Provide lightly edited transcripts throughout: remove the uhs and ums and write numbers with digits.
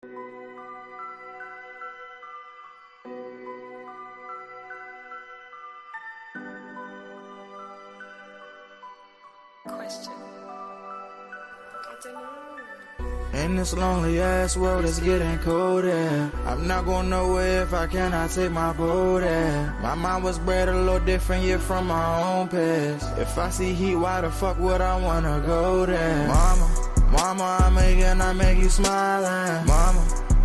Question. I don't know. In this lonely ass world, it's getting colder. I'm not going nowhere if I cannot take my boat there. My mind was bred a little different, yeah, from my own past. If I see heat, why the fuck would I wanna go there? Mama, I make you smiling.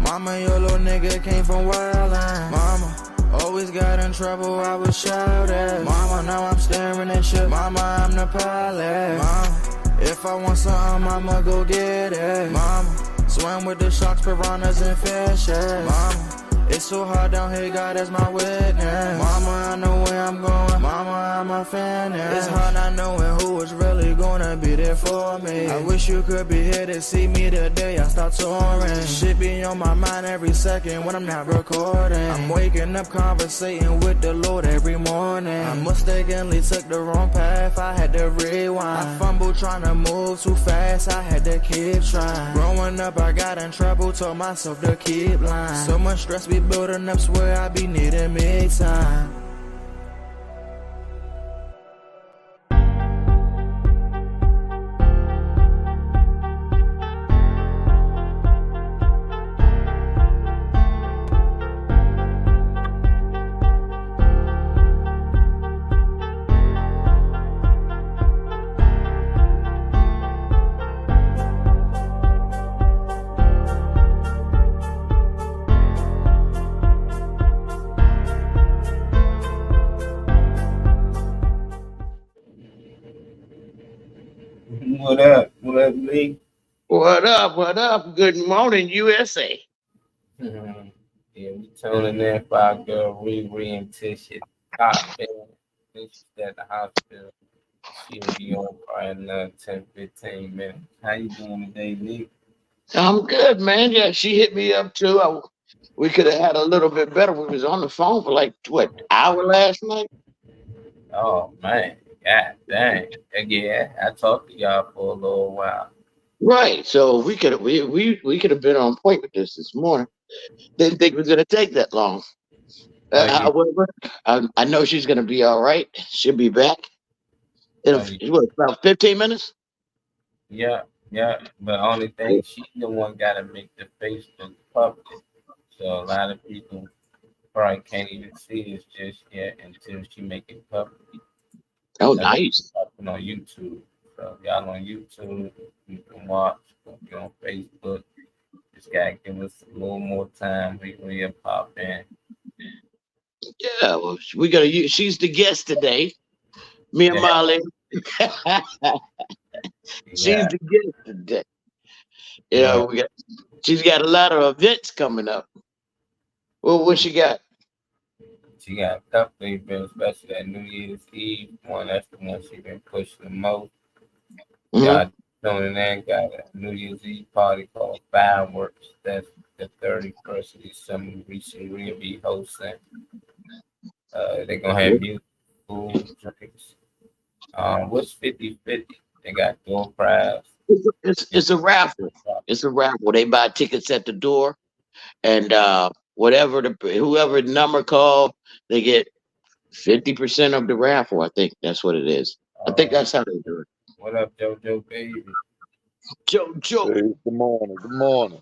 Mama, your little nigga came from wildin'. Mama, always got in trouble, I was shouted. Mama, now I'm staring at shit. Mama, I'm the pilot. Mama, if I want something, I'ma go get it. Mama, swim with the sharks, piranhas, and fishes. Mama, it's so hard down here, God is my witness. Mama, I know where I'm going. Mama, I'm a fan. It's hard not knowing who is really gonna be there for me. I wish you could be here to see me the day I start touring. Shit be on my mind every second when I'm not recording. I'm waking up conversating with the Lord every morning. I mistakenly took the wrong path, I had to rewind. I fumbled trying to move too fast, I had to keep trying. Growing up, I got in trouble, told myself to keep lying. So much stress be building up, swear I be needing me time. What up? What up, Lee? What up? What up? Good morning, USA. Yeah, we tuning in for our girl Riri until she top bad. She's at the hospital. She'll be on probably another 10-15 minutes. How you doing today, Lee? I'm good, man. Yeah, she hit me up too. We could have had a little bit better. We was on the phone for like hour last night. Oh man, god dang. Yeah, I talked to y'all for a little while. Right. So we could have been on point with this morning. Didn't think it was gonna take that long. However, I know she's gonna be all right. She'll be back in about 15 minutes. Yeah. But only thing, she's the one gotta make the Facebook public. So a lot of people probably can't even see this just yet until she make it public. Oh, nice. On YouTube. So y'all on YouTube, you can watch. You're on Facebook. Just gotta give us a little more time. We'll pop in. Yeah, well, we gotta use. She's the guest today. Me and Molly. She's the guest today. Yeah, she's got a lot of events coming up. Well, what she got? She got a couple of events, especially that New Year's Eve one. That's the one she been pushing the most. Y'all tuning in, got a New Year's Eve party called Fireworks. That's the 31st of December. Recently will be hosting. They're gonna have music, food, drinks. What's 50-50? They got door prize. It's a raffle. It's a raffle. They buy tickets at the door, and whoever number called, they get 50% of the raffle. I think that's what it is. I think that's how they do it. What up, JoJo baby? JoJo. Hey, good morning. Good morning.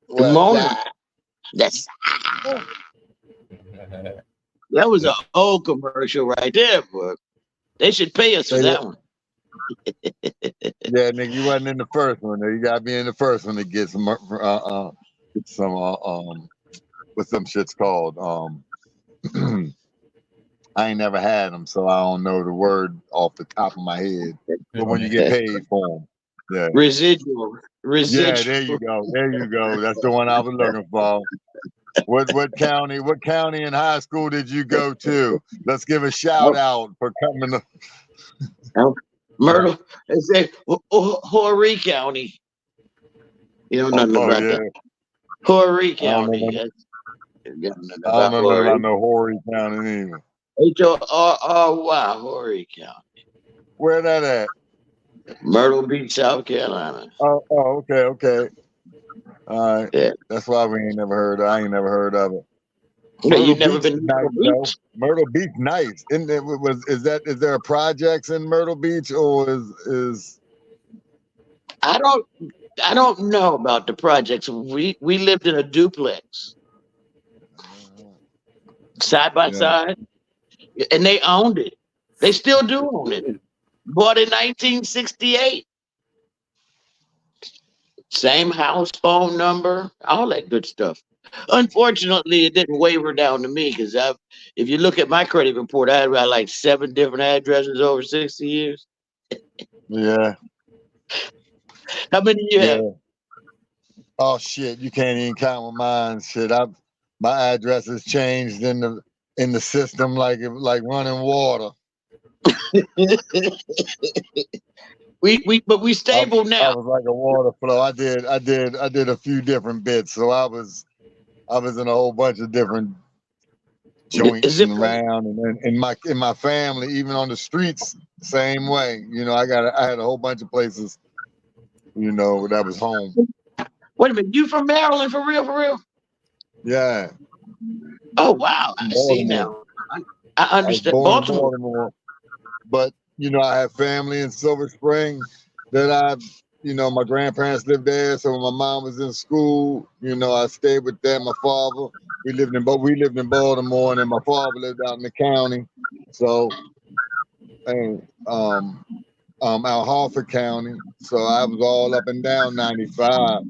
Good morning. That was an old commercial right there, but they should pay us for that one. Yeah, nigga, you wasn't in the first one. You gotta be in the first one to get some what some shit's called. I ain't never had them, so I don't know the word off the top of my head. But when you get paid for them, yeah. Residual. Yeah, there you go. That's the one I was looking for. What county and high school did you go to? Let's give a shout out for coming to Myrtle. They say Horry County. You don't know nothing about that. Horry County. I don't know nothing about no Horry County either. Horry, Horry County. Where that at? Myrtle Beach, South Carolina. Oh, okay. All right. Yeah. That's why we ain't never heard of. I ain't never heard of it. Yeah, you've never Beach been is to nice, Myrtle though. Beach? Myrtle Beach, nice. Isn't it? Is there a projects in Myrtle Beach, or is? I don't know about the projects. We lived in a duplex side by Yeah. side, and they owned it. They still do own it. Bought in 1968. Same house, phone number, all that good stuff. Unfortunately, it didn't waver down to me because if you look at my credit report, I had about like 7 different addresses over 60 years. Yeah. How many do you have? Oh shit! You can't even count with mine. Shit, my address has changed in the system like running water. But we stable I now. was like a water flow. I did a few different bits. So I was in a whole bunch of different joints and around, and then in my family, even on the streets, same way. You know, I had a whole bunch of places. You know, that was home. Wait a minute, you from Maryland for real? For real? Yeah. Oh wow, I see now. I understand. Baltimore. But you know, I have family in Silver Spring that my grandparents lived there. So when my mom was in school, you know, I stayed with them. My father, we lived in Baltimore, and then my father lived out in the county. So, and out Harford County. So I was all up and down 95.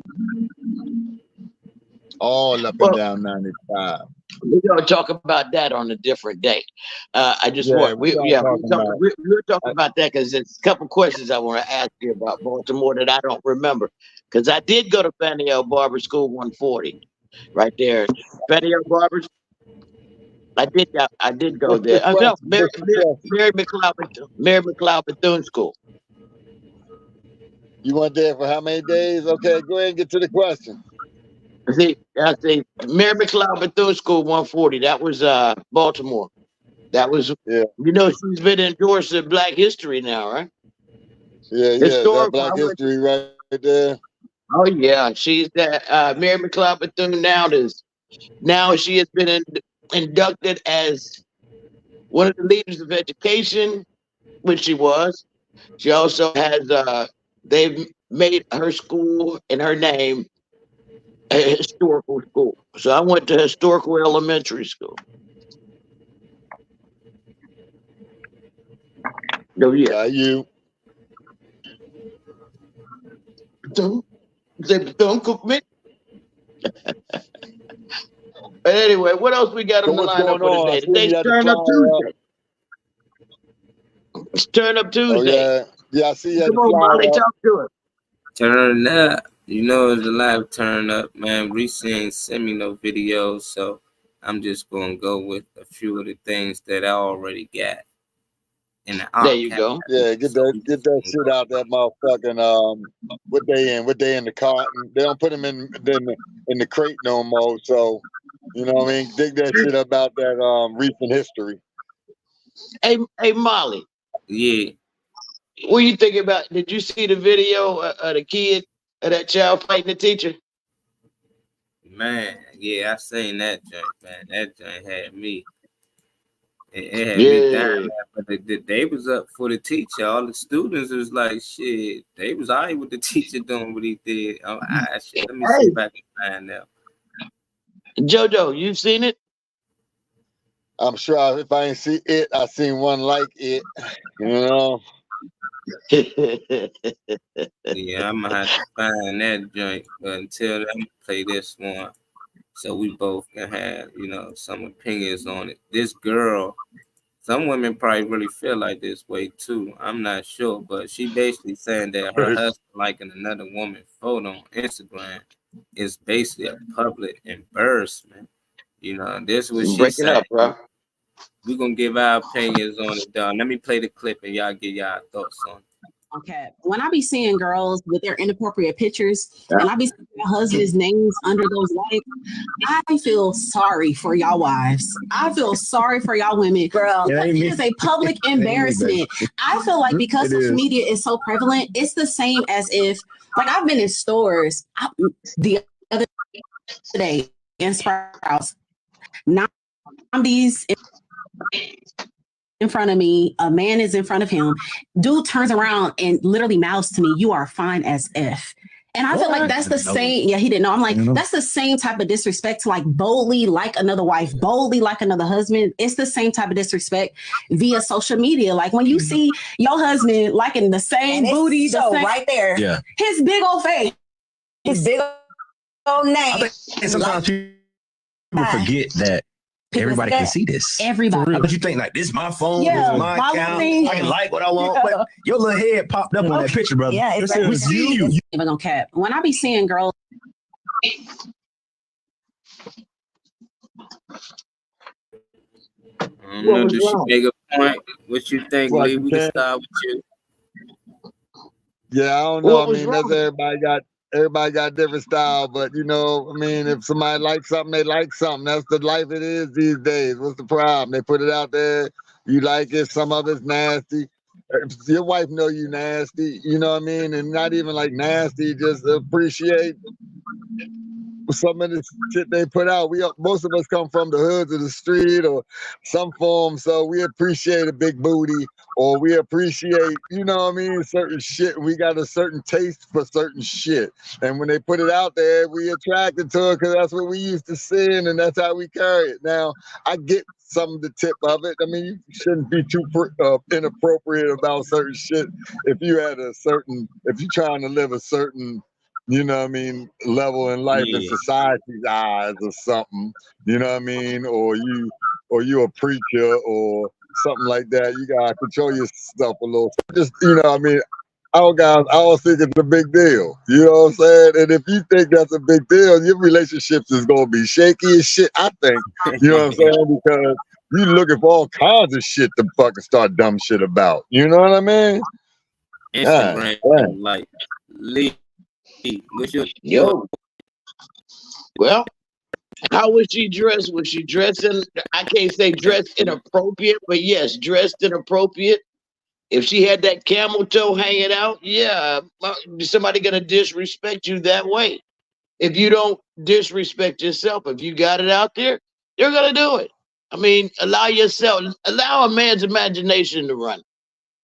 All up and down 95. We're gonna talk about that on a different day. I just want we were talking about that because there's a couple questions I want to ask you about Baltimore that I don't remember. Because I did go to Fannie L. Barber School 140, right there. Fannie L. Barber's. I did go there. No, Mary McLeod Bethune School. You went there for how many days? Okay, go ahead and get to the question. See, Mary McLeod Bethune School 140. That was Baltimore. That was, you know, she's been endorsed in Black History now, right? Yeah, that Black History right there. Oh yeah, she's that Mary McLeod Bethune now she has been inducted as one of the leaders of education, which she was. She also has they've made her school in her name a historical school. So I went to historical elementary school. Oh yeah, you. Don't cook me. But anyway, what else we got on the lineup for today? Today's Turn Up Tuesday. It's Turn Up Tuesday. Yeah, I see you. Come on, Molly, talk to us. Turn up. You know it's a live turn up, man. Reese ain't sent me no videos, so I'm just gonna go with a few of the things that I already got. There you go. Yeah, get that shit out that motherfucking what they in the carton. They don't put them in the crate no more. So you know what I mean? Dig that shit up about that recent history. Hey Molly. Yeah. What you thinking about? Did you see the video of the kid, of that child fighting the teacher? Man, yeah, I seen that joint, man. That joint had me. It had me down, but they was up for the teacher. All the students was like, shit, they was all right with the teacher doing what he did. Let me see if I can find out. JoJo, you've seen it? I'm sure if I ain't see it, I seen one like it. You know? Yeah, I'm gonna have to find that joint. But until then, I'm gonna play this one so we both can have, you know, some opinions on it. This girl, some women probably really feel like this way too. I'm not sure, but she basically saying that her husband liking another woman's photo on Instagram is basically a public embarrassment. You know, this is what she said. Up, bro. We're gonna give our opinions on it, dog. Let me play the clip and y'all get y'all thoughts on it. Okay. When I be seeing girls with their inappropriate pictures and I be seeing their husband's names under those likes, I feel sorry for y'all wives. I feel sorry for y'all women. Girl, it is a public embarrassment. I feel like because social media is so prevalent, it's the same as if, like, I've been in stores. The other day in Sprouts. Zombies in front of me, a man is in front of him. Dude turns around and literally mouths to me, "You are fine as F." And I feel like that's the same. Yeah, he didn't know. I'm like, that's the same type of disrespect to like boldly like another wife, boldly like another husband. It's the same type of disrespect via social media. Like when you see your husband liking the same booty, the same, right there, yeah, his big old face, his big old name. I think sometimes people forget that everybody can see this. Everybody. But you think like, this is my phone, this is my account. I can like what I want. But your little head popped up on that picture, brother. Yeah, it's we see you. Even gonna cap. When I be seeing girls. Does she make a point? What you think, Lee? We can start with you. Yeah, I don't know. I mean, that's everybody got different style, but you know, I mean, if somebody likes something, they like something. That's the life it is these days. What's the problem? They put it out there. You like it. Some of it's nasty. Your wife know you nasty. You know what I mean? And not even like nasty. Just appreciate some of the shit they put out. Most of us come from the hoods of the street or some form, so we appreciate a big booty, or we appreciate, you know what I mean, certain shit. We got a certain taste for certain shit, and when they put it out there, we attracted to it because that's what we used to see, and that's how we carry it. Now, I get some of the tip of it. I mean, you shouldn't be too inappropriate about certain shit if you're trying to live a certain, you know what I mean, level in life in society's eyes or something, you know what I mean, or you a preacher or something like that. You gotta control yourself a little. Just, you know what I mean, I don't think it's a big deal. You know what I'm saying? And if you think that's a big deal, your relationships is gonna be shaky as shit, I think. You know what I'm saying? Because you looking for all kinds of shit to fucking start dumb shit about. You know what I mean? Instagram, like Lee. What's your well, how was she dressed? Was she dressing? I can't say dressed inappropriate, but yes, dressed inappropriate. If she had that camel toe hanging out, yeah, somebody gonna disrespect you that way. If you don't disrespect yourself, if you got it out there, you're gonna do it. I mean, allow a man's imagination to run.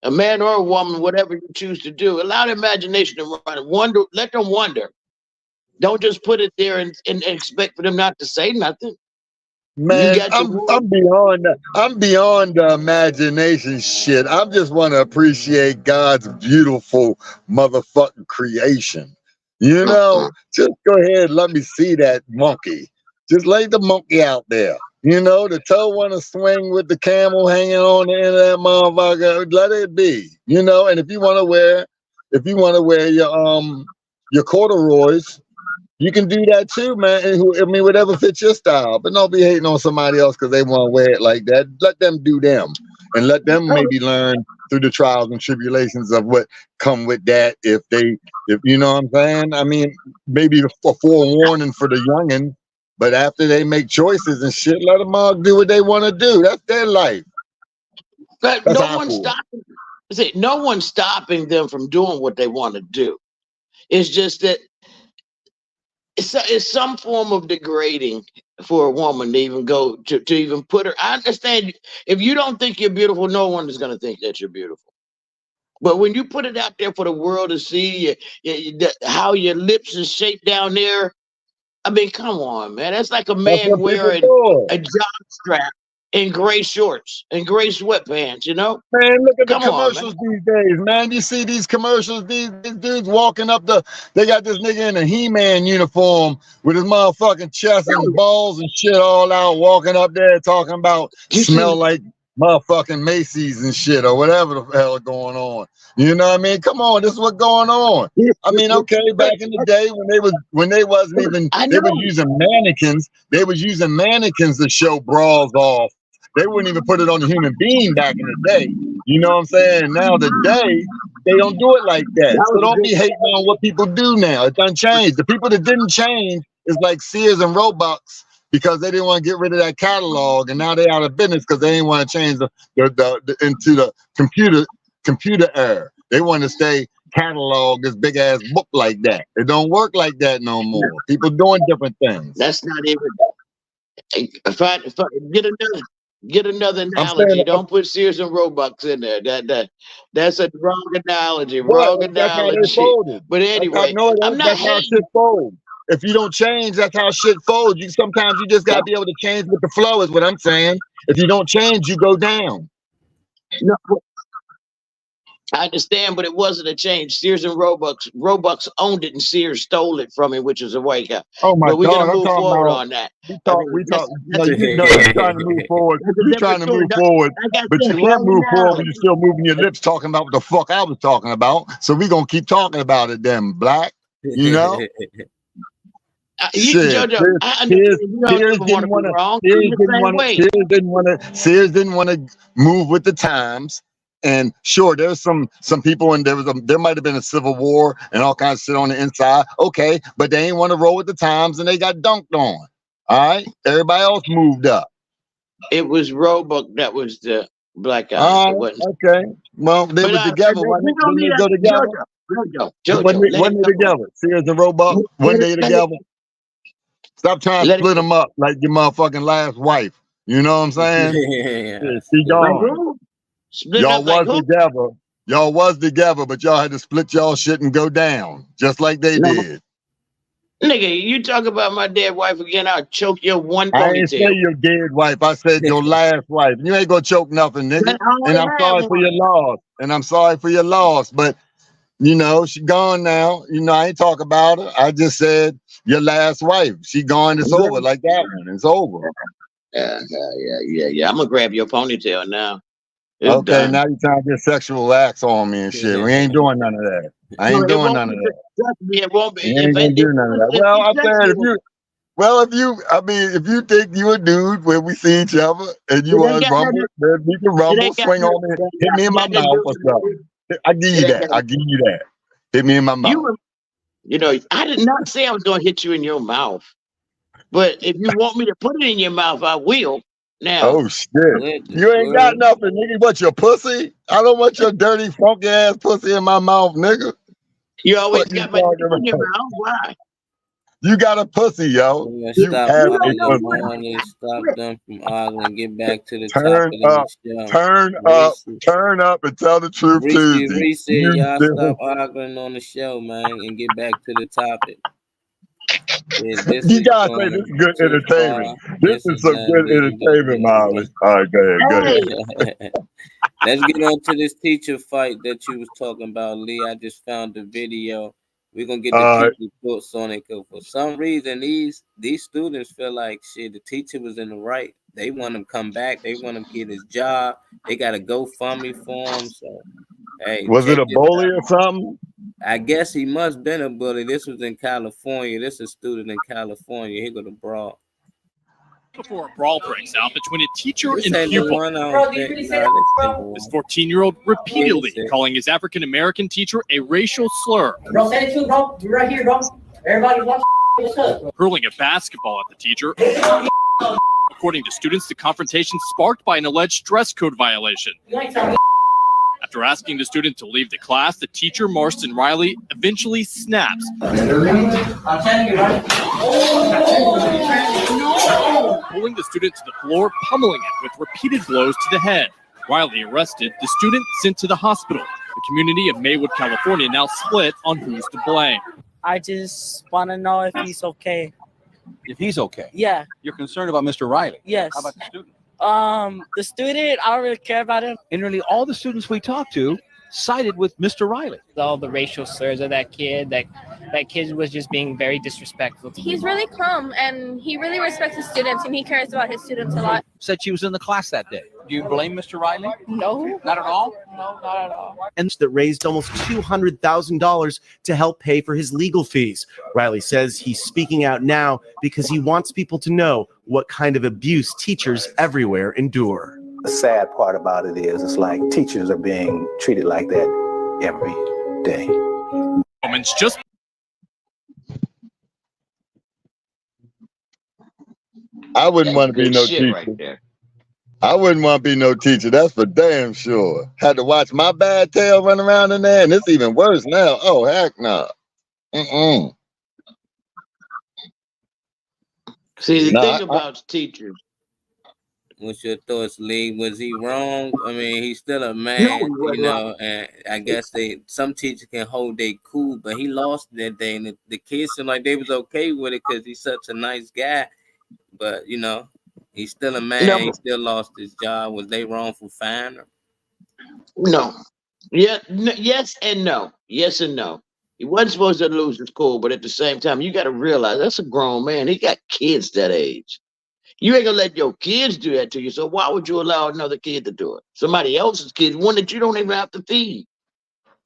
A man or a woman, whatever you choose to do, allow the imagination to run. Wonder, let them wonder. Don't just put it there and expect for them not to say nothing. Man, I'm beyond the imagination shit. I just want to appreciate God's beautiful motherfucking creation. You know, just go ahead and let me see that monkey. Just lay the monkey out there. You know, the toe want to swing with the camel hanging on the end of that motherfucker. Let it be. You know, and if you want to wear your corduroys, you can do that too, man. I mean, whatever fits your style. But don't be hating on somebody else because they want to wear it like that. Let them do them, and let them maybe learn through the trials and tribulations of what come with that. If you know what I'm saying. I mean, maybe a forewarning for the youngin'. But after they make choices and shit, let them all do what they want to do. That's their life. But no one's stopping them from doing what they want to do. It's just that it's some form of degrading for a woman to even go to even put her. I understand if you don't think you're beautiful, no one is going to think that you're beautiful. But when you put it out there for the world to see, how your lips is shaped down there, I mean, come on, man. That's like a man wearing a jock strap and gray shorts and gray sweatpants, you know? Man, look at the commercials these days, man. You see these commercials, these dudes walking up they got this nigga in a He-Man uniform with his motherfucking chest and balls and shit all out, walking up there talking about smell like motherfucking Macy's and shit or whatever the hell going on. You know what I mean? Come on, this is what's going on. I mean, okay, back in the day when they wasn't even, they were using mannequins. They was using mannequins to show bras off. They wouldn't even put it on a human being back in the day. You know what I'm saying? Now today, they don't do it like that. So don't be hating on what people do now. It done changed. The people that didn't change is like Sears and Robux because they didn't want to get rid of that catalog, and now they out of business because they didn't want to change into the computer era. They want to stay catalog this big ass book like that. It don't work like that no more. People doing different things. That's not even. If I get another I'm analogy. saying, Don't put Sears and Roebuck in there. That's a wrong analogy. what? Wrong That's how they analogy. folded. But That's how, anyway, no, I'm not that's how hating. shit folds. If you don't change, that's how shit folds. Sometimes you just gotta be able to change with the flow, is what I'm saying. If you don't change, you go down. No, I understand, but it wasn't a change. Sears and Roebuck owned it, and Sears stole it from him, which is a white guy. Oh my But we're God, gonna I'm move talking forward about. on that. We talk. No, That's you're trying to move forward. a You're trying different to move story. forward, Like I but you said, can't wrong move forward when analogy. you're still moving your lips, talking about what the fuck I was talking about. So we gonna keep talking about it, then, Black. You know, shit. Jojo, I understand. You don't Sears ever want to didn't be want to. wrong. Sears I'm the didn't same want to. way. Sears didn't want to move with the times. And sure, there's some people, and there might have been a civil war and all kinds of shit on the inside. Okay, but they ain't want to roll with the times, and they got dunked on. All right, everybody else moved up. It was Roebuck that was the black guy. All It right, wasn't. okay. Well, they But was together. we don't Didn't need they go together? Jojo, When they together? Sears and Roebuck, when they together? Stop trying to split them up like your motherfucking last wife. You know what I'm saying? Yeah, she gone. Y'all was together. Y'all was together, but y'all had to split y'all shit and go down, just like they did. Nigga, you talk about my dead wife again, I'll choke your one I ain't say ponytail. your dead wife. I said your last wife. You ain't gonna choke nothing, nigga. And I'm sorry for your loss. And I'm sorry for your loss. But you know, she gone now. You know, I ain't talk about her. I just said your last wife. She gone. It's over like that one. It's over. Yeah. I'm gonna grab your ponytail now. It's Okay, done. now you trying to get sexual acts on me and shit. We ain't doing none of that. I ain't doing none of that. It won't be. We ain't gonna do none of that. Well, I said if you think you a dude when we see each other and you want to rumble, then we can rumble, swing on me, hit me in my mouth or something. I give you that. I give you that. Hit me in my mouth. You know, I did not say I was gonna hit you in your mouth. But if you want me to put it in your mouth, I will. Now. Oh shit! You ain't got nothing, nigga. What, your pussy? I don't want your dirty, funky ass pussy in my mouth, nigga. You always got my dick in your mouth. Why? You got a pussy, yo. You Stop have a arguing, pussy. stop them from arguing. Get back to the Turn topic up, of the show. turn up, and tell the truth, Tuesday. Reese, y'all stop arguing on the show, man, and get back to the topic. You gotta say this is good entertainment. This is some good entertainment, Molly. All right, go ahead. Let's get on to this teacher fight that you was talking about, Lee. I just found the video. We're gonna get the teacher's thoughts on it, because for some reason these students feel like shit, the teacher was in the right. They want him to come back, they want him to get his job, they got a GoFundMe for him. So hey, was it a bully or something? I guess he must have been a bully. This was in California. This is a student in California. Here go the brawl. Before a brawl breaks out between a teacher This and ain't pupil. the one, I don't think. No, This 14-year-old repeatedly calling his African-American teacher a racial slur. Bro, send it to bro. You're right here, bro. Everybody watch what's up. Hurling a basketball at the teacher. According to students, the confrontation sparked by an alleged dress code violation. After asking the student to leave the class, the teacher, Marston Riley, eventually snaps. I'm telling you, right? Pulling the student to the floor, pummeling it with repeated blows to the head. Riley arrested, the student sent to the hospital. The community of Maywood, California now split on who's to blame. I just want to know if he's okay. If he's okay? Yeah. You're concerned about Mr. Riley? Yes. How about the student? The student, I don't really care about him. And nearly all the students we talked to sided with Mr. Riley. All the racial slurs of that kid, that kid was just being very disrespectful. He's really calm and he really respects his students and he cares about his students a lot. Said she was in the class that day. Do you blame Mr. Riley? No. Not at all? No, not at all. And that raised almost $200,000 to help pay for his legal fees. Riley says he's speaking out now because he wants people to know what kind of abuse teachers everywhere endure. The sad part about it is it's like teachers are being treated like that every day. Moments just I wouldn't want to be no teacher. I wouldn't want to be no teacher. That's for damn sure. Had to watch my bad tail run around in there, and it's even worse now. Oh, heck no. See, the thing about teachers. What's your thoughts, Lee? Was he wrong? I mean, he's still a man, you know, and I guess some teachers can hold their cool, but he lost that day, and the kids seemed like they was okay with it because he's such a nice guy. But you know, he's still a man. No. He still lost his job. Was they wrong for firing him? No. Yeah. Yes and no. Yes and no. He wasn't supposed to lose his cool, but at the same time, you got to realize that's a grown man. He got kids that age. You ain't gonna let your kids do that to you. So why would you allow another kid to do it? Somebody else's kid, one that you don't even have to feed.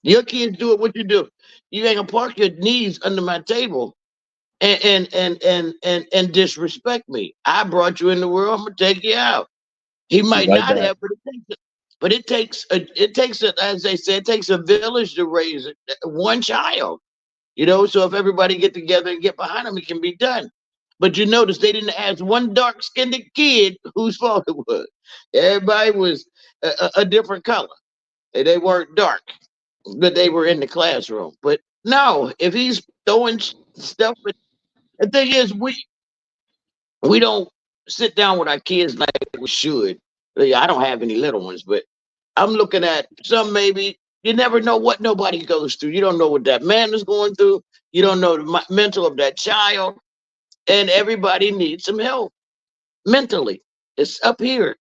Your kids do it. What you do? You ain't gonna park your knees under my table and disrespect me. I brought you in the world. I'm gonna take you out. He might Like not that. have, but it takes as they say, it takes a village to raise one child. You know, so if everybody get together and get behind him, it can be done. But you notice they didn't ask one dark-skinned kid whose fault it was. Everybody was a different color. They weren't dark, but they were in the classroom. But no, if he's throwing stuff, the thing is, we don't sit down with our kids like we should. I don't have any little ones, but I'm looking at some maybe. You never know what nobody goes through. You don't know what that man is going through. You don't know the mental of that child. And everybody needs some help mentally. It's up here.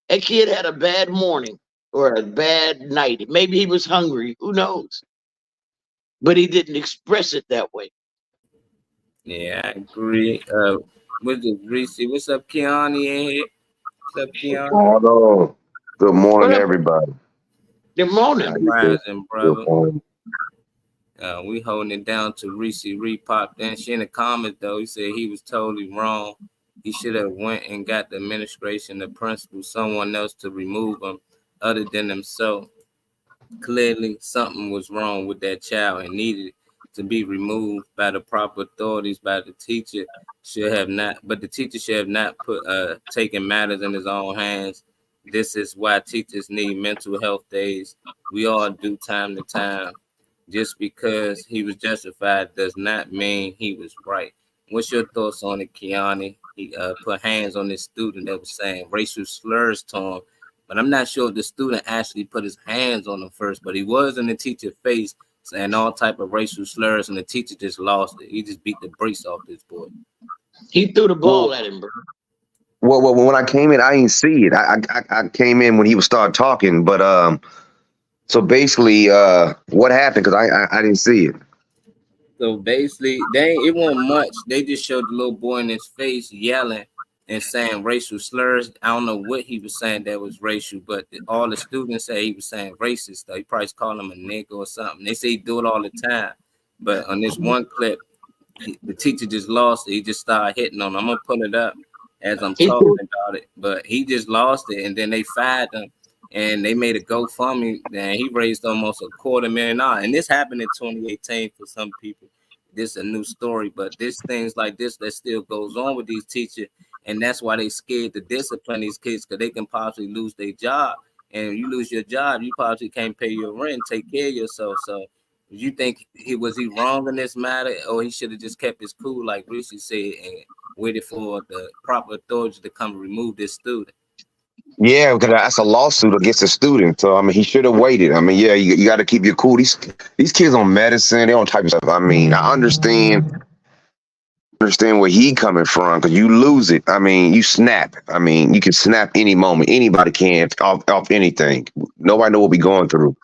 That kid had a bad morning or a bad night. Maybe he was hungry. Who knows? But he didn't express it that way. Yeah, I agree. What's it, Reese? What's up, Keanu in here? What's up, Keanu? Hello. Good morning, everybody. Good morning. Rising, brother. Good morning. We holding it down to Reese popped in. She in the comments though. He said he was totally wrong. He should have went and got the administration, the principal, someone else to remove him other than himself. Clearly, something was wrong with that child and needed to be removed by the proper authorities, by the teacher. But the teacher should have not taken matters in his own hands. This is why teachers need mental health days. We all do time to time. Just because he was justified does not mean he was right. What's your thoughts on it, Keanu? He put hands on this student that was saying racial slurs to him, but I'm not sure if the student actually put his hands on him first, but he was in the teacher's face saying all type of racial slurs, and the teacher just lost it. He just beat the brakes off this boy. He threw the ball at him, bro. Well, when I came in, I didn't see it. I came in when he was start talking, but so basically, what happened? Because I didn't see it. So basically, it wasn't much. They just showed the little boy in his face yelling and saying racial slurs. I don't know what he was saying that was racial, but all the students say he was saying racist stuff. He probably called him a nigga or something. They say he do it all the time. But on this one clip, the teacher just lost it. He just started hitting on him. I'm going to pull it up as I'm talking about it. But he just lost it, and then they fired him. And they made a GoFundMe, and he raised almost $250,000. And this happened in 2018 for some people. This is a new story, but there's things like this that still goes on with these teachers, and that's why they scared to discipline these kids, because they can possibly lose their job. And when you lose your job, you probably can't pay your rent, take care of yourself. So you think was he wrong in this matter, or he should have just kept his cool, like Rishi said, and waited for the proper authorities to come remove this student? Yeah, because that's a lawsuit against a student. So I mean, he should have waited. I mean, yeah, you got to keep your cool. These kids on medicine, they on type of stuff. I mean, I understand where he coming from, because you lose it. I mean, you snap. I mean, you can snap any moment. Anybody can off anything. Nobody know what we going through.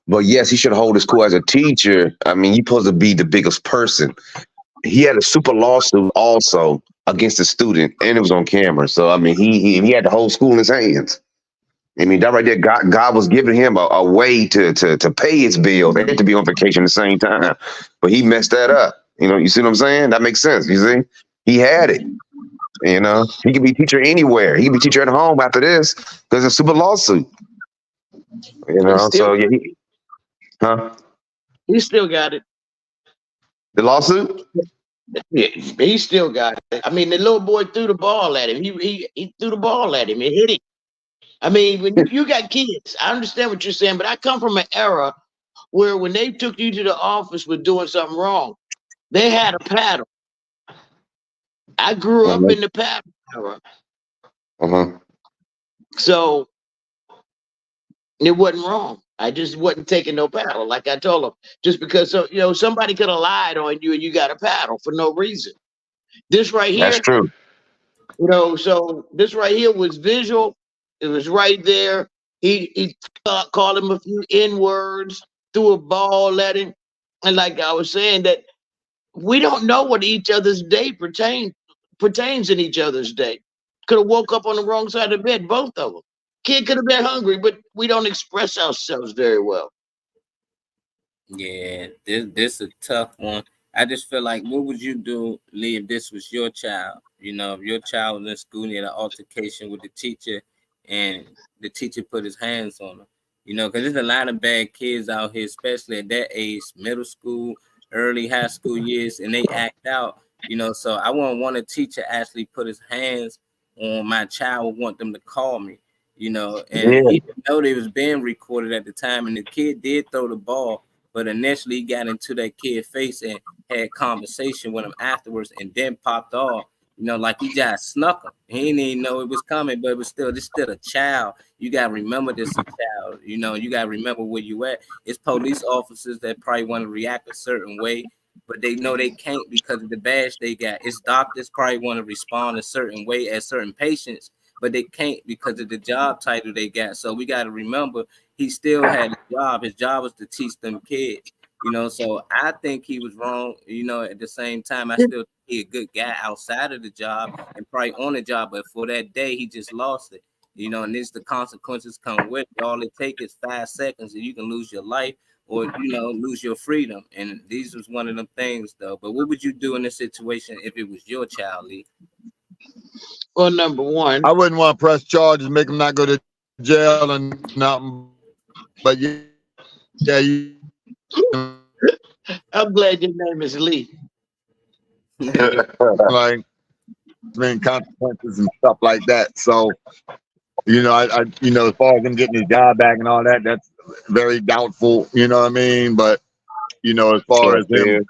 But yes, he should hold his cool as a teacher. I mean, you're supposed to be the biggest person. He had a super lawsuit also against the student, and it was on camera. So I mean, he had the whole school in his hands. I mean, that right there, God was giving him a way to pay his bills and to be on vacation at the same time, but he messed that up. You know, you see what I'm saying? That makes sense. You see, he had it. You know, he could be teacher anywhere. He could be teacher at home after this because it's a super lawsuit. You know, so yeah, He still got it. The lawsuit. Yeah, he still got it. I mean, the little boy threw the ball at him. He threw the ball at him. It hit him. I mean, when you got kids, I understand what you're saying, but I come from an era where when they took you to the office with doing something wrong, they had a paddle. I grew up in the paddle era. So it wasn't wrong. I just wasn't taking no paddle. Like I told them, just because somebody could have lied on you and you got a paddle for no reason. This right here, That's true. so this right here was visual. It was right there. He called him a few N-words, threw a ball at him. And like I was saying, that we don't know what each other's day pertains in each other's day. Could have woke up on the wrong side of the bed, both of them. Kid could have been hungry, but we don't express ourselves very well. Yeah, this a tough one. I just feel like, what would you do, Lee, if this was your child? If your child was in school and had an altercation with the teacher and the teacher put his hands on him. Because there's a lot of bad kids out here, especially at that age, middle school, early high school years, and they act out. So I wouldn't want a teacher actually put his hands on my child. Would want them to call me. And even though they was being recorded at the time, and the kid did throw the ball, but initially he got into that kid's face and had conversation with him afterwards, and then popped off. Like he just snuck him. He didn't even know it was coming, but it was still a child. You gotta remember this a child. You gotta remember where you at. It's police officers that probably want to react a certain way, but they know they can't because of the badge they got. It's doctors probably want to respond a certain way at certain patients, but they can't because of the job title they got. So we got to remember he still had a job. His job was to teach them kids, so I think he was wrong. At the same time, I still think he's a good guy outside of the job and probably on the job, but for that day, he just lost it, and this the consequences come with it. All it takes is 5 seconds and you can lose your life or, lose your freedom. And these was one of them things though. But what would you do in this situation if it was your child, Lee? Well, number one, I wouldn't want to press charges, make them not go to jail and nothing. But I'm glad your name is Lee. Like, consequences and stuff like that. So, I as far as him getting his job back and all that, that's very doubtful. You know what I mean? But as far as him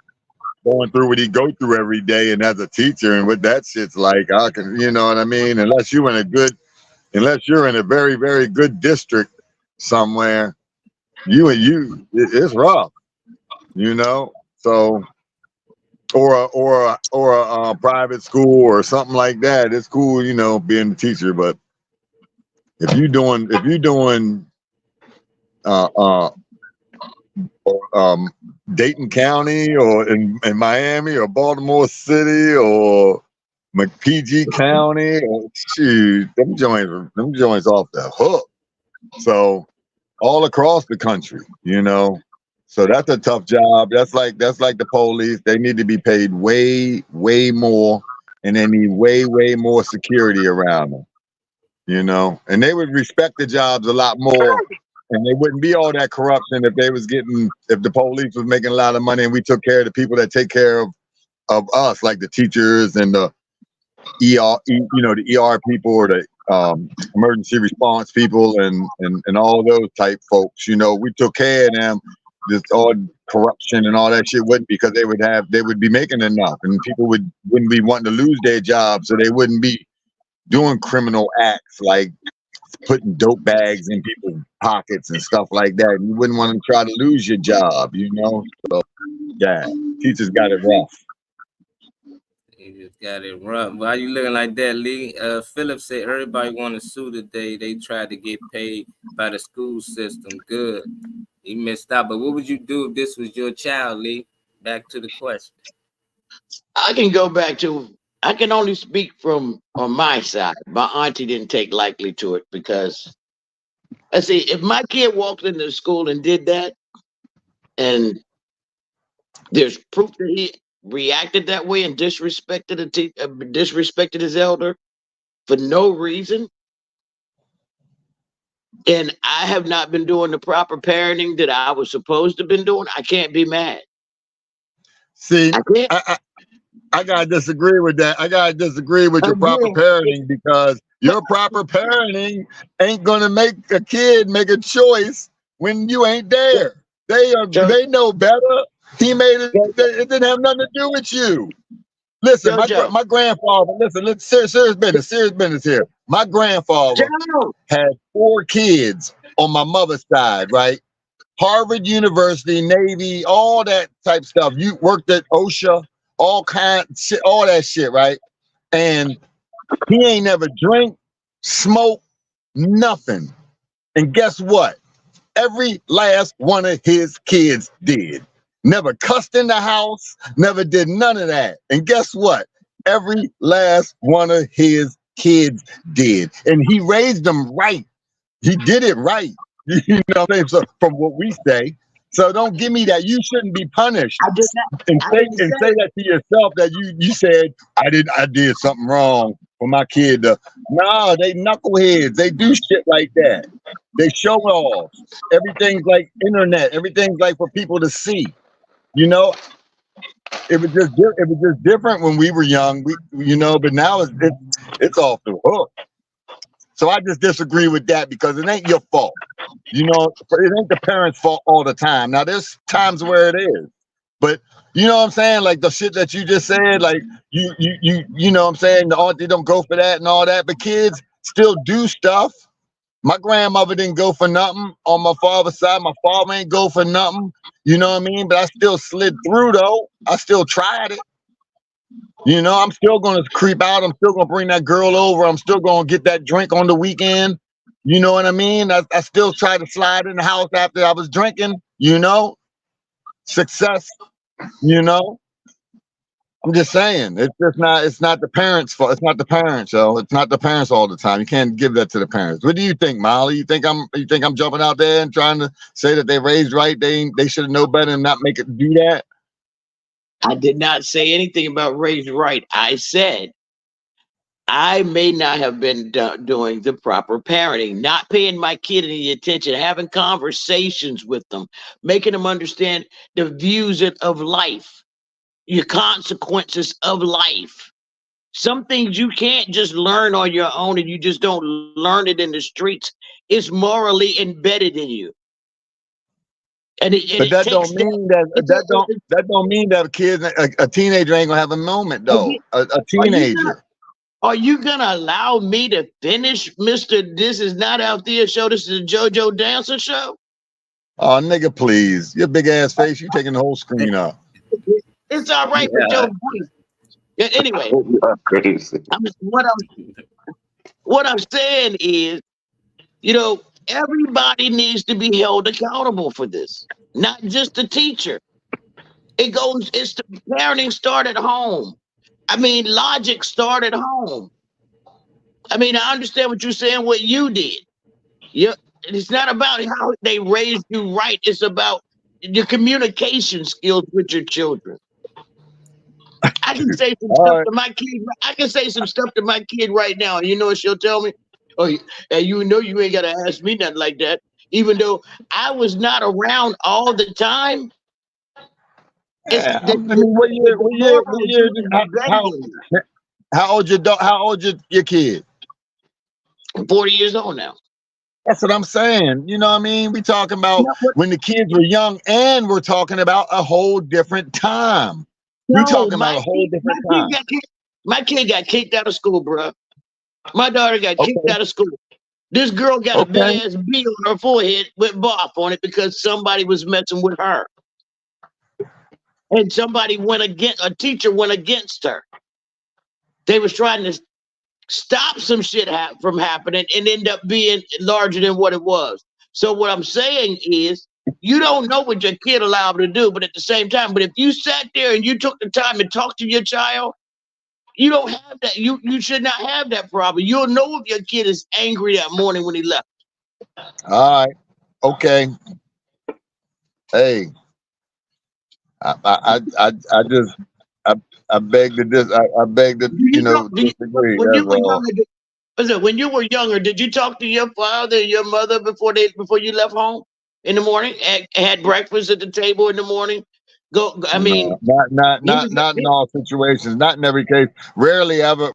going through what he go through every day, and as a teacher, and what that shit's like, I can, you know what I mean? Unless you're in a very, very good district somewhere, it's rough, So, or a private school or something like that, it's cool, being a teacher. But if you're doing Dayton County or in Miami or Baltimore City or McPG County, or shoot, them joints off the hook. So all across the country, So that's a tough job. That's like the police. They need to be paid way, way more, and they need way, way more security around them. And they would respect the jobs a lot more, and they wouldn't be all that corruption if the police was making a lot of money and we took care of the people that take care of us, like the teachers and the ER, the ER people or the emergency response people and all those type folks. We took care of them. Just all corruption and all that shit wouldn't, because they would be making enough, and people wouldn't be wanting to lose their jobs, so they wouldn't be doing criminal acts like putting dope bags in people's pockets and stuff like that. You wouldn't want to try to lose your job, So yeah, teachers got it rough. You just got it rough. Why you looking like that, Lee? Philip said everybody want to sue today. They tried to get paid by the school system. Good. He missed out. But what would you do if this was your child, Lee? Back to the question. I can only speak from on my side. My auntie didn't take lightly to it, because if my kid walked into school and did that, and there's proof that he reacted that way and disrespected his elder for no reason, and I have not been doing the proper parenting that I was supposed to have been doing, I can't be mad. See, I gotta disagree with that. I gotta disagree with your proper parenting, because Your proper parenting ain't gonna make a kid make a choice when you ain't there. They know better. He made it. It didn't have nothing to do with you. Listen, my grandfather. Listen. Serious business here. My grandfather had 4 kids on my mother's side, right? Harvard University, Navy, all that type of stuff. You worked at OSHA, all kind shit, all that shit, right? And he ain't never drink, smoke, nothing. And guess what? Every last one of his kids did. Never cussed in the house, never did none of that. And guess what? Every last one of his kids did. And he raised them right. He did it right. You know what I'm saying? So from what we say. So don't give me that. You shouldn't be punished. And say that to yourself that you said I did something wrong for my kid. No, they knuckleheads. They do shit like that. They show off. Everything's like internet. Everything's like for people to see. You know, it was just different when we were young. But now it's off the hook. So I just disagree with that because it ain't your fault. You know, it ain't the parents' fault all the time. Now there's times where it is, but you know what I'm saying? Like the shit that you just said, like you know what I'm saying? The auntie don't go for that and all that, but kids still do stuff. My grandmother didn't go for nothing on my father's side. My father ain't go for nothing. You know what I mean? But I still slid through though. I still tried it. You know, I'm still going to creep out. I'm still going to bring that girl over. I'm still going to get that drink on the weekend. You know what I mean? I still try to slide in the house after I was drinking, you know? Success, you know? I'm just saying, it's not the parents' fault. It's not the parents, yo. It's not the parents all the time. You can't give that to the parents. What do you think, Molly? You think I'm jumping out there and trying to say that they raised right? They should have known better and not make it do that? I did not say anything about raised right. I said I may not have been doing the proper parenting, not paying my kid any attention, having conversations with them, making them understand the views of life, your consequences of life. Some things you can't just learn on your own and you just don't learn it in the streets. It's morally embedded in you. But that don't mean that a teenager ain't gonna have a moment though. A teenager. Are you gonna allow me to finish, Mr. This is not Althea show? This is a JoJo Dancer show. Oh, nigga, please! Your big ass face. You taking the whole screen up. It's all right with your voice. Yeah, anyway, what I'm saying is, you know, everybody needs to be held accountable for this, not just the teacher. It's the parenting start at home. I mean, logic start at home. I mean, I understand what you're saying, what you did. It's not about how they raised you right. It's about your communication skills with your children. I can say some stuff to my kid. I can say some stuff to my kid right now. And you know what she'll tell me? Oh, and you know you ain't got to ask me nothing like that. Even though I was not around all the time. How old your kid? I'm 40 years old now. That's what I'm saying. You know what I mean? We talking about when the kids were young, and we're talking about a whole different time. We talking about a whole different time. My kid got kicked out of school, bro. My daughter got kicked out of school. This girl got a big ass B on her forehead with barf on it because somebody was messing with her. And a teacher went against her. They was trying to stop some shit from happening and end up being larger than what it was. So what I'm saying is, you don't know what your kid allowed to do, but at the same time, but if you sat there and you took the time and talked to your child, you don't have that. You should not have that problem. You'll know if your kid is angry that morning when he left. All right. Okay. Hey. I beg to disagree. When you were younger, did you talk to your father and your mother before you left home in the morning? Had breakfast at the table in the morning? I mean, not in all situations, not in every case. Rarely ever.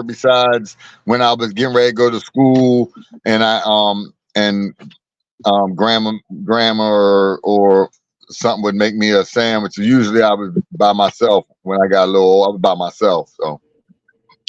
Besides when I was getting ready to go to school, and grandma or something would make me a sandwich. Usually I was by myself. When I got a little old, I was by myself. So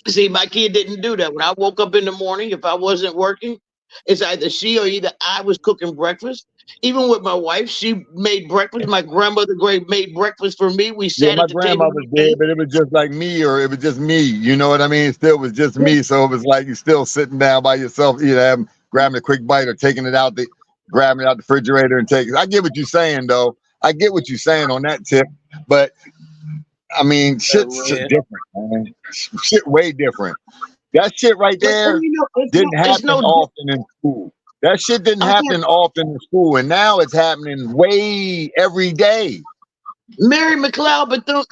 see, my kid didn't do that. When I woke up in the morning, if I wasn't working, it's either she or either I was cooking breakfast. Even with my wife, she made breakfast. My grandmother made breakfast for me. We sat my at the table. grandmother did, but it was just like me, or it was just me. You know what I mean? It still was just me. So it was like you still sitting down by yourself, either grabbing a quick bite or taking it out, grabbing it out the refrigerator and taking it. I get what you're saying, though. I get what you're saying on that tip, but I mean, shit's different, man. Shit way different. That shit right there didn't happen often in school. That shit didn't happen often in school, and now it's happening way every day. Mary McLeod Bethune,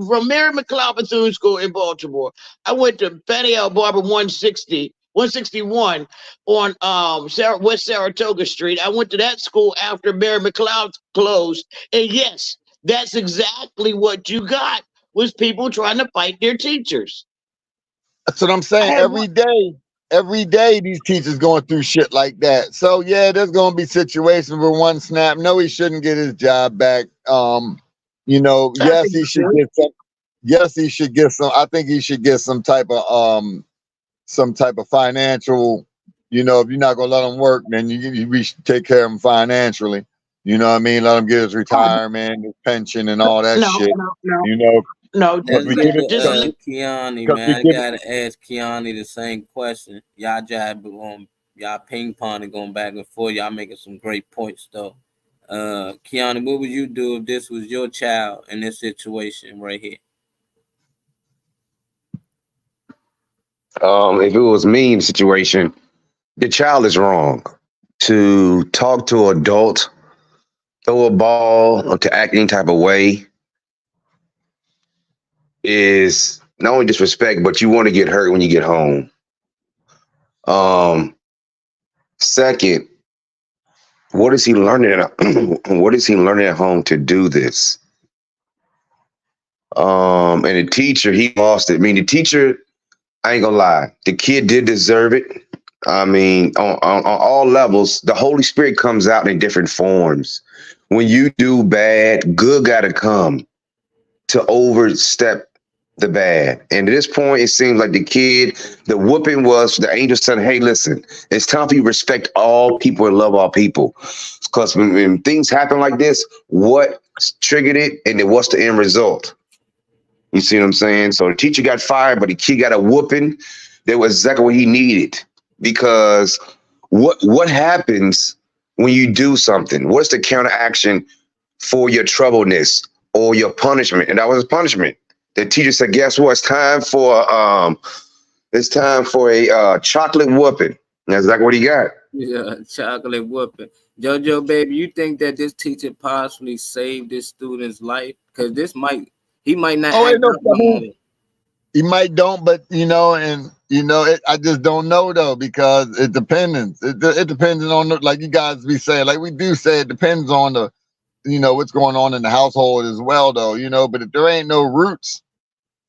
from Mary McLeod Bethune School in Baltimore, I went to Fannie L. Barber 161 on West Saratoga Street. I went to that school after Mary McLeod closed, and yes, that's exactly what you got, was people trying to fight their teachers. That's what I'm saying. Every day these teachers going through shit like that. So yeah, there's gonna be situations where one snap. No, he shouldn't get his job back. Yes, he should get some. Yes, he should get some. I think he should get some type of financial. If you're not gonna let him work, then we should take care of him financially. You know what I mean? Let him get his retirement, his pension, and all that shit. No, Kiani, man. I gotta ask Kiani the same question. Y'all ping ponging, going back and forth. Y'all making some great points though. Kiani, what would you do if this was your child in this situation right here? If it was me in the situation, the child is wrong. To talk to an adult, throw a ball, or to act any type of way is not only disrespect, but you want to get hurt when you get home. Second, what is he learning? What is he learning at home to do this? And the teacher, he lost it. I mean, the teacher, I ain't gonna lie, the kid did deserve it. I mean, on all levels, the Holy Spirit comes out in different forms. When you do bad, good gotta come to overstep the bad. And at this point, it seems like the whooping was the angel saying, hey, listen, it's time for you to respect all people and love all people. Because when things happen like this, what triggered it and then what's the end result? You see what I'm saying? So the teacher got fired, but the kid got a whooping. That was exactly what he needed. Because what happens when you do something? What's the counteraction for your troubleness or your punishment? And that was his punishment. The teacher said, guess what? It's time for a chocolate whooping. That's exactly what he got. Yeah, chocolate whooping. JoJo, baby, you think that this teacher possibly saved this student's life? Because he might not. He might don't, but I just don't know though, because it depends. It depends on like you guys be saying, like we do say, it depends on the, what's going on in the household as well though, but if there ain't no roots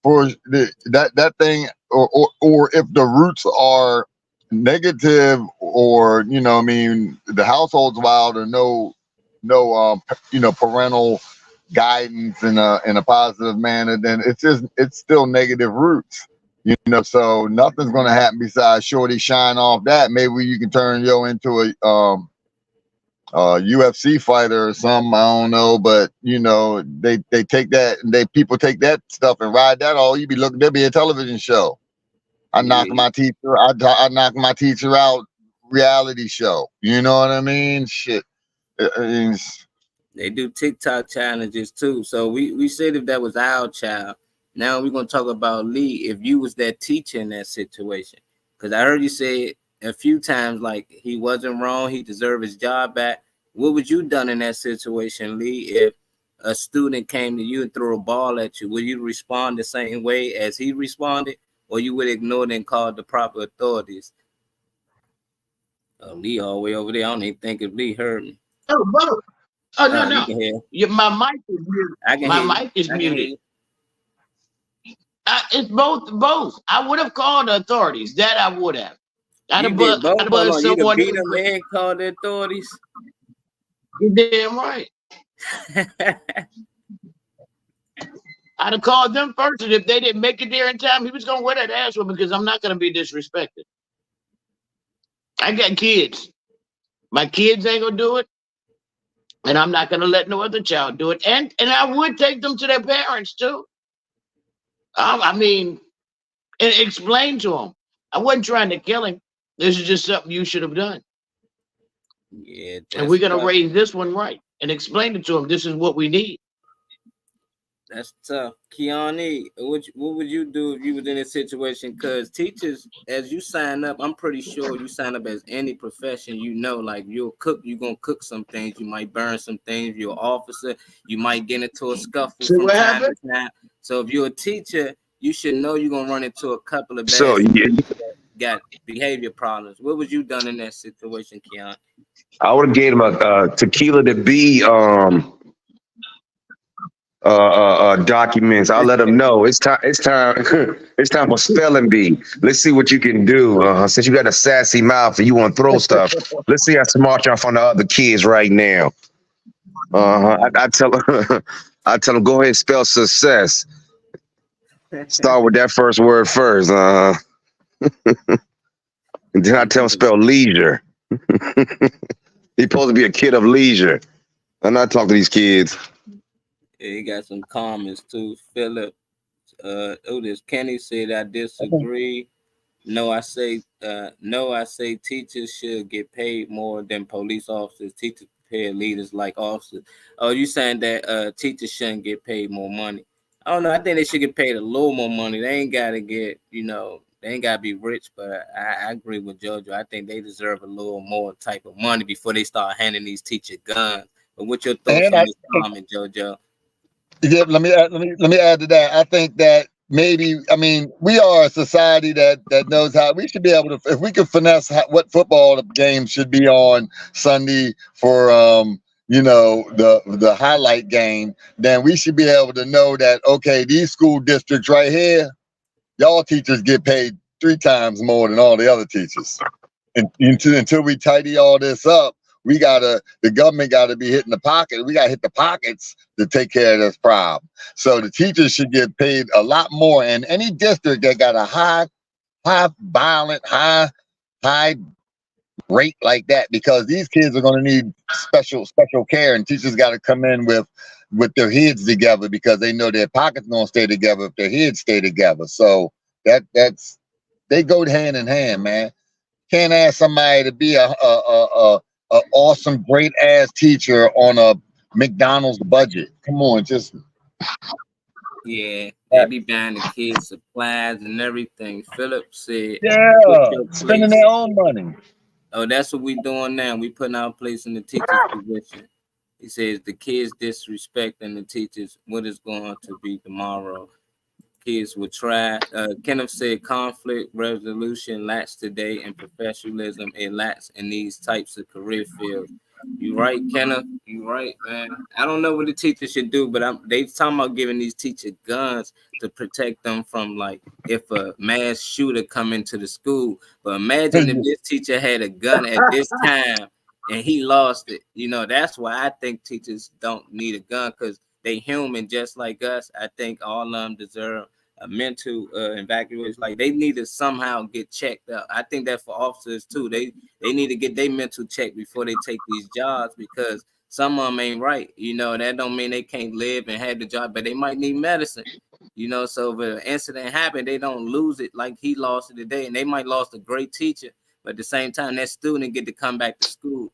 for that thing, or if the roots are negative, or the household's wild, or no parental guidance in a positive manner, then it's still negative roots, so nothing's going to happen besides shorty shine off that. Maybe you can turn into a UFC fighter or something, I don't know, but they take that, and people take that stuff and ride that all. There'll be a television show. I knocked my teacher out reality show. You know what I mean? Shit. They do TikTok challenges too. So we said if that was our child. Now we're gonna talk about Lee. If you was that teacher in that situation, because I heard you say a few times like he wasn't wrong, he deserved his job back. What would you done in that situation, Lee? If a student came to you and threw a ball at you, would you respond the same way as he responded, or you would ignore it and call the proper authorities? Lee all the way over there. I don't even think if Lee heard me. Oh no, You no. can hear. My mic is muted. I can My hear you. mic is I can hear muted. you. It's both. I would have called the authorities. That I would have. I'd You have did both. Hold buzzed on. You'd have someone beat else. them and called the authorities. You damn right. I'd have called them first, and if they didn't make it there in time, he was gonna wear that ass with me because I'm not gonna be disrespected. I got kids. My kids ain't gonna do it, and I'm not gonna let no other child do it. And I would take them to their parents too. I mean, and explain to them. I wasn't trying to kill him. This is just something you should have done. Yeah, And we're that's gonna tough. raise this one right and explain it to him. This is what we need. That's tough. Kiani, what would you do if you was in this situation? Because teachers, as you sign up, I'm pretty sure you sign up as any profession, you know, like you'll cook, you're going to cook some things, you might burn some things, you're an officer, you might get into a scuffle So from what time happened? to time. So if you're a teacher, you should know you're going to run into a couple of bad So students that got behavior problems. What would you done in that situation, Kiani? I would have gave him a tequila to be documents. I'll let them know it's time. It's time. It's time for spelling bee. Let's see what you can do. Since you got a sassy mouth and you want to throw stuff, let's see how smart you're on the other kids right now. I tell I tell them go ahead and spell success. Start with that first word first. And then I tell them spell leisure. He's supposed to be a kid of leisure. I'm not talking to these kids. Yeah, he got some comments too. Philip, this Kenny said I disagree. No, I say teachers should get paid more than police officers. Teachers prepare leaders like officers. Oh, you saying that teachers shouldn't get paid more money? I don't know. I think they should get paid a little more money. They ain't gotta get, they ain't gotta be rich, but I agree with Jojo. I think they deserve a little more type of money before they start handing these teachers guns. But what's your thoughts on this comment, Jojo? Yeah, let me add to that. I think that maybe, I mean, we are a society that knows how we should be able to, if we could finesse what football games should be on Sunday for the highlight game, then we should be able to know that, okay, these school districts right here, y'all teachers get paid 3 times more than all the other teachers. And until we tidy all this up, the government gotta be hitting the pocket. We gotta hit the pockets to take care of this problem. So the teachers should get paid a lot more. And any district that got a high violent, high rate like that, because these kids are gonna need special care, and teachers gotta come in with their heads together because they know their pockets gonna stay together if their heads stay together. So they go hand in hand, man. Can't ask somebody to be a awesome, great ass teacher on a McDonald's budget. Come on, just Yeah, they be buying the kids supplies and everything. Philip said, spending their own money. Oh, that's what we doing now. We putting our place in the teacher's position. He says the kids disrespecting the teachers. What is going to be tomorrow? Kids will try. Kenneth said conflict resolution lacks today, and professionalism it lacks in these types of career fields. You right, Kenneth. You right, man. I don't know what the teachers should do, but they talking about giving these teachers guns to protect them from, like, if a mass shooter come into the school. But imagine if this teacher had a gun at this time and he lost it. That's why I think teachers don't need a gun, because they human just like us. I think all of them deserve a mental evaluation. Like, they need to somehow get checked out. I think that for officers too, they need to get their mental checked before they take these jobs, because some of them ain't right. That don't mean they can't live and have the job, but they might need medicine. So if an incident happened, they don't lose it like he lost it today, and they might lost a great teacher, but at the same time, that student get to come back to school.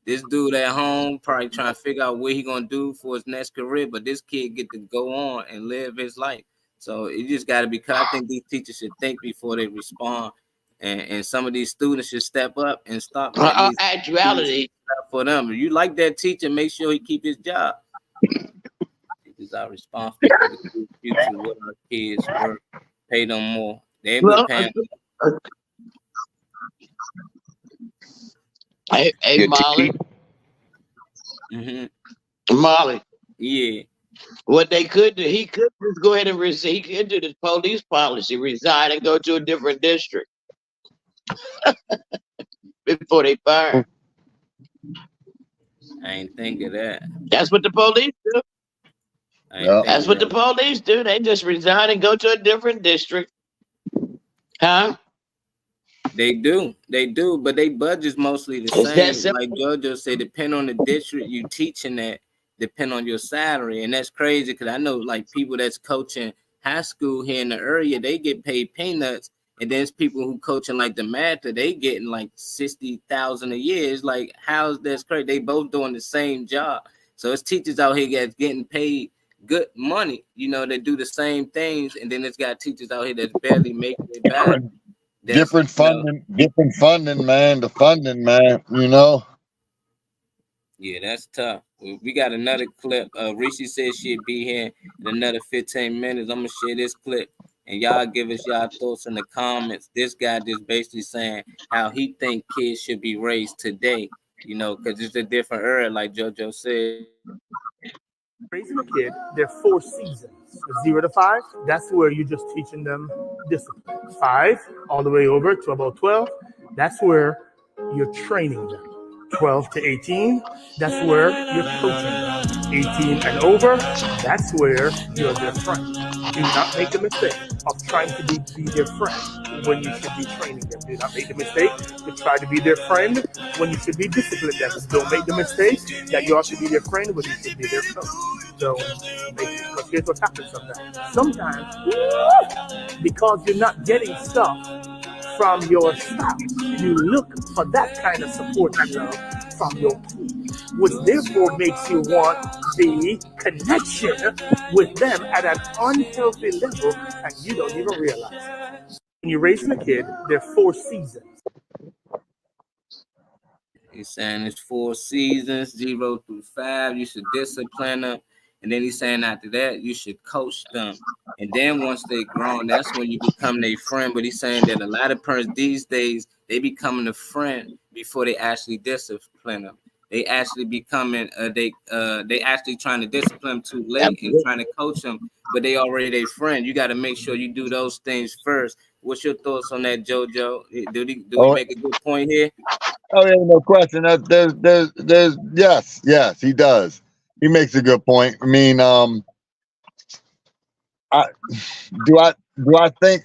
This dude at home probably trying to figure out what he gonna do for his next career, but this kid get to go on and live his life. So it just got to be. I think these teachers should think before they respond, and some of these students should step up and stop. Actuality for them. If you like that teacher, make sure he keep his job. Teachers are responsible for the future. What our kids work, pay them more. They will pay them. Hey, Molly. Molly. Yeah. What they could do, he could just go ahead and he could do the police policy, resign and go to a different district before they fire him. I ain't think of that. That's what the police do. That's what the police do. They just resign and go to a different district. Huh? They do, but they budget's mostly the same. Like JoJo said, depend on the district you teaching at, depend on your salary, and that's crazy because I know like people that's coaching high school here in the area, they get paid peanuts, and there's people who coaching like the master, they getting like $60,000 a year. It's like how's that's crazy? They both doing the same job, so it's teachers out here that's getting paid good money. You know, they do the same things, and then it's got teachers out here that's barely making it back. Different funding, man. The funding, man. You know. Yeah, that's tough. We got another clip. Rishi said she'd be here in another 15 minutes. I'm gonna share this clip, and y'all give us y'all thoughts in the comments. This guy just basically saying how he think kids should be raised today. You know, because it's a different era, like JoJo said. Raising a kid, there are 4 seasons. 0 to 5, that's where you're just teaching them discipline. 5 all the way over to about 12, that's where you're training them. 12 to 18, that's where you're coaching them. 18 and over, that's where you're their friend. Do not make the mistake of trying to be their friend when you should be training them. Do not make the mistake to try to be their friend when you should be disciplining them. Don't make the mistake that you ought to be their friend when you should be their coach. Don't make it. But here's what happens sometimes. Sometimes, because you're not getting stuff from your spouse, you look for that kind of support and love from your kids, which therefore makes you want the connection with them at an unhealthy level, and you don't even realize it. When you're raising a kid, there are 4 seasons. He's saying it's 4 seasons, 0 through 5. You should discipline them. And then he's saying after that, you should coach them. And then once they're grown, that's when you become their friend. But he's saying that a lot of parents these days, they becoming a friend before they actually discipline them. They actually becoming, they actually trying to discipline them too late and trying to coach them, but they already their friend. You got to make sure you do those things first. What's your thoughts on that, JoJo? Do we make a good point here? Oh, yeah, no question. There's yes, he does. He makes a good point. I mean, do I think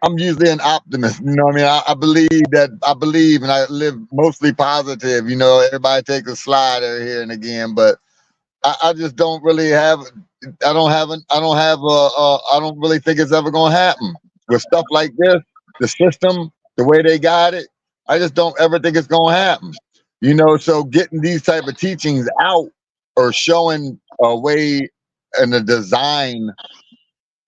I'm usually an optimist. You know what I mean? I believe and I live mostly positive. You know, everybody takes a slider here and again, but I just don't really have. I don't really think it's ever gonna happen with stuff like this. The system, the way they got it, I just don't ever think it's gonna happen. You know, so getting these type of teachings out or showing a way and a design.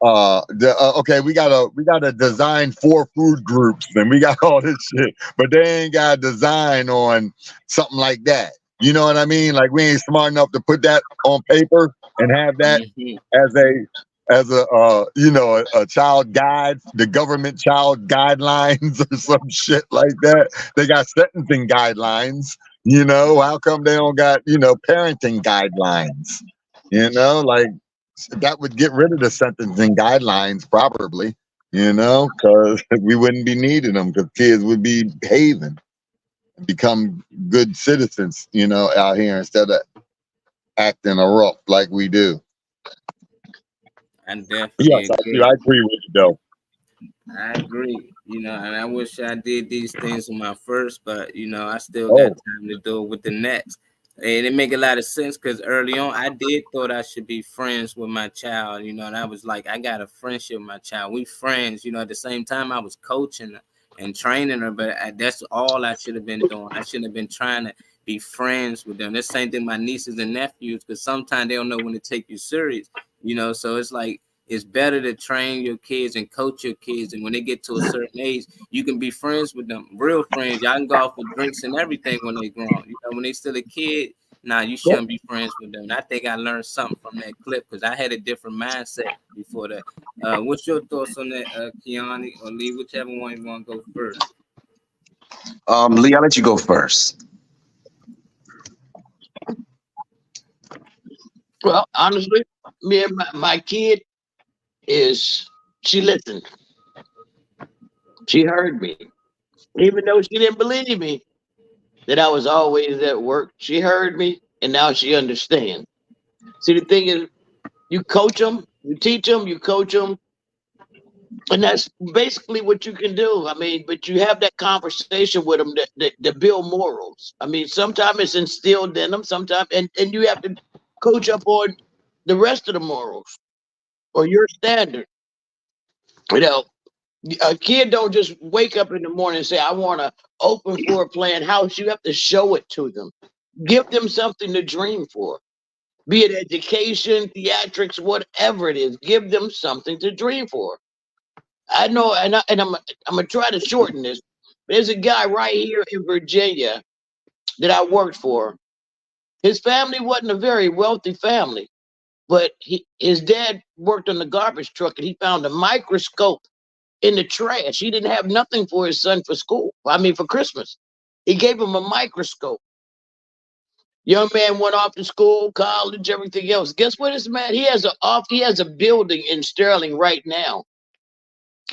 Okay, we got a design 4 food groups and we got all this shit, but they ain't got a design on something like that. You know what I mean? Like we ain't smart enough to put that on paper and have that as a child guide, the government child guidelines or some shit like that. They got sentencing guidelines. You know, how come they don't got parenting guidelines? You know, like. That would get rid of the sentencing guidelines probably, because we wouldn't be needing them because kids would be behaving and become good citizens, out here instead of acting rough like we do. And definitely yes, I agree with you though. I agree, and I wish I did these things with my first, but I still got time to do it with the next. And it make a lot of sense because early on I did thought I should be friends with my child, and I was like, I got a friendship with my child. We friends, at the same time I was coaching her and training her, but that's all I should have been doing. I shouldn't have been trying to be friends with them. The same thing my nieces and nephews, because sometimes they don't know when to take you serious, so it's like, it's better to train your kids and coach your kids. And when they get to a certain age, you can be friends with them, real friends. Y'all can go out for drinks and everything when they grown. When they still a kid, you shouldn't be friends with them. And I think I learned something from that clip because I had a different mindset before that. What's your thoughts on that, Kiani or Lee, whichever one you want to go first? Lee, I'll let you go first. Well, honestly, me and my kid she listened. She heard me. Even though she didn't believe me that I was always at work, she heard me and now she understands. See, the thing is, you coach them, you teach them, you coach them, and that's basically what you can do. I mean, but you have that conversation with them that build morals. I mean, sometimes it's instilled in them, sometimes, and you have to coach up on the rest of the morals or your standard. You know, a kid don't just wake up in the morning and say, I want to open floor plan house. You have to show it to them. Give them something to dream for. Be it education, theatrics, whatever it is. Give them something to dream for. I know, and I'm gonna try to shorten this. There's a guy right here in Virginia that I worked for. His family wasn't a very wealthy family, but his dad worked on the garbage truck and he found a microscope in the trash. He didn't have nothing for his son for school. I mean, for Christmas. He gave him a microscope. Young man went off to school, college, everything else. Guess what, this man? He has a building in Sterling right now.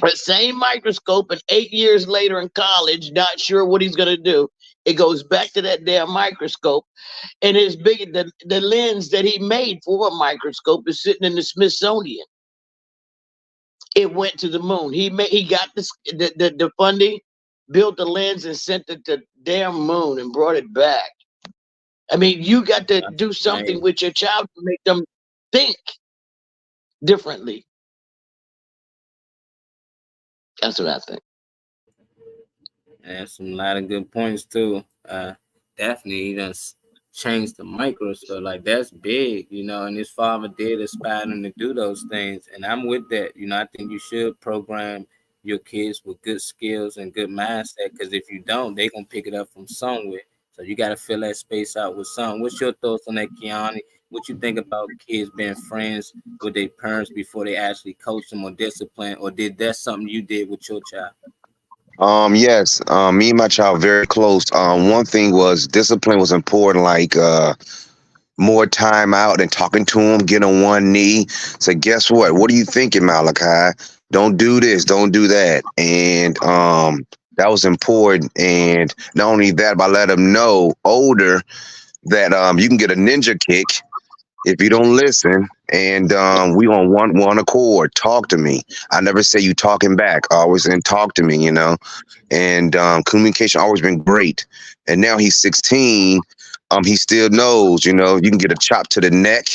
The same microscope, and 8 years later in college, not sure what he's gonna do. It goes back to that damn microscope, and his the lens that he made for a microscope is sitting in the Smithsonian. It went to the moon. He got the funding, built the lens, and sent it to damn moon and brought it back. I mean, you got to do something with your child to make them think differently. That's what I think. And some lot of good points too. Definitely, he done changed the microscope. Like that's big, you know. And his father did aspire him to do those things, and I'm with that. You know, I think you should program your kids with good skills and good mindset. Because if you don't, they gonna pick it up from somewhere. So you got to fill that space out with something. What's your thoughts on that, Kiani? What you think about kids being friends with their parents before they actually coach them or discipline, or did that something you did with your child? Yes. Me and my child very close. One thing was discipline was important, like more time out and talking to him, get on one knee. So guess what? What are you thinking, Malachi? Don't do this, don't do that. And that was important. And not only that, but I let him know older that you can get a ninja kick if you don't listen. And we on one accord. Talk to me. I never say you talking back. Always and talk to me, you know. And communication always been great. And now he's 16. He still knows, you know, you can get a chop to the neck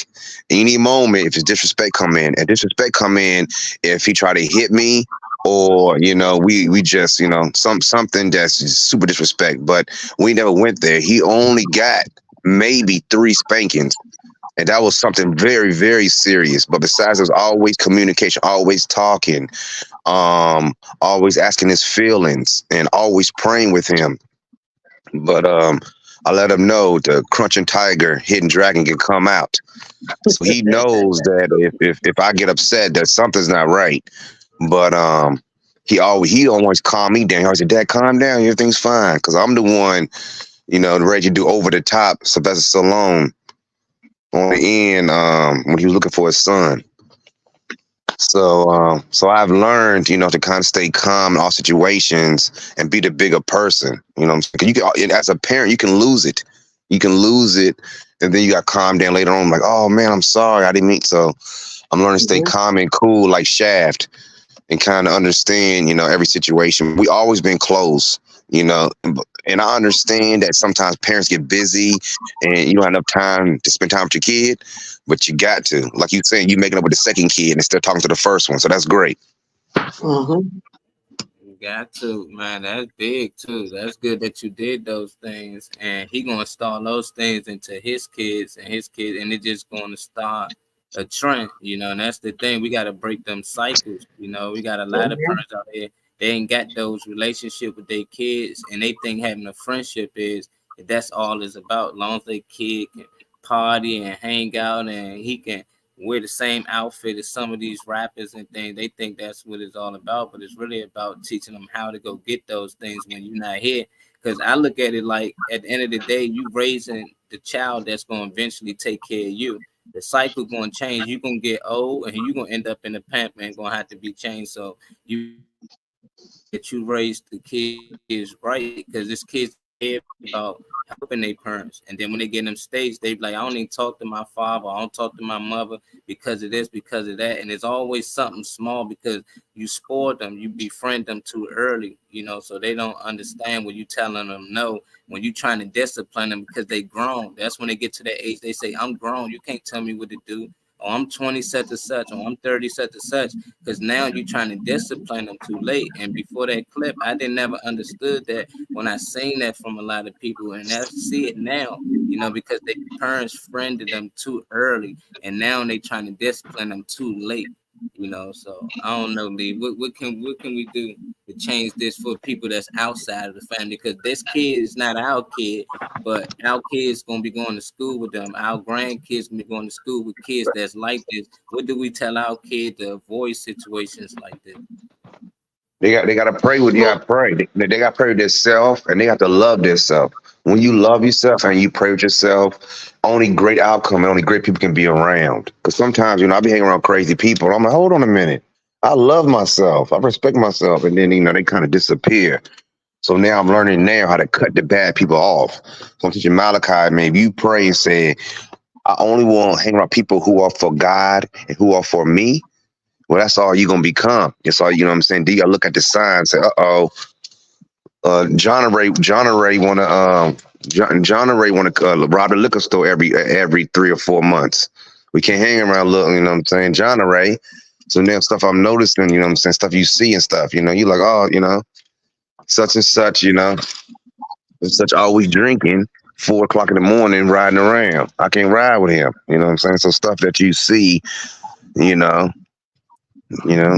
any moment if his disrespect come in. And disrespect come in if he try to hit me, or you know, we just, you know, something that's super disrespect. But we never went there. He only got maybe 3 spankings. And that was something very, very serious. But besides, there's always communication, always talking, always asking his feelings, and always praying with him. But I let him know the crunching tiger, hidden dragon can come out. So he knows that if I get upset, that something's not right. But he always calm me down. He always said, Dad, calm down, everything's fine. Because I'm the one, you know, ready to do over the top Sylvester Stallone on the end when he was looking for his son. So I've learned, you know, to kind of stay calm in all situations and be the bigger person. You know what I'm saying? You can, as a parent, you can lose it. You can lose it, and then you got calm down later on. Like, oh man, I'm sorry, I didn't mean. So I'm learning to stay calm and cool, like Shaft, and kind of understand, you know, every situation. We always been close, you know, and I understand that sometimes parents get busy and you don't have enough time to spend time with your kid, but you got to, like you saying, you making up with the second kid and still talking to the first one. So that's great. You got to, man. That's big too. That's good that you did those things, and he gonna start those things into his kids, and it's just gonna start a trend, you know. And that's the thing. We gotta break them cycles. You know, we got a lot of parents out there. They ain't got those relationships with their kids, and they think having a friendship is that's all it's about. As long as their kid can party and hang out, and he can wear the same outfit as some of these rappers and things, they think that's what it's all about. But it's really about teaching them how to go get those things when you're not here. Because I look at it like at the end of the day, you raising the child that's going to eventually take care of you. the cycle going to change. You're going to get old and you're going to end up in a pamper and going to have to be changed. So that you raise the kids right, because this kids about helping their parents, and then when they get in them states, they be like, I don't even talk to my father, I don't talk to my mother because of this, because of that, and it's always something small because you spoil them, you befriend them too early, you know, so they don't understand when you telling them no, when you trying to discipline them because they grown. That's when they get to that age, they say, I'm grown, you can't tell me what to do. Oh, I'm 20 such and such, or I'm 30 such and such, because now you're trying to discipline them too late. And before that clip, I didn't never understood that when I seen that from a lot of people, and I see it now, you know, because their parents friended them too early, and now they trying to discipline them too late, you know. So I don't know, Lee. What can we do to change this for people that's outside of the family? Because this kid is not our kid, but our kids gonna be going to school with them. Our grandkids gonna be going to school with kids that's like this. What do we tell our kid to avoid situations like this? They got to pray with you. Got to pray. They got to pray with themselves, and they got to love themselves. When you love yourself and you pray with yourself, only great outcome and only great people can be around. Because sometimes, you know, I be hanging around crazy people. I'm like, hold on a minute. I love myself. I respect myself. And then, you know, they kind of disappear. So now I'm learning now how to cut the bad people off. So I'm teaching Malachi, man, if you pray and say, I only want to hang around people who are for God and who are for me, well, that's all you're going to become. It's all, you know what I'm saying? Do you look at the sign and say, John Ray want to rob the liquor store every 3 or 4 months. We can't hang around looking, you know what I'm saying, John Ray. So now stuff I'm noticing, you know what I'm saying, stuff you see and stuff, you know, you're like, oh, you know, such and such, you know, and such always drinking 4 o'clock in the morning, riding around. I can't ride with him, you know what I'm saying? So stuff that you see, you know,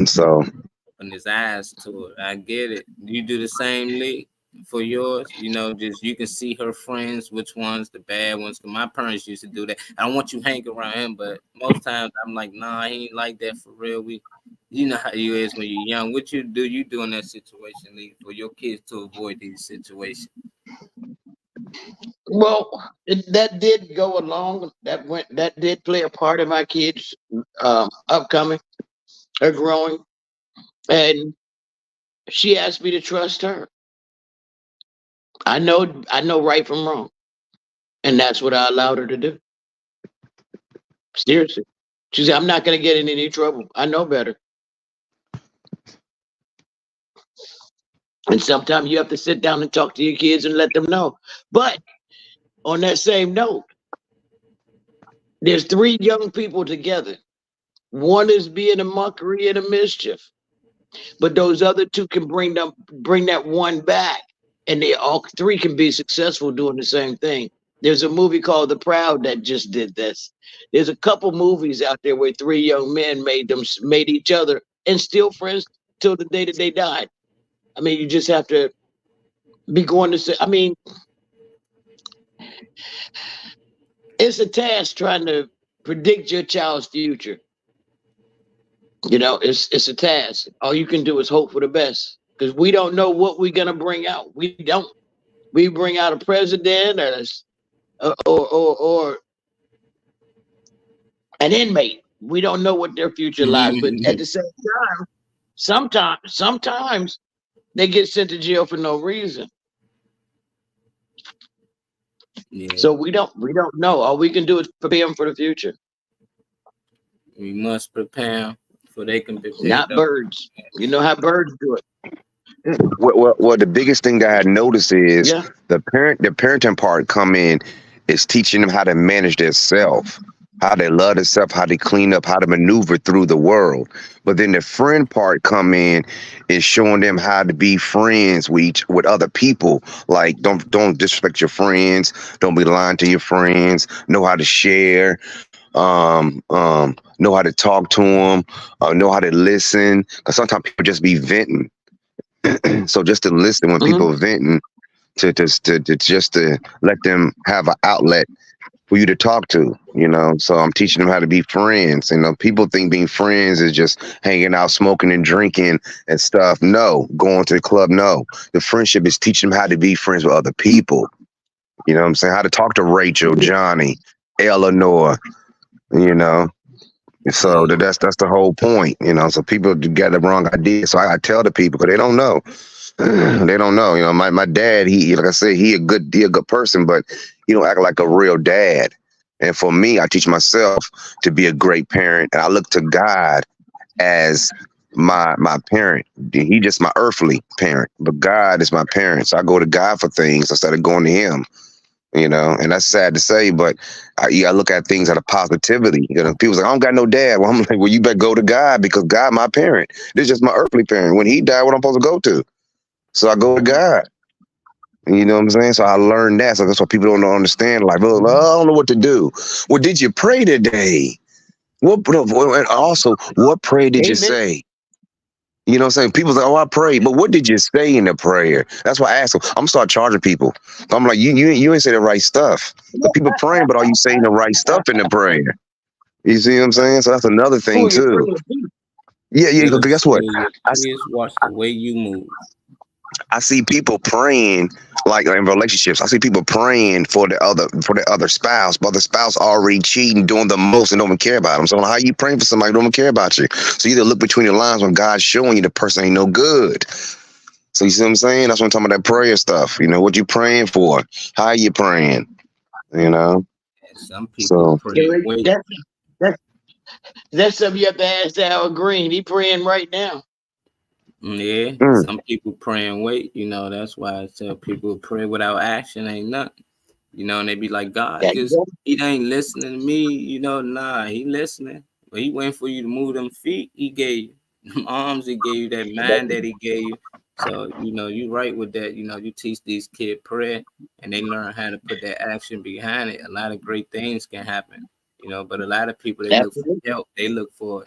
so. Open his eyes to it. I get it. You do the same, Lee, for yours. You know, just you can see her friends, which ones the bad ones. Cause my parents used to do that. I don't want you hanging around him, but most times I'm like, nah, he ain't like that for real. You know how you is when you're young. What you do in that situation, Lee, for your kids to avoid these situations? Well, that did go along. That did play a part in my kids' upcoming. Her growing, and she asked me to trust her. I know right from wrong, and that's what I allowed her to do. Seriously, she said, "I'm not going to get in any trouble. I know better." And sometimes you have to sit down and talk to your kids and let them know. But on that same note, there's 3 young people together. One is being a mockery and a mischief, but those other 2 can bring that one back, and they all 3 can be successful doing the same thing. There's a movie called The Proud that just did this. There's a couple movies out there where 3 young men made each other and still friends till the day that they died. I mean, you just have to be going to say. I mean, it's a task trying to predict your child's future. You know, it's a task. All you can do is hope for the best, because we don't know what we're gonna bring out. We don't. We bring out a president or an inmate. We don't know what their future lies. But at the same time, sometimes they get sent to jail for no reason. Yeah. So we don't know. All we can do is prepare them for the future. We must prepare. So they can be not birds. You know how birds do it. Well, the biggest thing that I noticed is the parenting part come in is teaching them how to manage their self, how they love themselves, how they clean up, how to maneuver through the world. But then the friend part come in is showing them how to be friends with other people. Like don't disrespect your friends, don't be lying to your friends, know how to share. Know how to talk to them, know how to listen. Because sometimes people just be venting. So just to listen when people are venting, to let them have an outlet for you to talk to, you know. So I'm teaching them how to be friends. You know, people think being friends is just hanging out, smoking and drinking and stuff. No, going to the club. No, the friendship is teaching them how to be friends with other people. You know what I'm saying? How to talk to Rachel, Johnny, Eleanor, you know. So that's the whole point, you know. So people get the wrong idea. So I tell the people because they don't know. They don't know. You know, my dad, he like I said, he a good person, but he don't act like a real dad. And for me, I teach myself to be a great parent, and I look to God as my parent. He just my earthly parent, but God is my parent. So I go to God for things instead of going to him. You know, and that's sad to say, but I look at things at a positivity. You know, people say, I don't got no dad. Well, I'm like, well, you better go to God because God, my parent. This is just my earthly parent. When he died, what I'm supposed to go to? So I go to God. You know what I'm saying? So I learned that. So that's what people don't understand. Like, well, I don't know what to do. Well, did you pray today? And also, what prayer did you say? You know what I'm saying? People say, oh, I prayed. But what did you say in the prayer? That's why I ask them. I'm going to start charging people. I'm like, you ain't say the right stuff. The people praying, but are you saying the right stuff in the prayer? You see what I'm saying? So that's another thing, too. Yeah, because guess what? Watch the way you move. I see people praying like in relationships. I see people praying for the other spouse, but the spouse already cheating, doing the most, and don't even care about them. So how you praying for somebody who don't even care about you? So you either look between the lines when God's showing you the person ain't no good. So you see what I'm saying? That's what I'm talking about, that prayer stuff. You know, what you praying for? How you praying? You know? Some people pray. That's something you have to ask Al Green. He praying right now. Yeah, some people pray and wait. You know, that's why I tell people pray without action ain't nothing. You know, and they be like, God, he ain't listening to me. You know, nah, he listening. But he waiting for you to move them feet. He gave you them arms. He gave you that mind that he gave you. So, you know, you right with that. You know, you teach these kids prayer and they learn how to put that action behind it. A lot of great things can happen. You know, but a lot of people, they look for help. They look for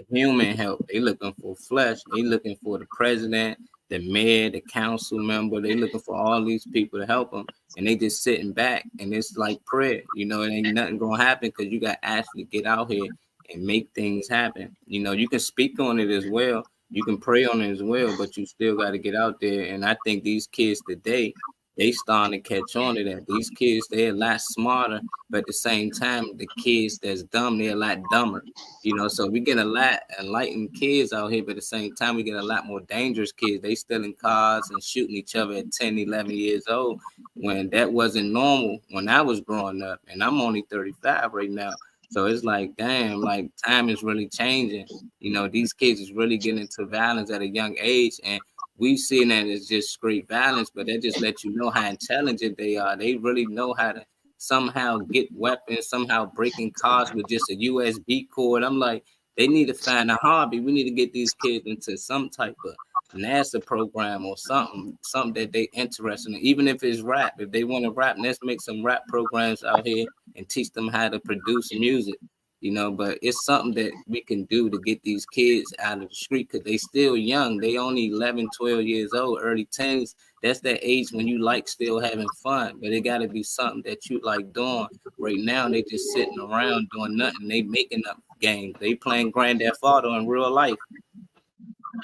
human help. They looking for flesh. They looking for the president, the mayor, the council member. They looking for all these people to help them, and they just sitting back. And it's like prayer, you know. It ain't nothing gonna happen because you got to actually get out here and make things happen. You know, you can speak on it as well. You can pray on it as well, but you still got to get out there. And I think these kids today, they starting to catch on to that. These kids, they're a lot smarter, but at the same time, the kids that's dumb, they're a lot dumber. You know, so we get a lot enlightened kids out here, but at the same time, we get a lot more dangerous kids. They stealing cars and shooting each other at 10, 11 years old when that wasn't normal when I was growing up. And I'm only 35 right now. So it's like, damn, like time is really changing. You know, these kids is really getting into violence at a young age. And we've seen that as just straight violence, but that just lets you know how intelligent they are. They really know how to somehow get weapons, somehow breaking cars with just a USB cord. I'm like, they need to find a hobby. We need to get these kids into some type of NASA program or something that they interested in. Even if it's rap, if they want to rap, let's make some rap programs out here and teach them how to produce music. You know, but it's something that we can do to get these kids out of the street because they still young. They only 11, 12 years old, early teens. That's that age when you like still having fun, but it got to be something that you like doing. Right now, they just sitting around doing nothing. They making up games. They playing Grand Theft Auto in real life.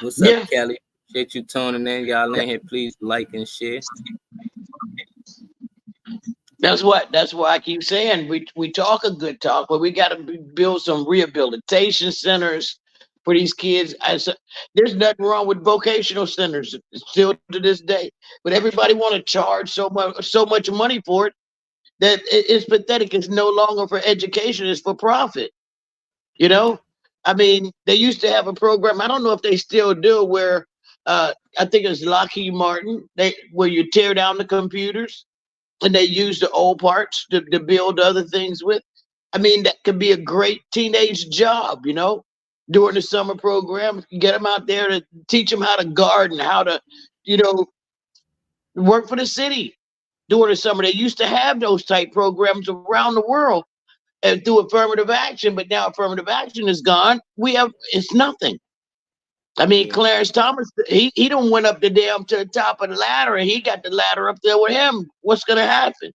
What's up, Kelly? Appreciate you tuning in. Y'all in here, please like and share. That's why I keep saying we talk a good talk, but we got to build some rehabilitation centers for these kids. There's nothing wrong with vocational centers still to this day, but everybody want to charge so much money for it that it's pathetic. It's no longer for education; it's for profit. You know, I mean, they used to have a program. I don't know if they still do, where I think it's Lockheed Martin. Where you tear down the computers and they use the old parts to build other things with. I mean, that could be a great teenage job, you know, during the summer program. Get them out there to teach them how to garden, how to, you know, work for the city during the summer. They used to have those type programs around the world and through affirmative action, but now affirmative action is gone. It's nothing. I mean, Clarence Thomas, he done went up the damn to the top of the ladder, and he got the ladder up there with him. What's gonna happen?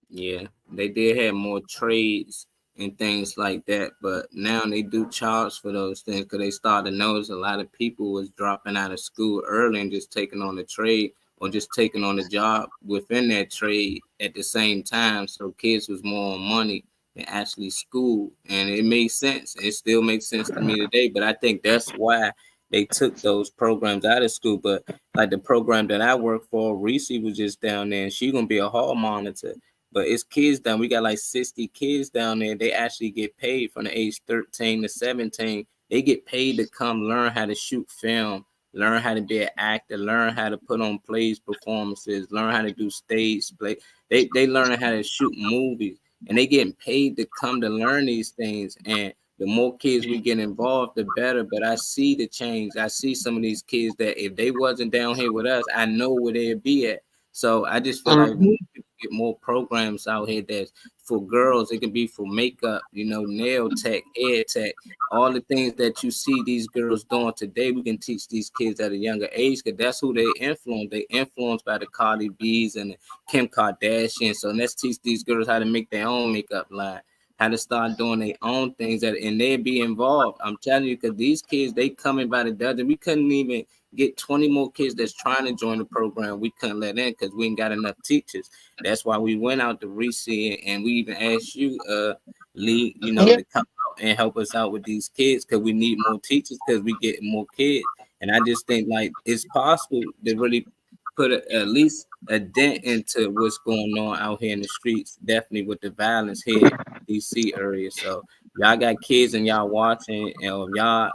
Yeah, they did have more trades and things like that, but now they do charge for those things because they started to notice a lot of people was dropping out of school early and just taking on the trade or just taking on the job within that trade at the same time. So kids was more on money and actually school. And it made sense. It still makes sense to me today. But I think that's why they took those programs out of school. But like the program that I work for, Reese was just down there, and she's gonna be a hall monitor. But it's kids down. We got like 60 kids down there. They actually get paid from the age 13 to 17. They get paid to come learn how to shoot film, learn how to be an actor, learn how to put on plays, performances, learn how to do stage play. They learn how to shoot movies, and they getting paid to come to learn these things. And the more kids we get involved, the better. But I see the change. I see some of these kids that if they wasn't down here with us, I know where they'd be at. So I just feel like we get more programs out here that's for girls. It can be for makeup, nail tech, hair tech, all the things that you see these girls doing today. We can teach these kids at a younger age because that's who they influence. They influenced by the Cardi B's and the Kim Kardashian. So let's teach these girls how to make their own makeup line, how to start doing their own things, and they'd be involved. I'm telling you, because these kids, they coming by the dozen. We couldn't even get 20 more kids that's trying to join the program. We couldn't let in because we ain't got enough teachers. That's why we went out to Reese, and we even asked you, Lee, to come out and help us out with these kids because we need more teachers because we get more kids. And I just think like it's possible to really put at least a dent into what's going on out here in the streets, definitely with the violence here in DC area. So y'all got kids and y'all watching, and y'all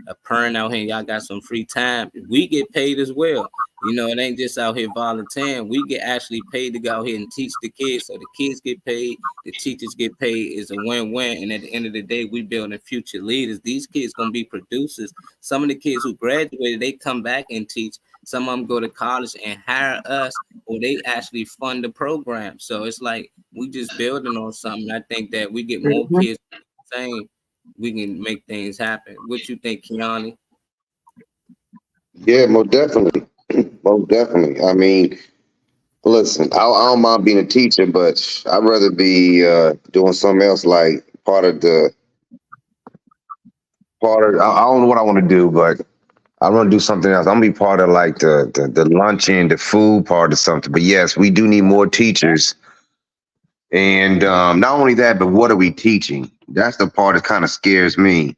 a parent out here, y'all got some free time, we get paid as well. It ain't just out here volunteering. We get actually paid to go out here and teach the kids. So the kids get paid, the teachers get paid. It's a win-win. And at the end of the day, we building future leaders. These kids gonna be producers. Some of the kids who graduated, they come back and teach. Some of them go to college and hire us, or they actually fund the program. So it's like we just building on something. I think that we get more kids saying we can make things happen. What you think, Kiani? Yeah, most definitely. Most definitely. I mean, listen, I don't mind being a teacher, but I'd rather be doing something else, like I don't know what I want to do, but I want to do something else. I'm gonna be part of like the luncheon, the food part of something. But yes, we do need more teachers. And not only that, but what are we teaching? That's the part that kind of scares me.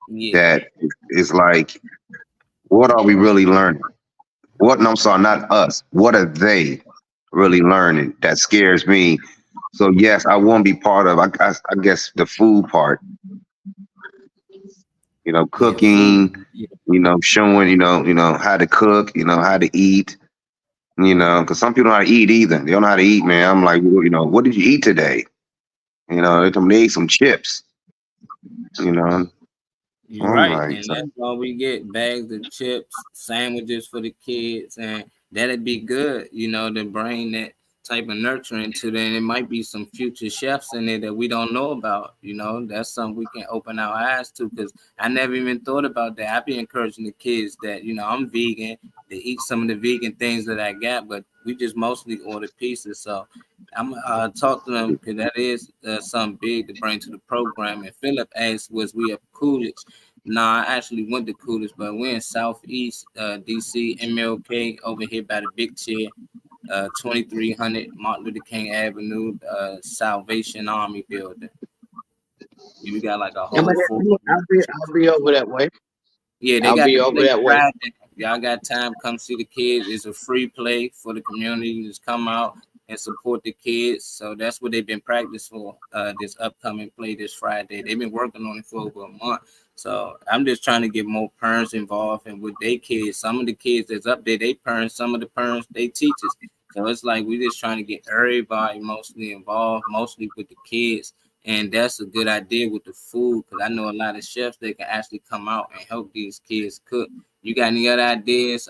Yeah. That is like, what are we really learning? I'm sorry, not us. What are they really learning? That scares me. So yes, I want to be part of, I guess, the food part. Cooking, showing, how to cook, how to eat, because some people don't know how to eat either. They don't know how to eat, man. I'm like, what did you eat today? They ate some chips, You're right, and that's why we get bags of chips, sandwiches for the kids, and that'd be good, to bring that type of nurturing to them. It might be some future chefs in there that we don't know about. That's something we can open our eyes to, because I never even thought about that. I be encouraging the kids that, I'm vegan, to eat some of the vegan things that I got, but we just mostly order pieces. So I'm talk to them, because that is something big to bring to the program. And Philip asked, was we at Coolidge? Nah, I actually went to Coolidge, but we're in Southeast DC, MLK, over here by the Big Chair, 2300 Martin Luther King Avenue, Salvation Army building. We got like a whole. I'll be over that way. Yeah, I'll be over that way. Y'all got time? Come see the kids. It's a free play for the community. You just come out and support the kids. So that's what they've been practicing for this upcoming play this Friday. They've been working on it for over a month. So I'm just trying to get more parents involved and with their kids. Some of the kids that's up there, they parents. Some of the parents, they teachers. So it's like we're just trying to get everybody mostly involved, mostly with the kids. And that's a good idea with the food, because I know a lot of chefs, they can actually come out and help these kids cook. You got any other ideas,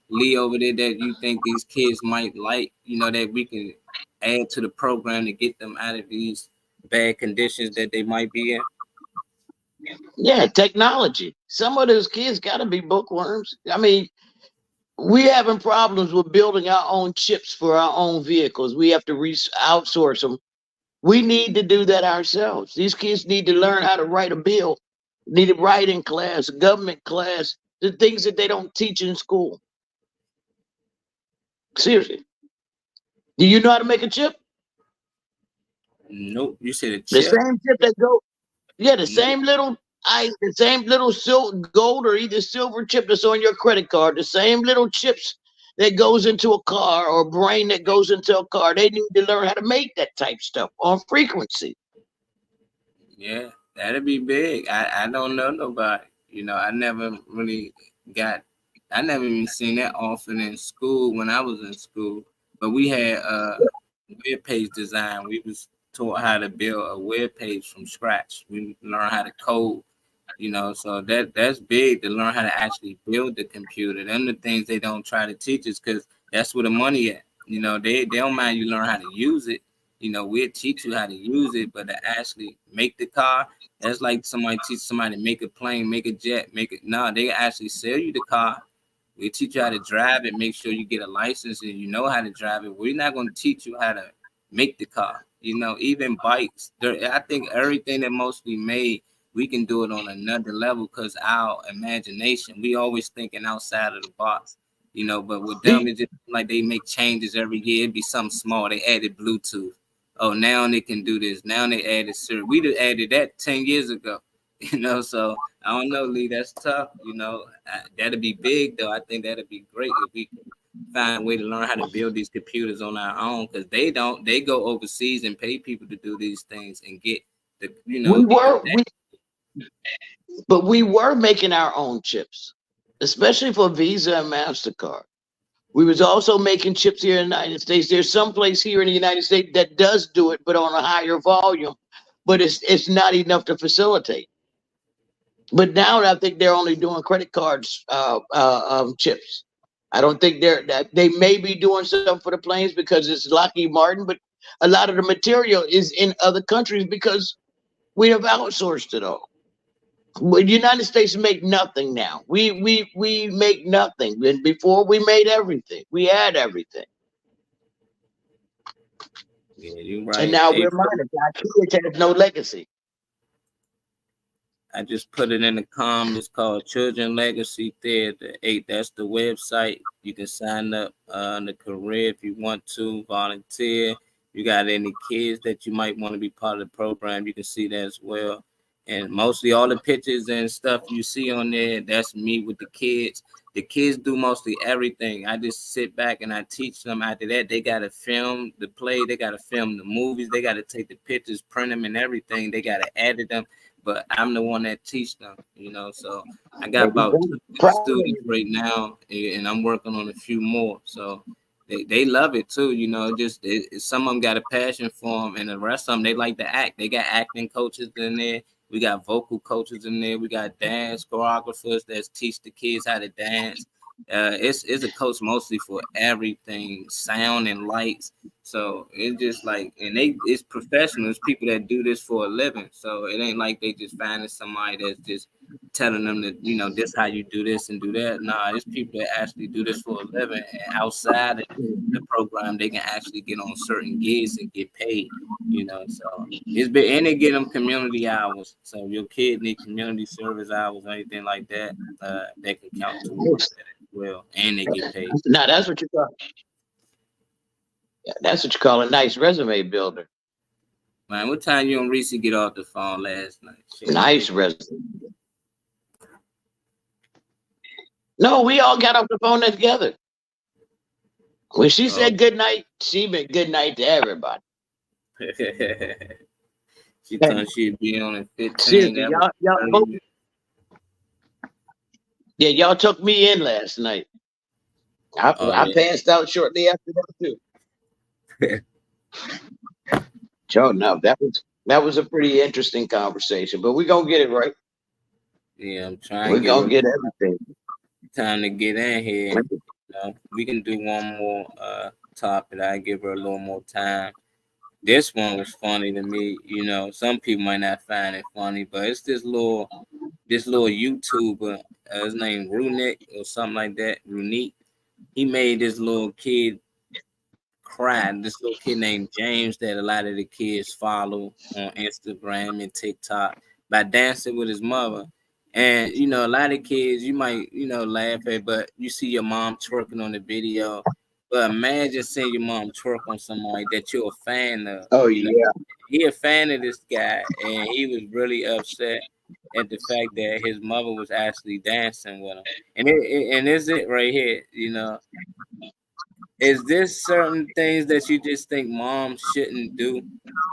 Lee, over there, that you think these kids might like, that we can add to the program to get them out of these bad conditions that they might be in? Yeah, technology. Some of those kids got to be bookworms. I mean, we having problems with building our own chips for our own vehicles. We have to outsource them. We need to do that ourselves. These kids need to learn how to write a bill, need a writing class, a government class, the things that they don't teach in school. Seriously. Do you know how to make a chip? Nope. You said a The chip? same chip that go, yeah, the same little the same little gold or either silver chip that's on your credit card, the same little chips that goes into a car or brain that goes into a car. They need to learn how to make that type stuff on frequency. Yeah, that'd be big. I don't know nobody. You know, I never even seen that often in school when I was in school. But we had web page design. We was taught how to build a web page from scratch. We learned how to code, you know, so that's big to learn how to actually build the computer. Them the things they don't try to teach us because that's where the money at. You know, they don't mind you learn how to use it. You know, we'll teach you how to use it, but to actually make the car, that's like somebody teach somebody to make a plane, make a jet, they actually sell you the car. We teach you how to drive it, make sure you get a license and you know how to drive it. We're not going to teach you how to make the car. You know, even bikes. I think everything that mostly made, we can do it on another level because our imagination, we always thinking outside of the box. You know, but with them, it's just like they make changes every year. It'd be something small. They added Bluetooth. Oh, now they can do this. Now they added Siri. We just added that 10 years ago. You know, so I don't know, Lee. That's tough. You know, that'd be big, though. I think that'd be great if we could find a way to learn how to build these computers on our own because they don't. They go overseas and pay people to do these things and get the, you know. But we were making our own chips, especially for Visa and MasterCard. We was also making chips here in the United States. There's some place here in the United States that does do it, but on a higher volume, but it's not enough to facilitate. But now I think they're only doing credit cards chips. I don't think they may be doing something for the planes because it's Lockheed Martin, but a lot of the material is in other countries because we have outsourced it all. The United States make nothing now. We make nothing. And before we made everything. We had everything. Yeah, you're right. And now we're minors. Our kids have no legacy. I just put it in the comments. It's called Children Legacy Theater 8. That's the website. You can sign up on the career if you want to, volunteer. You got any kids that you might want to be part of the program, you can see that as well. And mostly all the pictures and stuff you see on there, that's me with the kids. The kids do mostly everything. I just sit back and I teach them. After that, they got to film the play. They got to film the movies. They got to take the pictures, print them and everything. They got to edit them. But I'm the one that teach them, you know. So I got about 2 students right now, and I'm working on a few more. So they love it too, you know. Just some of them got a passion for them, and the rest of them they like to act. They got acting coaches in there. We got vocal coaches in there. We got dance choreographers that teach the kids how to dance. It's a coach mostly for everything, sound and lights. So it's just like, and it's professionals, people that do this for a living. So it ain't like they just finding somebody that's just telling them that, you know, this how you do this and do that. Nah, it's people that actually do this for a living, and outside of the program, they can actually get on certain gigs and get paid, you know. So it's been, and they get them community hours. So if your kid need community service hours or anything like that, they can count towards that as well, and they get paid. Now that's what you call. Yeah, that's what you call a nice resume builder. Man, what time you and Reese get off the phone last night? Shit. Nice resume. No, we all got off the phone together. When she said good night, she meant good night to everybody. She thought she'd be on at 15. Y'all took me in last night. I passed out shortly after that too. Sure enough, that was a pretty interesting conversation, but we're gonna get it right. Yeah, I'm trying. We're gonna get everything. Time to get in here. You know, we can do one more topic. I give her a little more time. This one was funny to me. You know, some people might not find it funny, but it's this little YouTuber. His name Runic or something like that. Runic. He made this little kid cry. This little kid named James that a lot of the kids follow on Instagram and TikTok by dancing with his mother. And, you know, a lot of kids you might, you know, laugh at, but you see your mom twerking on the video, But imagine seeing your mom twerk on somebody that you're a fan of. Oh You know, yeah. he a fan of this guy, and he was really upset at the fact that his mother was actually dancing with him. And is it right here? You know, is this certain things that you just think moms shouldn't do?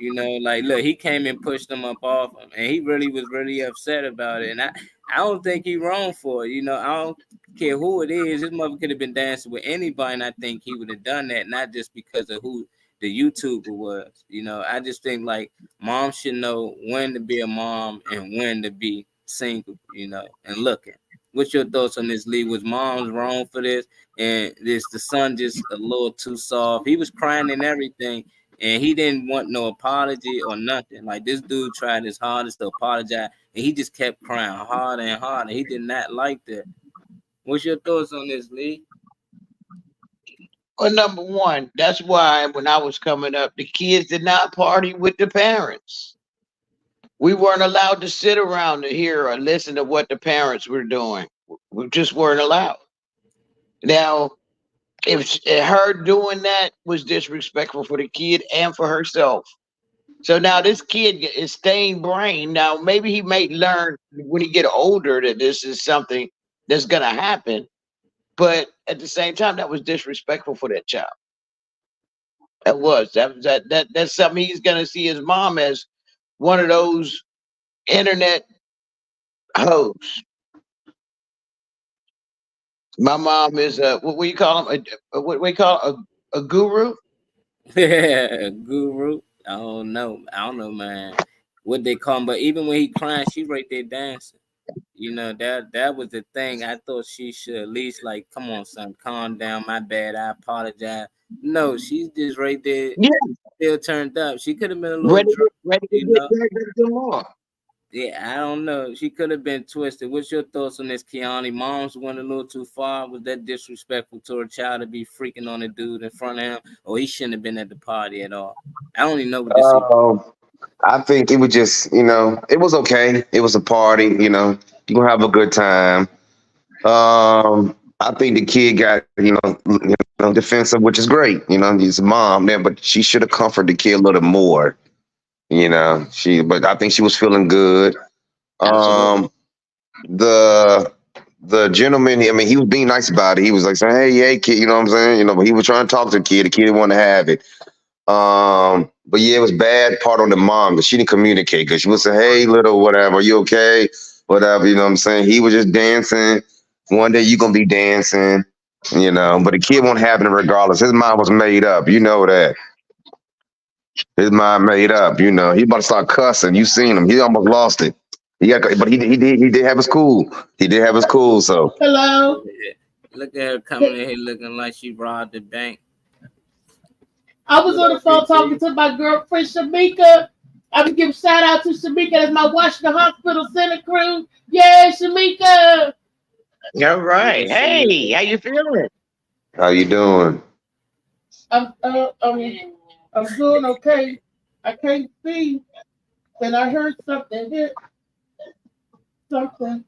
You know, like look, he came and pushed him up off him, and he really was really upset about it. And I don't think he wrong for it. You know, I don't care who it is. His mother could have been dancing with anybody, and I think he would have done that, not just because of who the YouTuber was. You know, I just think like moms should know when to be a mom and when to be single, you know, and looking. What's your thoughts on this, Lee? Was moms wrong for this? And is the son just a little too soft? He was crying and everything, and he didn't want no apology or nothing. Like this dude tried his hardest to apologize, and he just kept crying harder and harder. He did not like that. What's your thoughts on this, Lee? Well, number one, that's why when I was coming up, the kids did not party with the parents. We weren't allowed to sit around to hear or listen to what the parents were doing. We just weren't allowed. Now, if her doing that was disrespectful for the kid and for herself. So now this kid is staying brain. Now, maybe he may learn when he get older that this is something that's going to happen. But at the same time, that was disrespectful for that child. That's something he's going to see his mom as one of those internet hoes. My mom is what do you call him? What we call a guru? Yeah, a guru. I don't know, man. What they call him, but even when he crying, she right there dancing. You know, that was the thing. I thought she should at least like, come on, son, calm down. My bad. I apologize. No, she's just right there, still turned up. She could have been a little ready to get more. Yeah, I don't know. She could have been twisted. What's your thoughts on this, Kiani? Moms went a little too far. Was that disrespectful to her child to be freaking on a dude in front of him? Or he shouldn't have been at the party at all? I don't even know what this is. I think it was just, you know, it was okay. It was a party, you know, you're gonna have a good time. I think the kid got, you know, defensive, which is great. You know, he's a mom there, but she should have comforted the kid a little more. You know, but I think she was feeling good. The gentleman, I mean, he was being nice about it. He was like saying, hey, kid, you know what I'm saying? You know, but he was trying to talk to the kid. The kid didn't want to have it. But yeah, it was bad part on the mom because she didn't communicate because she would say, hey, little whatever, you okay? Whatever, you know what I'm saying? He was just dancing. One day you're going to be dancing, you know, but the kid won't happen regardless. His mind was made up. You know that. His mind made up, you know. He about to start cussing. You seen him. He almost lost it. But he did have his cool. He did have his cool, so. Hello. Look at her coming in here looking like she robbed the bank. I was on the phone talking to my girlfriend Shamika. I would give shout out to Shamika. That's my Washington Hospital Center crew. Yeah, Shamika. All right. Hey, how you feeling? How you doing? I'm doing okay. I can't see. And I heard something hit. Something.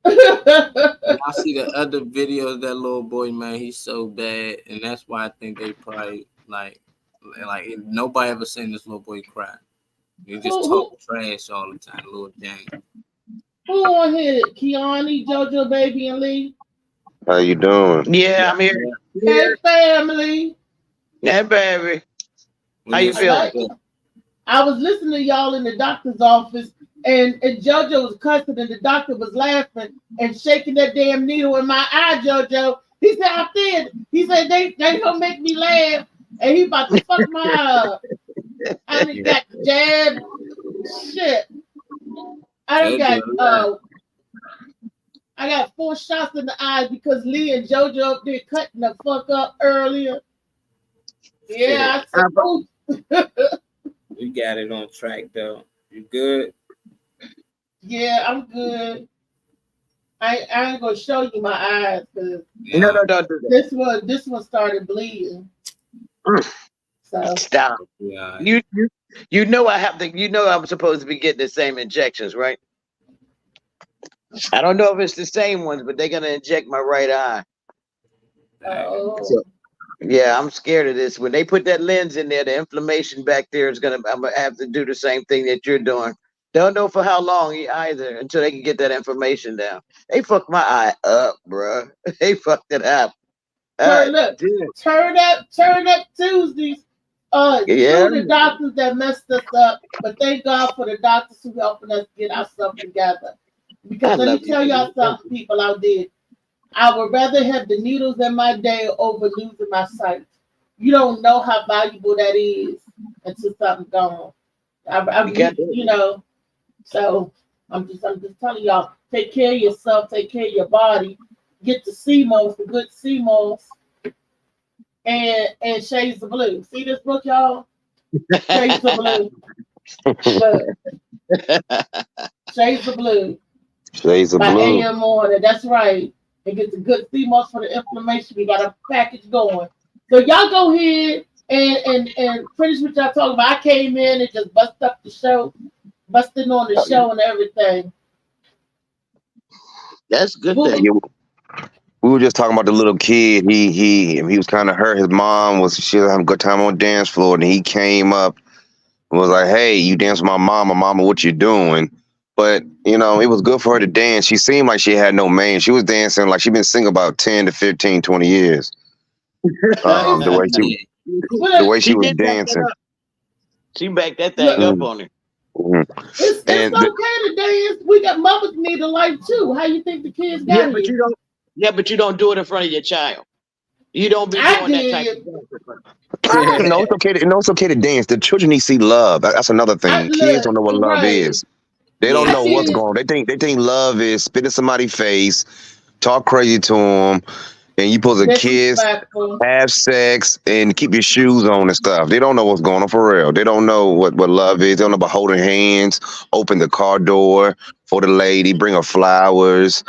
I see the other videos of that little boy, man. He's so bad, and that's why I think they probably like nobody ever seen this little boy cry. He just talk trash all the time, little James. Who on here? Kiani, JoJo, Baby, and Lee. How you doing? Yeah, I'm here. Hey, family. Yeah, baby. How you feeling? I was listening to y'all in the doctor's office, and JoJo was cussing, and the doctor was laughing and shaking that damn needle in my eye, JoJo. He said, I did. He said, they gonna make me laugh, and he about to fuck my eye up. I done got jabbed. Shit. I got 4 shots in the eye because Lee and JoJo up there cutting the fuck up earlier. Yeah, I suppose. We got it on track though. You good? Yeah, I'm good. I ain't gonna show you my eyes because no, don't do that. This one started bleeding. So stop. Yeah. You know I have to. You know I'm supposed to be getting the same injections, right? I don't know if it's the same ones, but they're gonna inject my right eye. So, yeah, I'm scared of this. When they put that lens in there, the inflammation back there is I'm gonna have to do the same thing that you're doing. Don't know for how long either until they can get that information down. They fucked my eye up, bro. They fucked it up. Turn up Tuesdays. Yeah. The doctors that messed us up, but thank God for the doctors who helping us get ourselves together. Because let me tell y'all something, people out there. I would rather have the needles in my day over losing my sight. You don't know how valuable that is until something's gone. You know. So I'm just telling y'all, take care of yourself, take care of your body, get the CMOS, the good CMOS, and Shades of Blue. See this book, y'all? Shades of Blue. Shades of Blue. Shades of by Blue. AM Morning. That's right. And get the good CMOS for the inflammation. We got a package going. So y'all go ahead and finish what y'all talking about. I came in and just busted on the show and everything. That's good. Yeah, we were just talking about the little kid. He was kind of hurt. His mom she was having a good time on the dance floor, and he came up and was like, "Hey, you dance with my mama. Mama, what you doing?" But it was good for her to dance. She seemed like she had no man. She was dancing like she'd been singing about 10 to 15, 20 years. The way she was dancing. She backed that thing up on it. It's okay to dance. We got mothers need a life too. How you think the kids got but you don't. Yeah, but you don't do it in front of your child. You don't be doing that type of stuff. No, it's okay. It's okay to dance. The children need to see love. That's another thing. Kids don't know what love is. They don't know what's going on. They think love is spit in somebody's face, talk crazy to them, and you supposed to kiss, have sex, and keep your shoes on and stuff. They don't know what's going on for real. They don't know what love is. They don't know about holding hands, open the car door for the lady, bring her flowers,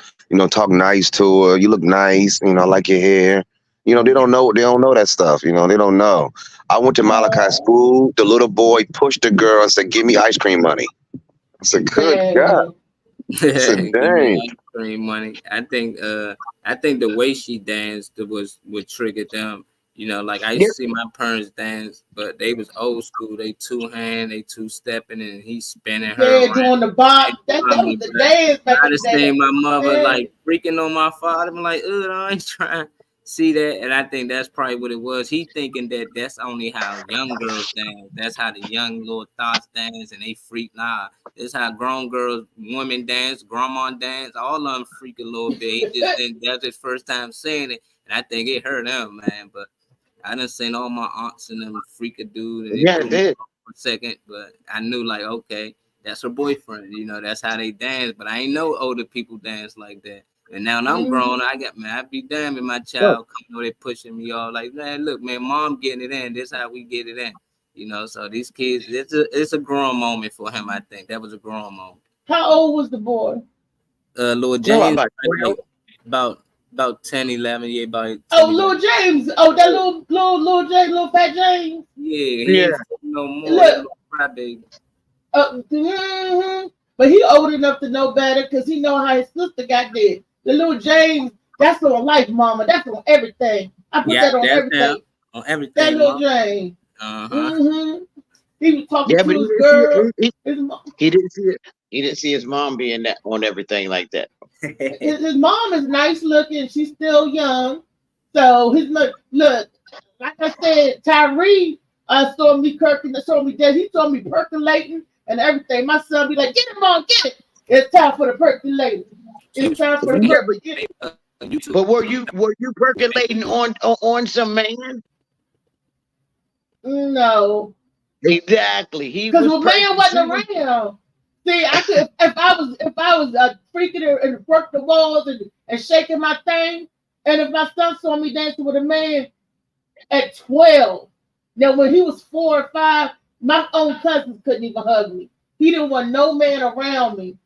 talk nice to her. You look nice, I like your hair. They don't know that stuff. They don't know. I went to Malachi school. The little boy pushed the girl and said, "Give me ice cream money." I said, "Good God." I said, "Dang." Ice cream money. I think the way she danced would trigger them. Like I used to see my parents dance, but they was old school. They two-hand, they two-stepping, and he's spinning her. Yeah, doing the bob. That was the dance. I just seen my mother like freaking on my father. I'm like, I ain't trying to see that. And I think that's probably what it was. He thinking that that's only how young girls dance. That's how the young little thoughts dance, and they freak. Nah, that's how grown girls, women dance, grandma dance. All of them freak a little bit. He just think that's his first time seeing it, and I think it hurt him, man. But I done seen all my aunts and them freak a dude. And yeah, it did. For a second, but I knew like, okay, that's her boyfriend. That's how they dance. But I ain't know older people dance like that. And now I'm grown, I'd be damned if my child they pushing me all like, man, look, man, mom getting it in. This how we get it in. So these kids, it's a growing moment for him. I think that was a growing moment. How old was the boy? Lil James, about 10, 11, yeah, about. Lil James. Oh, that little James, little fat James. Yeah. No more. Look, crybaby. But he old enough to know better because he know how his sister got there. The little James, that's on life, mama. That's on everything. I put that on everything. On everything. That little James. He was talking to his girl. He didn't see it. He didn't see his mom being that on everything like that. His mom is nice looking. She's still young. So his look, like I said, Tyree saw me dead. He saw me percolating and everything. My son be like, "Get him on, get it." It's time for the percolating. It's time for the percolating. But were you percolating on some man? No. Exactly. Because the man wasn't around. See, I could if I was freaking and work the walls and shaking my thing, and if my son saw me dancing with a man at 12, now when he was 4 or 5, my own cousins couldn't even hug me. He didn't want no man around me.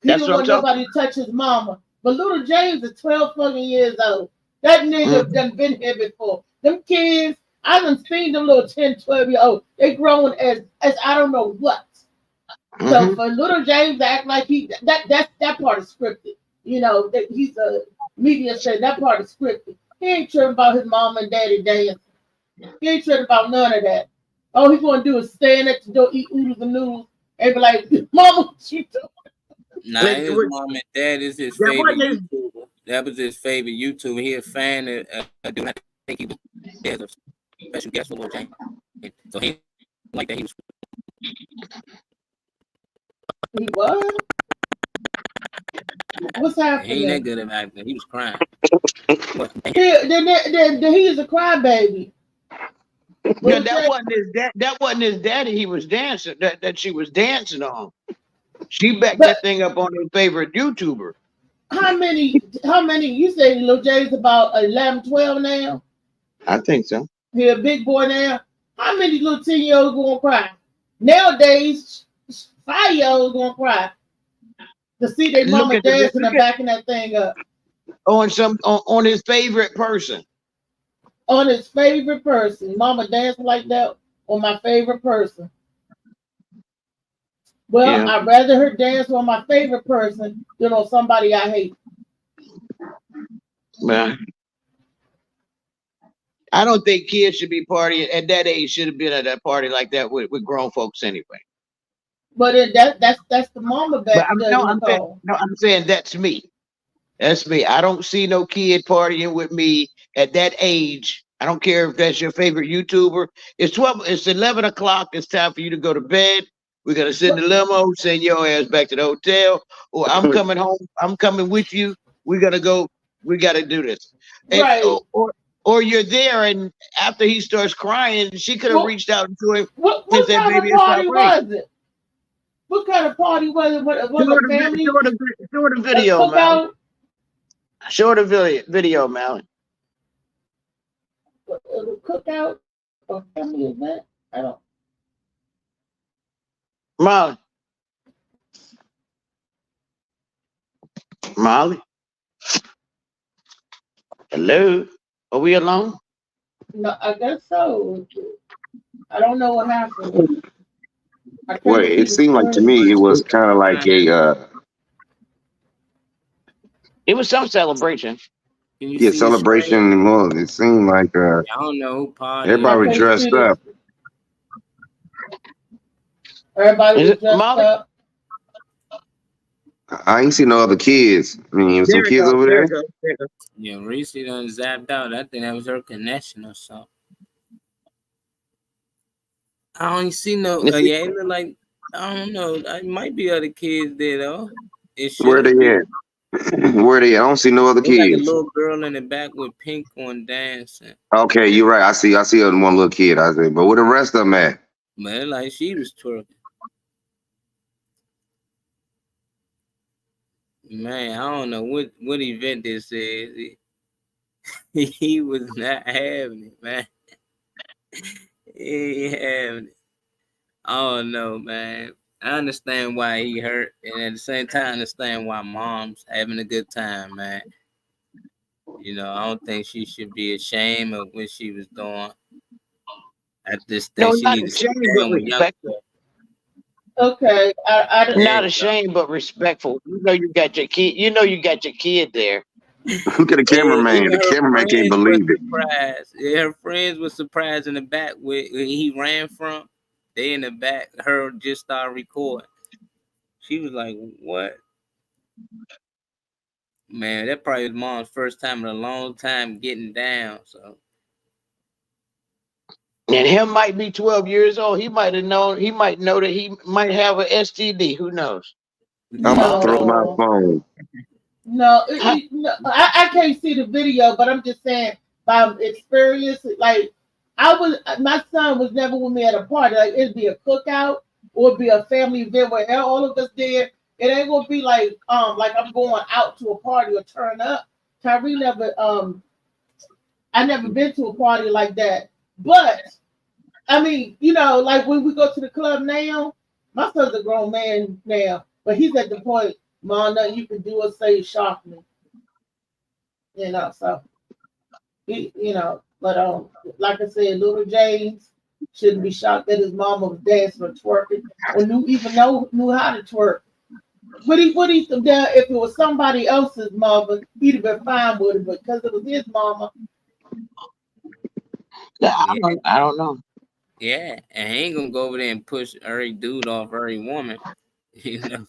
He didn't want nobody to touch his mama. But little James is 12 fucking years old. That nigga done been here before. Them kids, I done seen them little 10, 12-year-old. They growing as I don't know what. So for little James to act like that part is scripted. That he's a media said that part is scripted. He ain't tripping about his mom and daddy dancing. He ain't tripping about none of that. All he's gonna do is stand at the door, eat oodles and noodles, and be like, "Mama, what you doing?" Nah, ain't his mom and dad is his favorite YouTuber. That was his favorite YouTuber. He a fan of dude. I think he was there's a special guest for Lil James. So he like that. He was. What's happening? He ain't that good at acting. He was crying. He is a crybaby. Yeah, that wasn't his dad. That wasn't his daddy. He was dancing. That she was dancing on. She backed that thing up on his favorite YouTuber. How many? You say Lil Jay's about 11, 12 now? I think so. He a big boy now. How many little 10-year-olds gonna cry? Nowadays, 5-year-olds gonna cry to see their mama dancing and backing that thing up. On his favorite person. On his favorite person. Mama dancing like that on my favorite person. Well, I'd rather her dance on my favorite person than on somebody I hate. Man, I don't think kids should be partying at that age. Should have been at that party like that with grown folks anyway. But that's the mama back there. I'm saying that's me. That's me. I don't see no kid partying with me at that age. I don't care if that's your favorite YouTuber. It's 11 o'clock. It's time for you to go to bed. We're gonna send the limo, send your ass back to the hotel, or I'm coming home. I'm coming with you. We gotta go. We gotta do this. And, right. Or you're there, and after he starts crying, she could have reached out to him. What kind of party was it? What kind of party was it? Was it family? Show the video, man. Show the video, Malin. Cookout or family event? I don't. Molly. Hello. Are we alone? No, I guess so. I don't know what happened. Well, it seemed like to me it was kind of like a it was some celebration. Celebration. Well, it seemed like I don't know who party. everybody was dressed up. Everybody was dressed up. I ain't see no other kids. I mean, some kids over there. Yeah, Reese done zapped out. I think that was her connection or something. I don't see no. It look like I don't know. It might be other kids there though. Where they at? Where they at? I don't see no other kids. Like a little girl in the back with pink on dancing. Okay, you're right. I see one little kid. I say, but where the rest of them at? Man, like she was twerking. Man, I don't know what event this is. He was not having it, man. He ain't having it. I don't know, man. I understand why he hurt, and at the same time, I understand why mom's having a good time, man. You know, I don't think she should be ashamed of what she was doing. At this stage, No, she not needs to ashamed, sit but down with young respectful. Okay, I Not ashamed, but respectful. You know you got your kid. You know you got your kid there. Look at the cameraman. The cameraman can't believe it. Surprised. Yeah, her friends were surprised in the back where he ran from. They in the back. Her just started recording. She was like, "What?" Man, that probably was mom's first time in a long time getting down. So. And him might be 12 years old. He might have known. He might know that he might have an STD. Who knows? I'm gonna throw my phone. No, I can't see the video, but I'm just saying by experience. Like my son was never with me at a party. Like it'd be a cookout or it'd be a family event where all of us there. It ain't gonna be like I'm going out to a party or turn up. Tyree never I never been to a party like that. But I mean, you know, like when we go to the club now, my son's a grown man now, but he's at the point, Mom, nothing you can do or say shock me. You know, so he, you know, but like I said, little James shouldn't be shocked that his mama was dancing or twerking or knew how to twerk. But he would have done if it was somebody else's mama, he'd have been fine with it. But because it was his mama, I don't know. Yeah, and he ain't gonna go over there and push every dude off every woman. You know,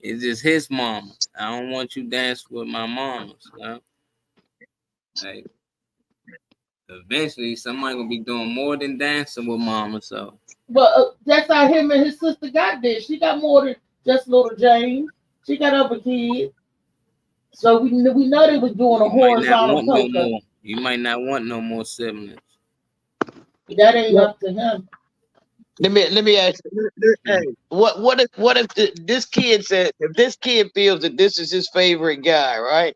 it's just his mama. I don't want you dancing with my mamas. You know? Like, eventually, somebody gonna be doing more than dancing with mama. So, But that's how him and his sister got there. She got more than just little James. She got other kids. So we know they was doing a horizontal poker. You might not want no more siblings. That ain't up to him. Let me ask you. Hey, what if this kid said, if this kid feels that this is his favorite guy, right?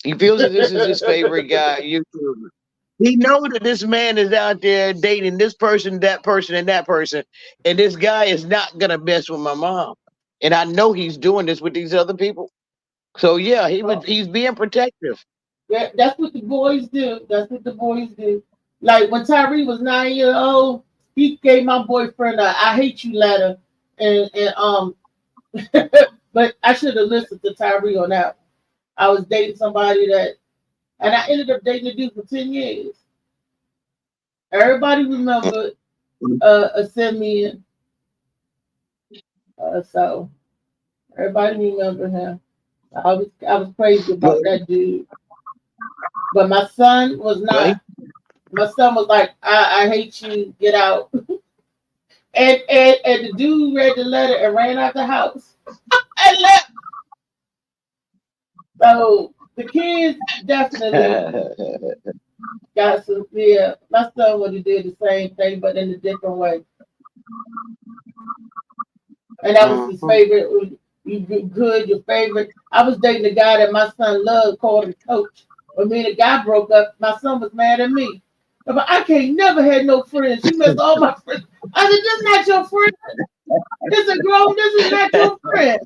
He feels that this is his favorite guy, YouTuber. He knows that this man is out there dating this person, that person, and that person, and this guy is not gonna mess with my mom. And I know he's doing this with these other people. So yeah, he's being protective. Yeah, that's what the boys do. That's what the boys do. Like when Tyree was 9 years old, he gave my boyfriend a "I hate you" letter, and but I should have listened to Tyree on that. I was dating somebody and I ended up dating a dude for 10 years. Everybody remembered Simeon. So everybody remembered him. I was crazy about that dude. But my son was not. My son was like, I hate you, get out. and the dude read the letter and ran out the house. And left. So the kids definitely got some fear. My son would have did the same thing, but in a different way. And that was his favorite. You good, your favorite. I was dating a guy that my son loved, called him Coach. When me and the guy broke up, my son was mad at me. But I can't never had no friends. She missed all my friends. I said, this is not your friend. This is grown. This is not your friend.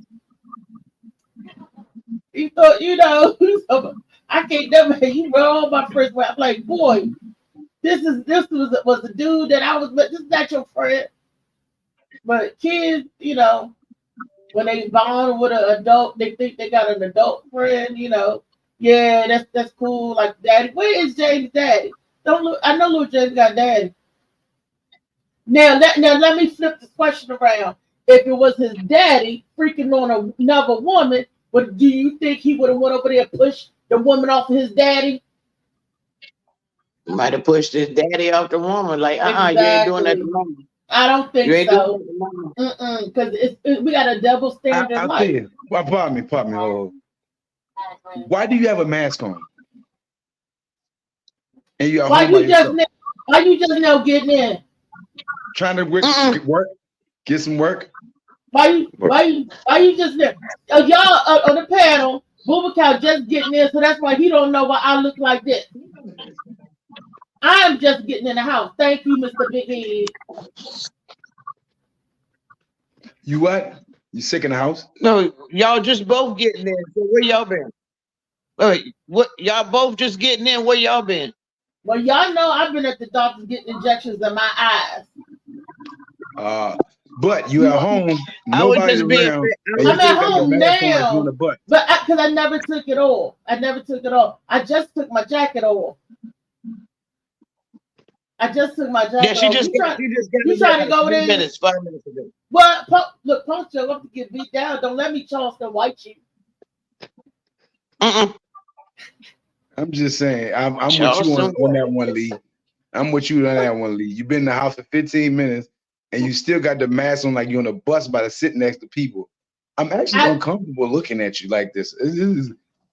He thought, I can't never have you brought all my friends. I'm like, boy, this was the dude that I was with. This is not your friend. But kids, when they bond with an adult, they think they got an adult friend, Yeah, that's cool. Like, daddy, where is James' daddy? Don't look. I know little James got daddy. Now let me flip this question around. If it was his daddy freaking on another woman, but do you think he would have went over there and pushed the woman off of his daddy? Might have pushed his daddy off the woman. Like, you ain't doing that to mama. I don't think so. Because we got a double standard. I'll tell you. Well, pardon me. Why do you have a mask on? And you why you just now getting in? Trying to work, get some work. Why you just there? Y'all on the panel, Booba Cow just getting in, so that's why he don't know why I look like this. I am just getting in the house. Thank you, Mr. Big Head. You what? You sick in the house? No, y'all just both getting in. So where y'all been? Wait, what? Y'all both just getting in. Where y'all been? Well, y'all know I've been at the doctor getting injections in my eyes. But you at home, nobody's around. I'm at home now, but because I never took it off. I just took my jacket off. Yeah, she just got trying to go there. 5 minutes ago. Well, look, Poncho, up to get beat down. Don't let me Charleston white you. I'm just saying, I'm with you on that one, Lee. I'm with you on that one, Lee. You've been in the house for 15 minutes and you still got the mask on like you're on a bus by to sit next to people. I'm actually uncomfortable looking at you like this.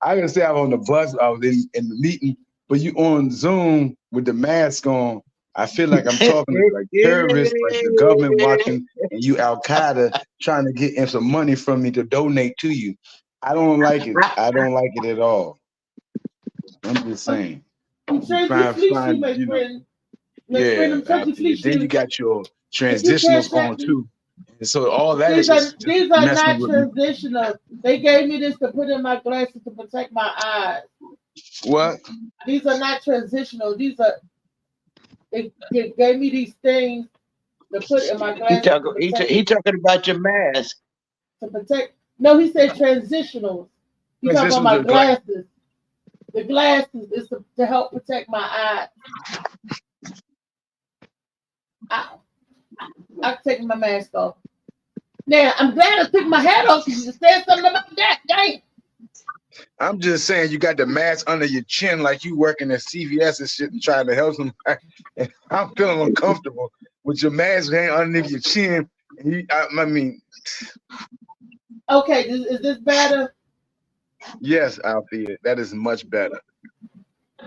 I gotta say I was on the bus, I was in the meeting, but you on Zoom with the mask on. I feel like I'm talking to like terrorists, like the government watching, and you Al Qaeda trying to get some money from me to donate to you. I don't like it. I don't like it at all. I'm just saying. Then you got your transitionals on too. And so all that these are not transitional. They gave me this to put in my glasses to protect my eyes. What? These are not transitional. They gave me these things to put in my glasses. He talking about your mask. To protect. No, he said transitional. He's talking about my glasses. The glasses is to help protect my eyes. I take my mask off. Now I'm glad I took my hat off because you said something about that. Dang. I'm just saying you got the mask under your chin like you working at CVS and shit and trying to help somebody. And I'm feeling uncomfortable with your mask hanging underneath your chin. And I mean, okay, is this better? yes, Althea, that is much better.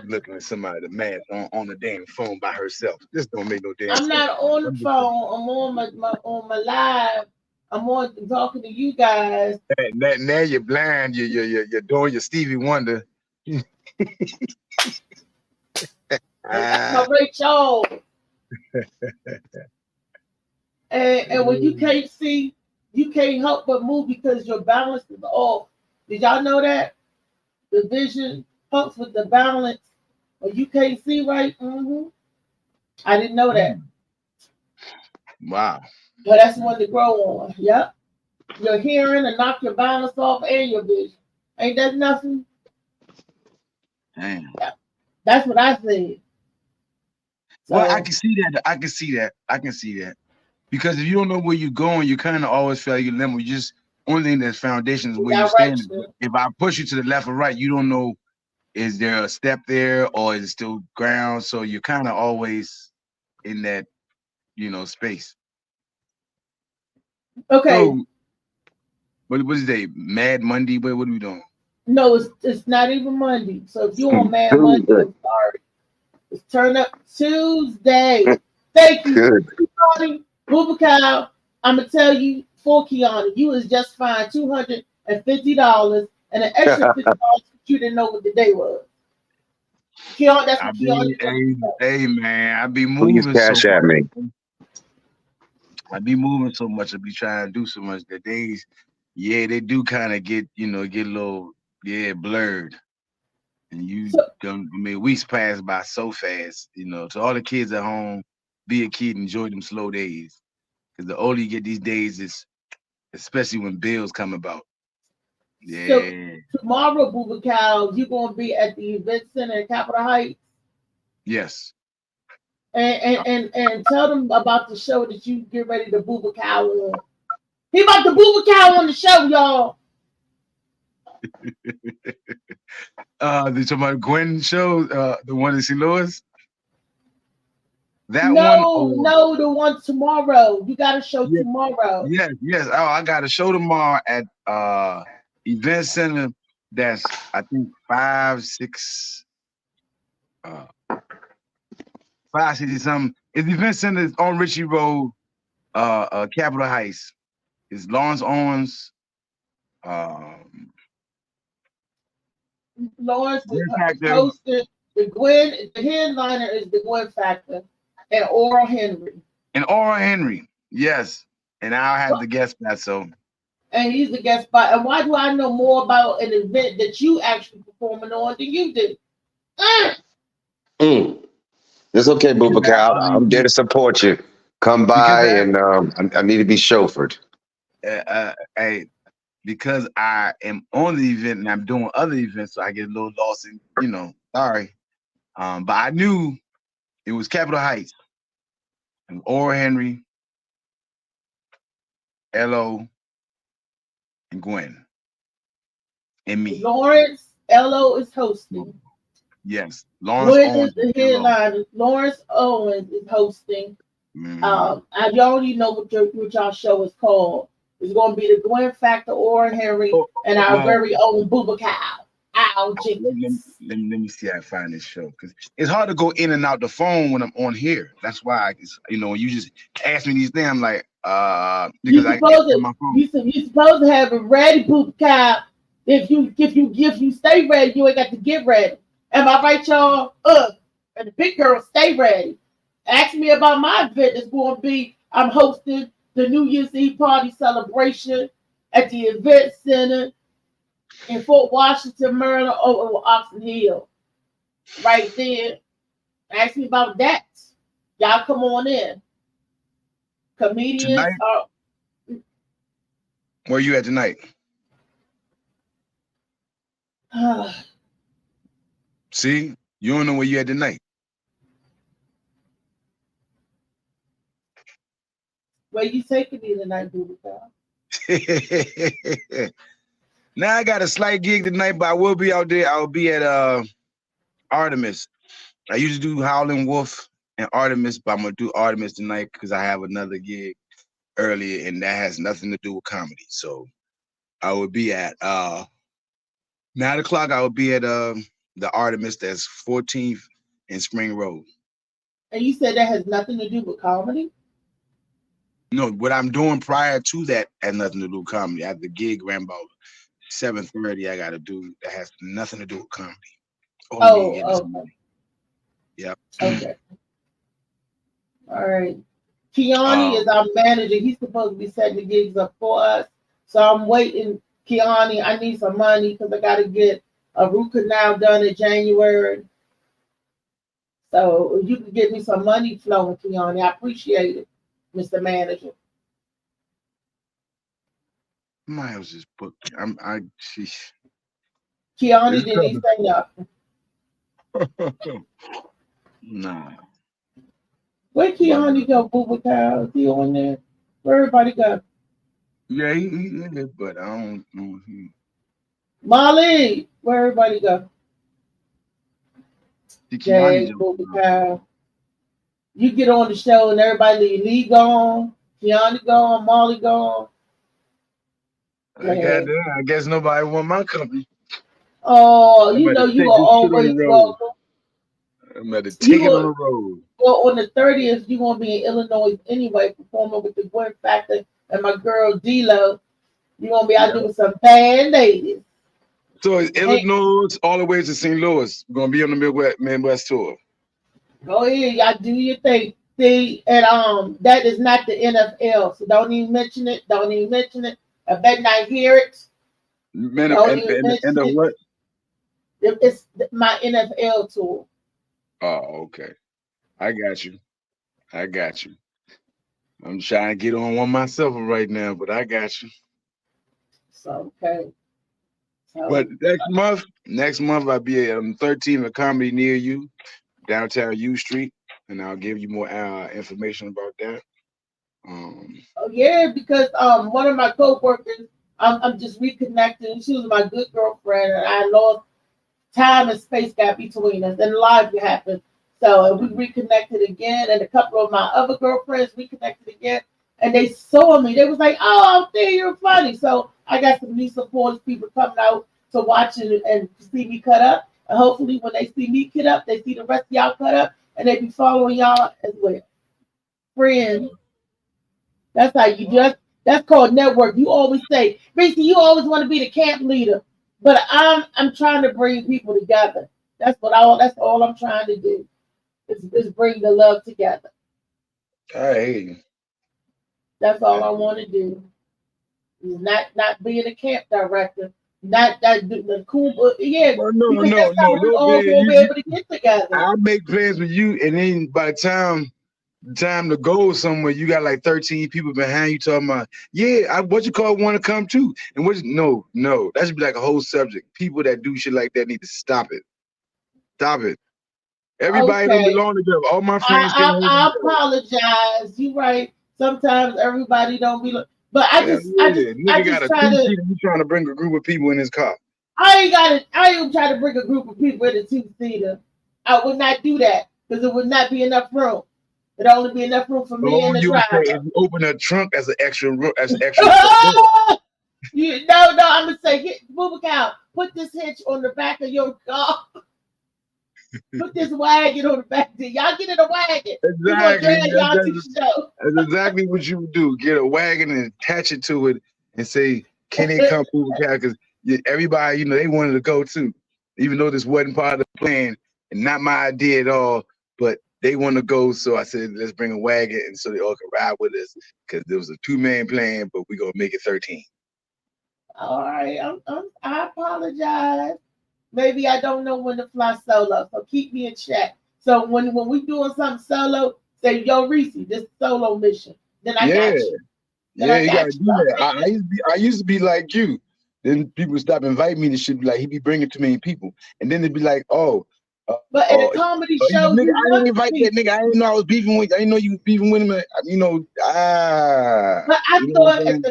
Looking at somebody the mask on the damn phone by herself. This don't make no damn sense. I'm not on the phone. I'm on my live. I'm on talking to you guys. Now you're blind. You're doing your Stevie Wonder. That's Rachel. And when you can't see, you can't help but move because your balance is off. Did y'all know that? The vision helps with the balance. When you can't see right, I didn't know that. Wow. Well, that's one to grow on. Yep. Your hearing and knock your balance off and your vision. Ain't that nothing? Damn. Yeah. That's what I said. So, well, I can see that. I can see that. Because if you don't know where you're going, you kind of always feel like you're limbo. You just only thing that's foundation is where you're standing. If I push you to the left or right, you don't know, is there a step there or is it still ground? So you're kind of always in that, space. Okay. So, what is it? Mad Monday? What are we doing? No, it's not even Monday. So if you on Mad Monday, I'm sorry. It's Turn Up Tuesday. Thank you. Keanu, Booba Cow, I'm gonna tell you for Keanu, you was just fined $250 and an extra $50 you didn't know what the day was. Keanu, that's what Keanu. Hey man, I be moving. Please cash at me. I be moving so much. I be trying to do so much. The days, yeah, they do kind of get a little blurred. And weeks pass by so fast. To all the kids at home, be a kid, enjoy them slow days. Because the older you get these days, is especially when bills come about. Yeah. So tomorrow, Booba Cow, you're gonna be at the event center in Capitol Heights. Yes. And tell them about the show that you get ready to Booba Cow on. He about to Booba Cow on the show, y'all. The talking about Gwen show, the one in St. Louis. No, the one tomorrow. You got a show tomorrow. Yes. Oh, I got a show tomorrow at event center. That's I think 560 something. It's the event center is on Ritchie Road, Capitol Heights. It's Lawrence Owens. Lawrence hosted the headliner is the Gwen Factor and Oral Henry. Yes. And I'll have the guest spot. So. And he's the guest spot. And why do I know more about an event that you actually performing on than you did? It's okay, Booba Cow. I'm there to support you. Come by, and I need to be chauffeured. Because I am on the event and I'm doing other events, so I get a little lost in, sorry. But I knew it was Capitol Heights and Oral Henry, L.O., and Gwen. And me. Lawrence, L.O. is hosting. Yes. Lawrence Owens is the headliner. Lawrence Owens is hosting. You already know what y'all show is called. It's going to be the Gwen Factor, Oral Henry, and our very own Booba Cow. Let me see how I find this show, because it's hard to go in and out the phone when I'm on here. That's why, when you just ask me these things, I'm like, because I get my phone. You're supposed to have it ready, Booba Cow. If you stay ready, you ain't got to get ready. Am I right, y'all? And the big girl stay ready. Ask me about my event. It's going to be, I'm hosting the New Year's Eve party celebration at the event center in Fort Washington, Maryland, over Oxon Hill. Right there. Ask me about that. Y'all come on in. Comedians are. Where you at tonight? See? You don't know where you at tonight. Where you taking me tonight, Booty Cow? Now I got a slight gig tonight, but I will be out there. I'll be at Artemis. I usually do Howlin' Wolf and Artemis, but I'm gonna do Artemis tonight because I have another gig earlier, and that has nothing to do with comedy. So I will be at 9 o'clock. I will be at the Artemis that's 14th and Spring Road. And you said that has nothing to do with comedy? No, what I'm doing prior to that has nothing to do with comedy. I have the gig around about 7:30. I got to do that has nothing to do with comedy. Okay. Yep. Okay. All right. Keani is our manager. He's supposed to be setting the gigs up for us. So I'm waiting. Keani, I need some money because I got to get a root canal done in January. So if you can get me some money flowing, Keani, I appreciate it, Mr. Manager. Miles is booked. Keani didn't even say nothing. Nah. Where Keani go, Booba Cow? Is he on there? Where everybody go? Yeah, he is, but I don't know. Molly, where everybody go? Jay, Booba Cow. You get on the show and everybody leave. Lee gone, Keani gone, Molly gone. I guess nobody want my company. Oh, you know you are always welcome. I'm at the ticket on the road. Well, on the 30th, you're going to be in Illinois anyway, performing with the Gwen Factor and my girl D-Lo. You're going to be out there with some bad ladies. So it's Illinois all the way to St. Louis. We're going to be on the Midwest tour. Go ahead, y'all do your thing. See, and that is not the NFL, so don't even mention it. Don't even mention it. I bet not hear it. Man, and what? It's my NFL tour. Oh, okay. I got you. I'm trying to get on one myself right now, but I got you. So, okay. But next month I'll be at 13th, a comedy near you, downtown U Street, and I'll give you more information about that. Oh yeah, because one of my co-workers, I'm just reconnecting. She was my good girlfriend, and I lost time and space got between us, and life happened. So we reconnected again, and a couple of my other girlfriends reconnected again, and they saw me. They was like, "Oh, out there, you're funny." So I got some new supporters, people coming out to watch it and see me cut up. And hopefully, when they see me cut up, they see the rest of y'all cut up, and they be following y'all as well. Friends, that's how you just. That's called network. You always say, basically, you always want to be the camp leader, but I'm trying to bring people together. That's all I'm trying to do. Is bring the love together. Hey. That's all I want to do. Not being a camp director. Not that the cool, but yeah. No. We all gonna be able to get together. I'll make plans with you, and then by the time to go somewhere, you got like 13 people behind you talking about, yeah, want to come too. And no, that should be like a whole subject. People that do shit like that need to stop it. Stop it. Everybody don't belong together. All my friends. I apologize. You right. Sometimes everybody don't belong. But I just try to. You trying to bring a group of people in his car. I ain't trying to bring a group of people in a two-seater. I would not do that because it would not be enough room. It'd only be enough room for me and the driver. If you open a trunk as an extra room, No, I'm gonna say, Booba Cow, put this hitch on the back of your car. Put this wagon on the back. Y'all get in a wagon. Exactly. That's exactly what you would do. Get a wagon and attach it to it and say, can they come Booba Cow? Because everybody, they wanted to go too. Even though this wasn't part of the plan and not my idea at all, but they want to go. So I said, let's bring a wagon and so they all can ride with us because there was a 2-man plan, but we're going to make it 13. All right. I apologize. Maybe I don't know when to fly solo, so keep me in check. So when we doing something solo, say, yo, Reese, this solo mission. Then I got you. Yeah, you gotta do that. I used to be like you. Then people stop inviting me to shit. Be like, he be bringing too many people, and then they'd be like, oh, But in a comedy show, nigga, you I want didn't invite people. that nigga. I didn't know I was beefing with. I didn't know you was beefing with him. But You know what thought I'm saying?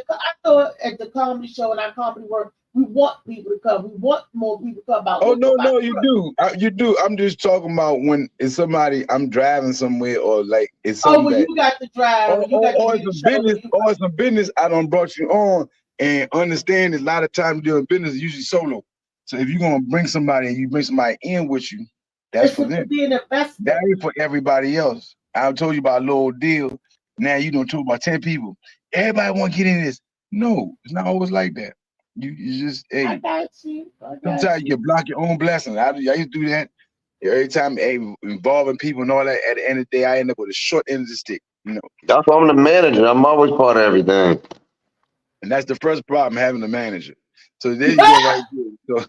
at the comedy show and our comedy work, we want people to come. We want more people to come about. Oh Look no, about no, you do. You do. I'm just talking about when it's somebody I'm driving somewhere or like it's Oh, something well, that you got to drive. You got to or be it's the some show. business or it's some business I done brought you on and understand that a lot of times doing business is usually solo. So if you're gonna bring somebody and you bring somebody in with you, that's It's for to them. be an investment. That ain't for everybody else. I told you about a little deal. Now you done told about 10 people. Everybody want to get in this. No, it's not always like that. You just I hey. got you. I got Sometimes you you. can block your own blessings. I used to do that. Every time involving people and all that, at the end of the day, I end up with a short end of the stick, you know. That's why I'm the manager. I'm always part of everything. And that's the first problem, having a manager. So there you go right there.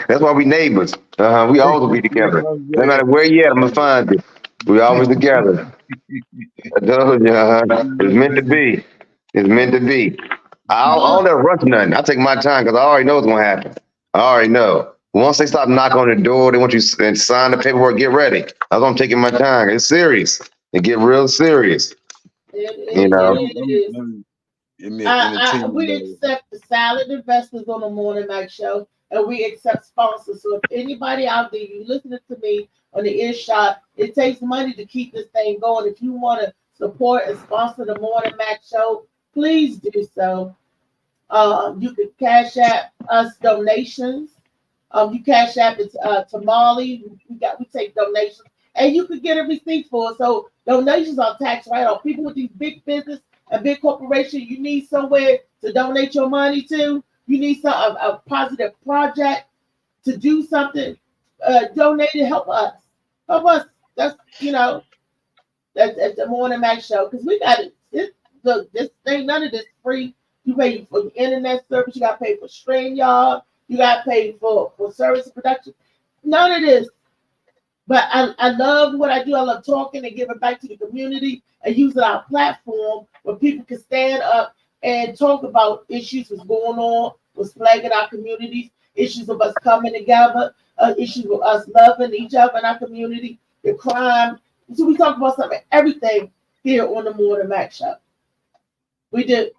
That's why we neighbors. We always will be together. No matter where you at, I'm gonna find you. We always together. I told you, it's meant to be. It's meant to be. I don't ever rush nothing. I take my time because I already know what's gonna happen. I already know. Once they stop knocking on the door, they want you to sign the paperwork, get ready. That's why I'm taking my time. It's serious. It get real serious. You know. We accept the silent investors on the Morning Mac Show, and we accept sponsors. So if anybody out there, you listening to me on the Earshot, it takes money to keep this thing going. If you want to support and sponsor the Morning Mac Show, please do so. You can cash app us donations. You cash app it to Molly. We take donations, and you can get a receipt for it. So donations are tax write-off. People with these big business and big corporation, you need somewhere to donate your money to. You need a positive project to do something. Donate and help us. Help us. That's that's the Morning Mac Show, because we got it. This thing, none of this free. You pay for the internet service. You got to pay for StreamYard. You got to pay for service and production. None of this. But I love what I do. I love talking and giving back to the community and using our platform where people can stand up and talk about issues that's going on, what's flagging our communities, issues of us coming together, issues of us loving each other in our community, the crime. So we talk about something, everything here on the Morning Mac Show. We do.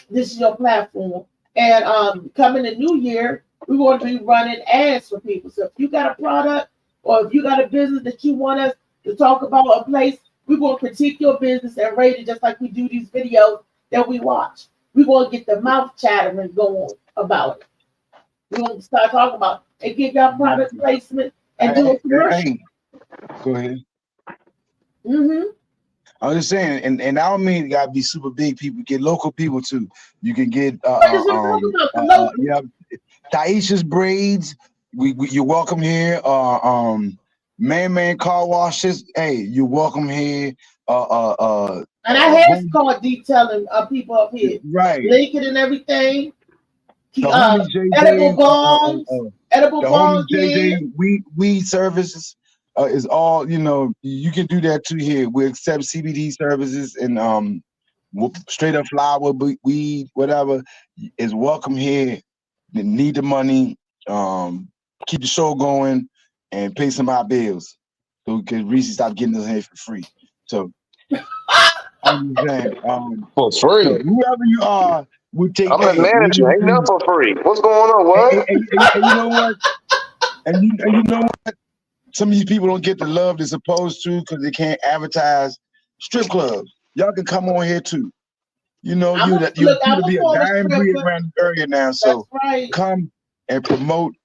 This is your platform. And coming the new year, we're going to be running ads for people. So if you got a product or if you got a business that you want us to talk about a place, we're going to critique your business and rate it just like we do these videos that we watch. We're going to get the mouth chattering going about it. We're going to start talking about it and give y'all product placement and do a commercial. Go ahead. Mm-hmm. I was just saying, and I don't mean it gotta be super big people. Get local people too. You can get Taisha's Braids. You're welcome here. Man Car Washes. Hey, you're welcome here. And I have called detailing people up here. Right. Lincoln and everything. JJ, edible bongs. Edible bongs. JJ weed services. Is all, you can do that too here. We accept CBD services and straight up flower, weed, whatever is welcome here. They need the money, keep the show going, and pay some of our bills. So because Reese stop getting us here for free. So I'm just saying, for free. So whoever you are, we take. I'm the manager. Ain't nothing for free. What's going on? What? And you know what? And you know what? Some of these people don't get the love they're supposed to because they can't advertise strip clubs. Y'all can come on here too. You're to be a dime breed around the area now. So come and promote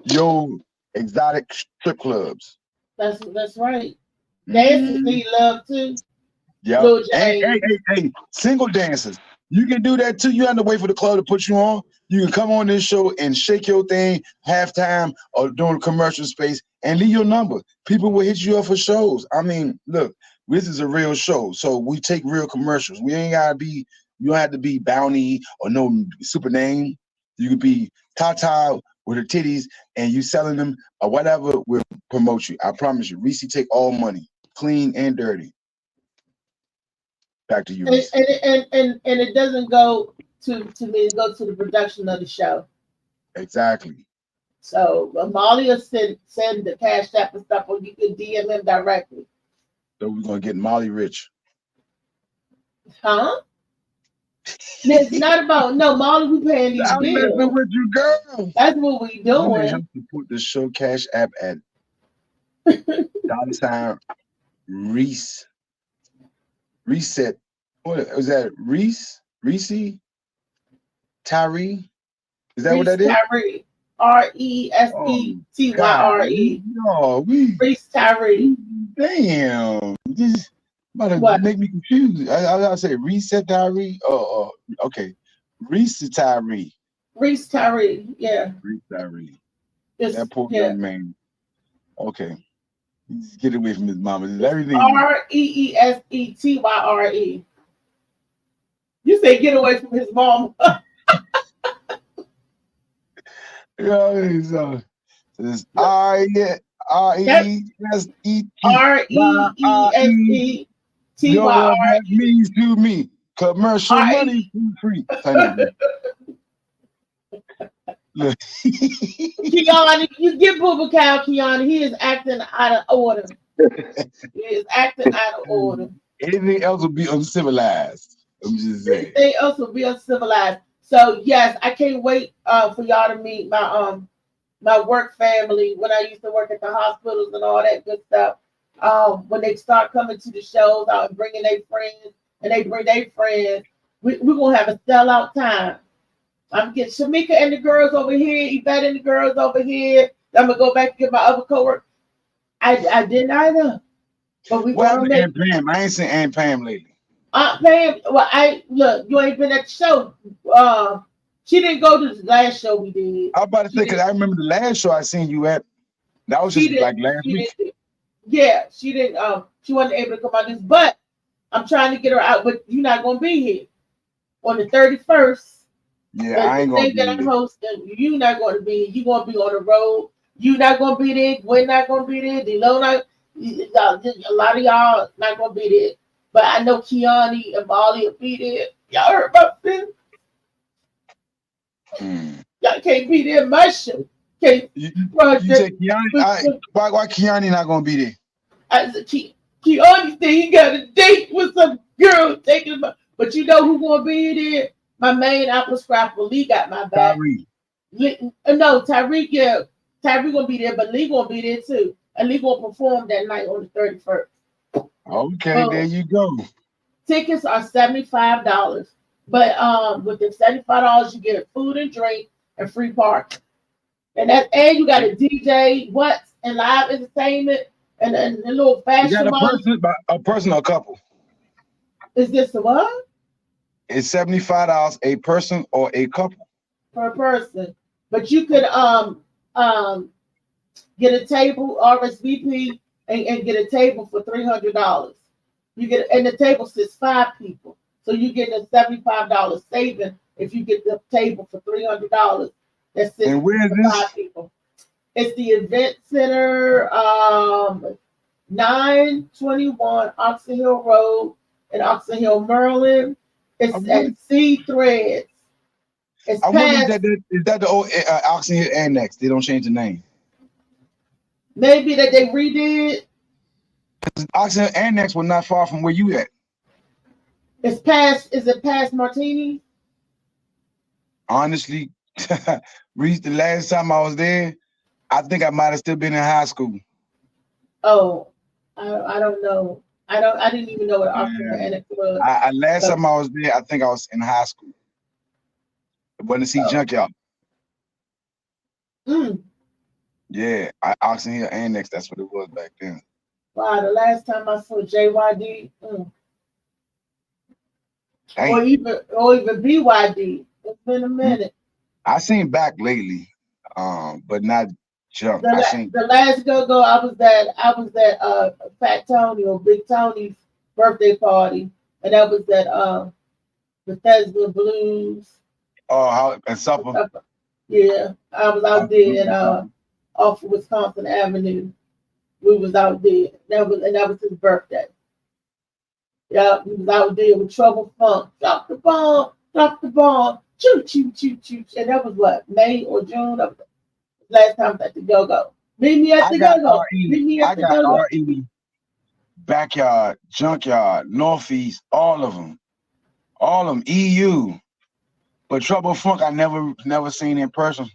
your exotic strip clubs. That's right. Dancers need love too. Yeah. Hey, single dancers. You can do that too. You have to wait for the club to put you on. You can come on this show and shake your thing halftime or during the commercial space and leave your number. People will hit you up for shows. I mean, look, this is a real show. So we take real commercials. You don't have to be Bounty or no super name. You could be Tata with her titties and you selling them or whatever will promote you. I promise you. Reese take all money, clean and dirty. Back to you. And it doesn't go to me, it goes to the production of the show. Exactly. So Molly will send the Cash App and stuff, or you can DM him directly. So we're gonna get Molly rich. Huh? It's not about Molly. We paying these I'm bills. messing with you, girl. That's what we I'm gonna doing. have to put the show Cash App at $ Reese. Reset. What was that? Reese? Tyree? Is that what that is? Tyree. RESETYRE. No, Reese Tyree. Damn. This about to make me confused. I say reset Tyree. Oh, okay. Reese Tyree. Reese Tyree. Yeah. Reese Tyree. That poor young man. Okay. Just get away from his mama. Everything. REESETYRE. You say get away from his mama. So it's REESETYRE. That means to me. Commercial money free. Kiana, you get Booba Cow, Kiana. He is acting out of order. Anything else will be uncivilized. I'm just saying. Anything else will be uncivilized. So yes, I can't wait for y'all to meet my my work family when I used to work at the hospitals and all that good stuff. When they start coming to the shows out and bringing their friends, and they bring their friends, we're gonna have a sellout time. I'm getting Shamika and the girls over here, Yvette and the girls over here. I'm gonna go back and get my other coworker. I didn't either. But we Aunt Pam. I ain't seen Aunt Pam lately. Aunt Pam, well, you ain't been at the show. She didn't go to the last show we did. I was about to say, because I remember the last show I seen you at. That was just like last week. Yeah, she didn't. She wasn't able to come on this, but I'm trying to get her out. But you're not gonna be here on the 31st. Yeah, I ain't gonna be that I'm hosting. You're not gonna be here. You're gonna be on the road. You're not gonna be there. Gwen not gonna be there. Delona, a lot of y'all not gonna be there. But I know Kiani and Molly will be there. Y'all heard about this? Y'all can't be there in my show. You said Kiani, why Kiani not gonna be there? I said Kiani said he got a date with some girl taking him. But you know who gonna be there? My main apple scrapper, Lee got my back. No, Tyreek, yeah. Tyreek gonna be there, but Lee gonna be there too. And Lee gonna perform that night on the 31st. Okay, there you go. Tickets are $75. But with the $75, you get food and drink and free parking. And you got a DJ, and live entertainment and a little fashion. You got a person or a couple? Is this the what? It's $75 a person or a couple per person. But you could get a table RSVP and get a table for $300. And the table sits 5 people, so you get a $75 saving if you get the table for $300. That sits and where is this? 5 people. It's the Event Center, 921 Oxon Hill Road in Oxon Hill, Maryland. It's at C Threads. I wonder is that the old Oxon Hill Annex? They don't change the name. Maybe that they redid. Oxon Hill Annex was not far from where you at. Is it past Martini? Honestly, Reese, the last time I was there, I think I might have still been in high school. Oh, I don't know. I didn't even know what Oxon Hill Annex was. Last time I was there, I think I was in high school. I went to see Junkyard. Yeah, Oxon Hill Annex, that's what it was back then. Wow, the last time I saw JYD, or even BYD, it's been a minute. I seen back lately, but not Jump. The last go-go I was at Fat Tony or Big Tony's birthday party, and that was at Bethesda Blues. Oh, and supper. Yeah, I was out there off of Wisconsin Avenue. We was out there. That was his birthday. Yeah, we was out there with Trouble Funk. Drop the bomb, choo choo choo choo. And that was what, May or June? last time I was at the Go-Go. Meet me at the Go-Go. Meet me I at the got Go-Go. RE, Backyard, Junkyard, Northeast, all of them. All of them, EU. But Trouble Funk, I never seen in person.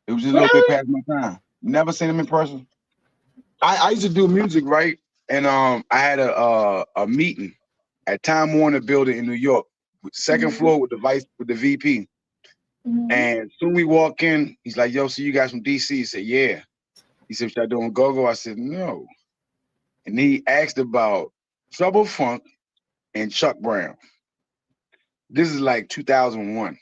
It was just a little bit past my time. Never seen him in person. I used to do music, right? And I had a meeting at Time Warner Building in New York, second floor with the VP. And soon we walk in, he's like, "Yo, so you guys from DC?" He said, "Yeah." He said, "Should I do a Go-Go?" I said, "No." And he asked about Trouble Funk and Chuck Brown. This is like 2001.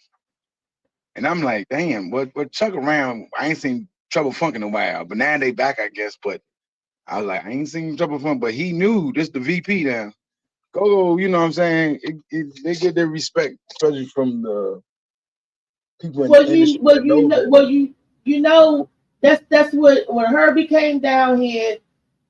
And I'm like, damn, what Chuck around? I ain't seen Trouble Funk in a while, but now they back, I guess. But I was like, I ain't seen Trouble Funk, but he knew this the VP now. Go, you know what I'm saying? They get their respect, especially from the people in the industry. You know, that's what when Herbie came down here.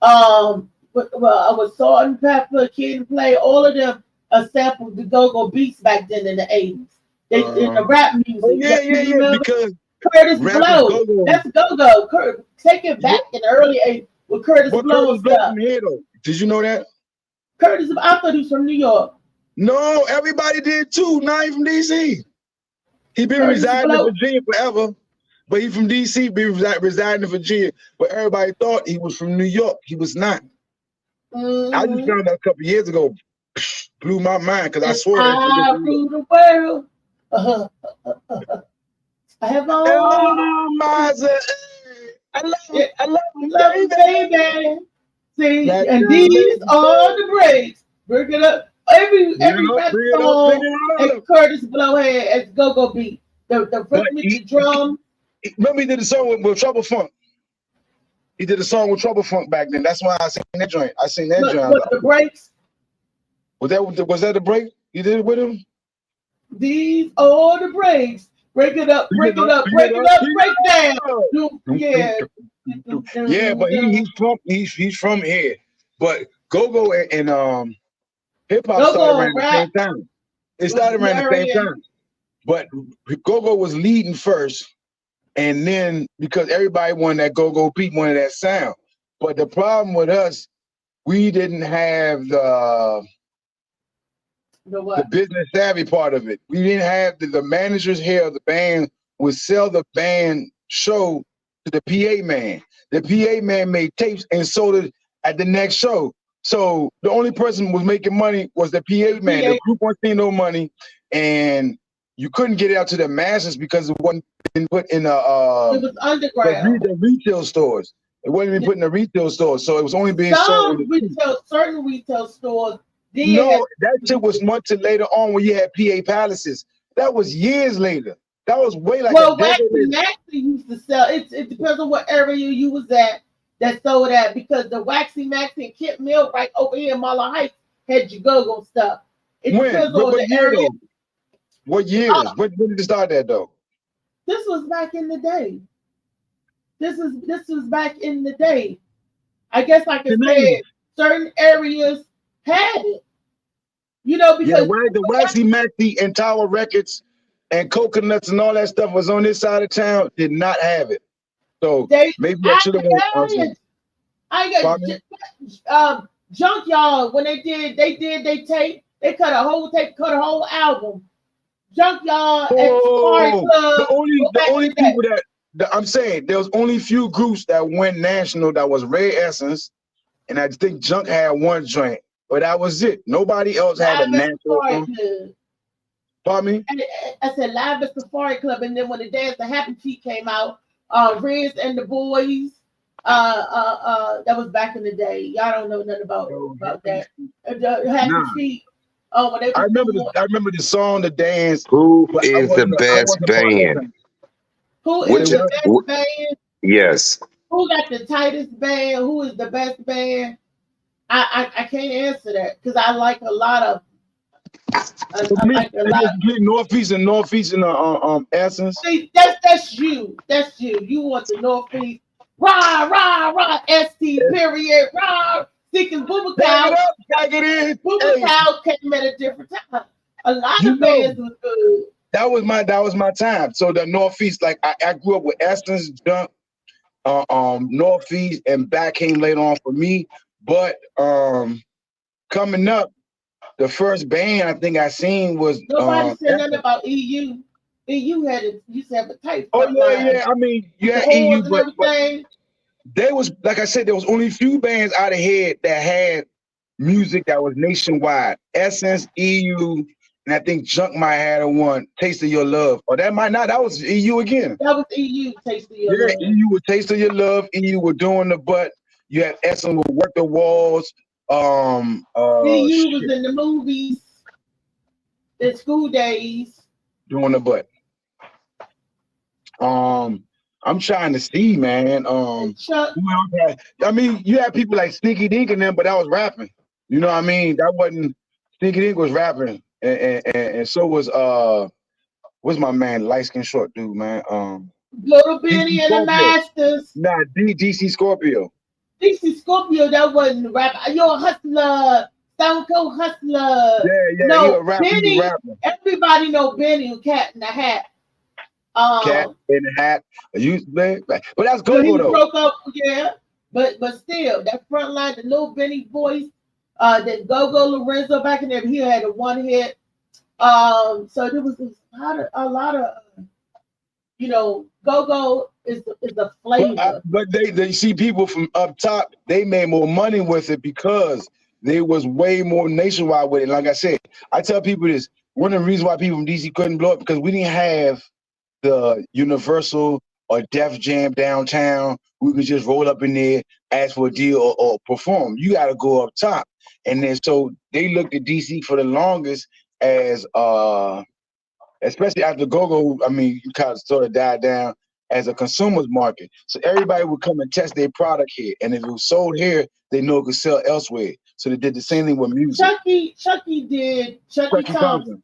I was Salt and Pepper, Kid and Play, all of them sampled the Go-Go beats back then in the 80s. They in the rap music. Yeah, because Curtis Blow. That's Go-Go. Take it back in the early 80s with Curtis Blow stuff. Did you know that? Curtis, I thought he was from New York. No, everybody did too. Now he's from DC. He been residing in Virginia forever, but he from DC, been residing in Virginia. But everybody thought he was from New York. He was not. I just found out a couple years ago. Blew my mind because I swear I rule the world. I have all my I love it. I love you, baby. See, and these are the breaks. Bring it up. Every rap song and Curtis Blow had as Go-Go beat. The rhythmic drum. Remember he did a song with Trouble Funk. He did a song with Trouble Funk back then. That's why I seen that joint. I seen that joint. Look, the breaks. Was that the break? You did it with him? These are the breaks. Break it up, break it up, break it up, break down. Yeah. Yeah, but he's from here. But Go-Go and hip hop started around the same time. It started around the same time. But Go-Go was leading first, and then because everybody wanted that Go-Go beat, wanted that sound. But the problem with us, we didn't have the business savvy part of it. We didn't have the managers here of the band would sell the band show to the PA man. The PA man made tapes and sold it at the next show. So the only person who was making money was the PA man. The group wasn't seeing no money, and you couldn't get it out to the masses because it wasn't been put in it was underground. The retail stores. It wasn't even put in the retail stores, so it was only being sold. Certain retail stores. No, that shit was much later on when you had PA Palaces. That was years later. That was way like Waxy Maxy used to sell. It depends on what area you was at that sold at, because the Waxy Maxy and Kent Mill right over here in Marlon Heights had your Go-Go stuff. It depends on the area. What years? When did it start that though? This was back in the day. This was back in the day. I guess I can say certain areas had it. You know, because the Waxy Maxy and Tower Records and Coconuts and all that stuff was on this side of town, did not have it. So maybe I should have went. I got Junkyard when they did they tape, they cut a whole album. Junkyard and Safari Club. The only people that I'm saying there was only few groups that went national. That was Ray Essence, and I think Junk had one joint, but that was it. Nobody else had a national. Pardon me? I said Live at Safari Club, and then when the Dance the Happy Feet came out, Riz and the Boys. That was back in the day. Y'all don't know nothing about that. Happy Feet. I remember the song, the dance. Who is the best band? Who is the best band? Yes. Who got the tightest band? Who is the best band? I can't answer that because I like a lot of. Northeast and Essence. See, that's you. That's you. You want the Northeast. Rah, rah, rah, ST period, rah. Seeking Booba Cow. Booba Cow came at a different time. A lot of bands was good. That was my time. So the Northeast, like I grew up with Essence, Junk, Northeast, and Back came later on for me. But coming up, the first band I think I seen was nobody said nothing about EU. EU had it. You said the type. Oh yeah. I mean, you had EU, but there was, like I said, there was only a few bands out of here that had music that was nationwide. Essence, EU, and I think Junk might have had one, Taste of Your Love. Or that might not, that was EU again. That was EU, Taste of Your Love. EU with Taste of Your Love, EU were doing the butt. You had Essence with Work the Walls. EU was in the movies, the School Days. Doing the butt. I'm trying to see, man. I mean, you had people like Sneaky Dink and them, but that was rapping. You know what I mean? That wasn't Sneaky Dink was rapping, and so was what's my man, light skin short dude, man. Little Benny and the Masters. Nah, DC Scorpio. DC Scorpio, that wasn't rap. You're a hustler, Stone Cold Hustler. Yeah, no, Benny. Everybody know Benny and Cat in the Hat. Cat in the Hat. But that's good he though. Broke up, yeah. But still, that front line, the Little Benny voice, that Go-Go Lorenzo back in there, he had a one hit. So there was a lot of you know, Go-Go is a flavor. But they see people from up top, they made more money with it because they was way more nationwide with it. Like I said, I tell people this, one of the reasons why people from DC couldn't blow up because we didn't have the Universal or Def Jam downtown. We could just roll up in there, ask for a deal or perform. You got to go up top. And then so they looked at DC for the longest as especially after Go-Go, I mean, you kind of sort of died down as a consumer's market. So everybody would come and test their product here. And if it was sold here, they know it could sell elsewhere. So they did the same thing with music. Chucky Thompson.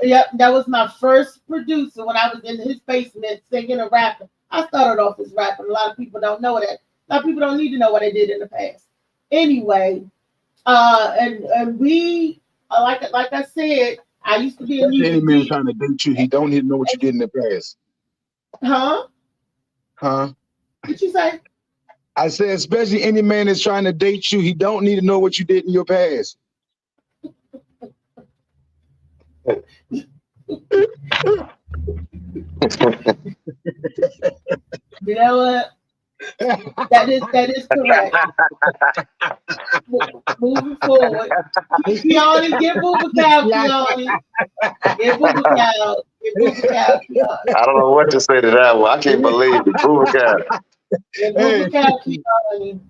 Yep, that was my first producer when I was in his basement singing and rapping. I started off as rapping. A lot of people don't know that. A lot of people don't need to know what I did in the past. Anyway, and we, like I said, I used to be a music any man trying to date you, he don't need to know what you did in the past. Huh? What you say? I said, especially any man that's trying to date you, he don't need to know what you did in your past. You know what? That is correct. Moving forward, Keone, get Booba Cow, Keone. Get Booba Cow. Get Booba Cow, Keone. I don't know what to say to that one. I can't believe it. Booba Cow. Get Booba Cow, Keone.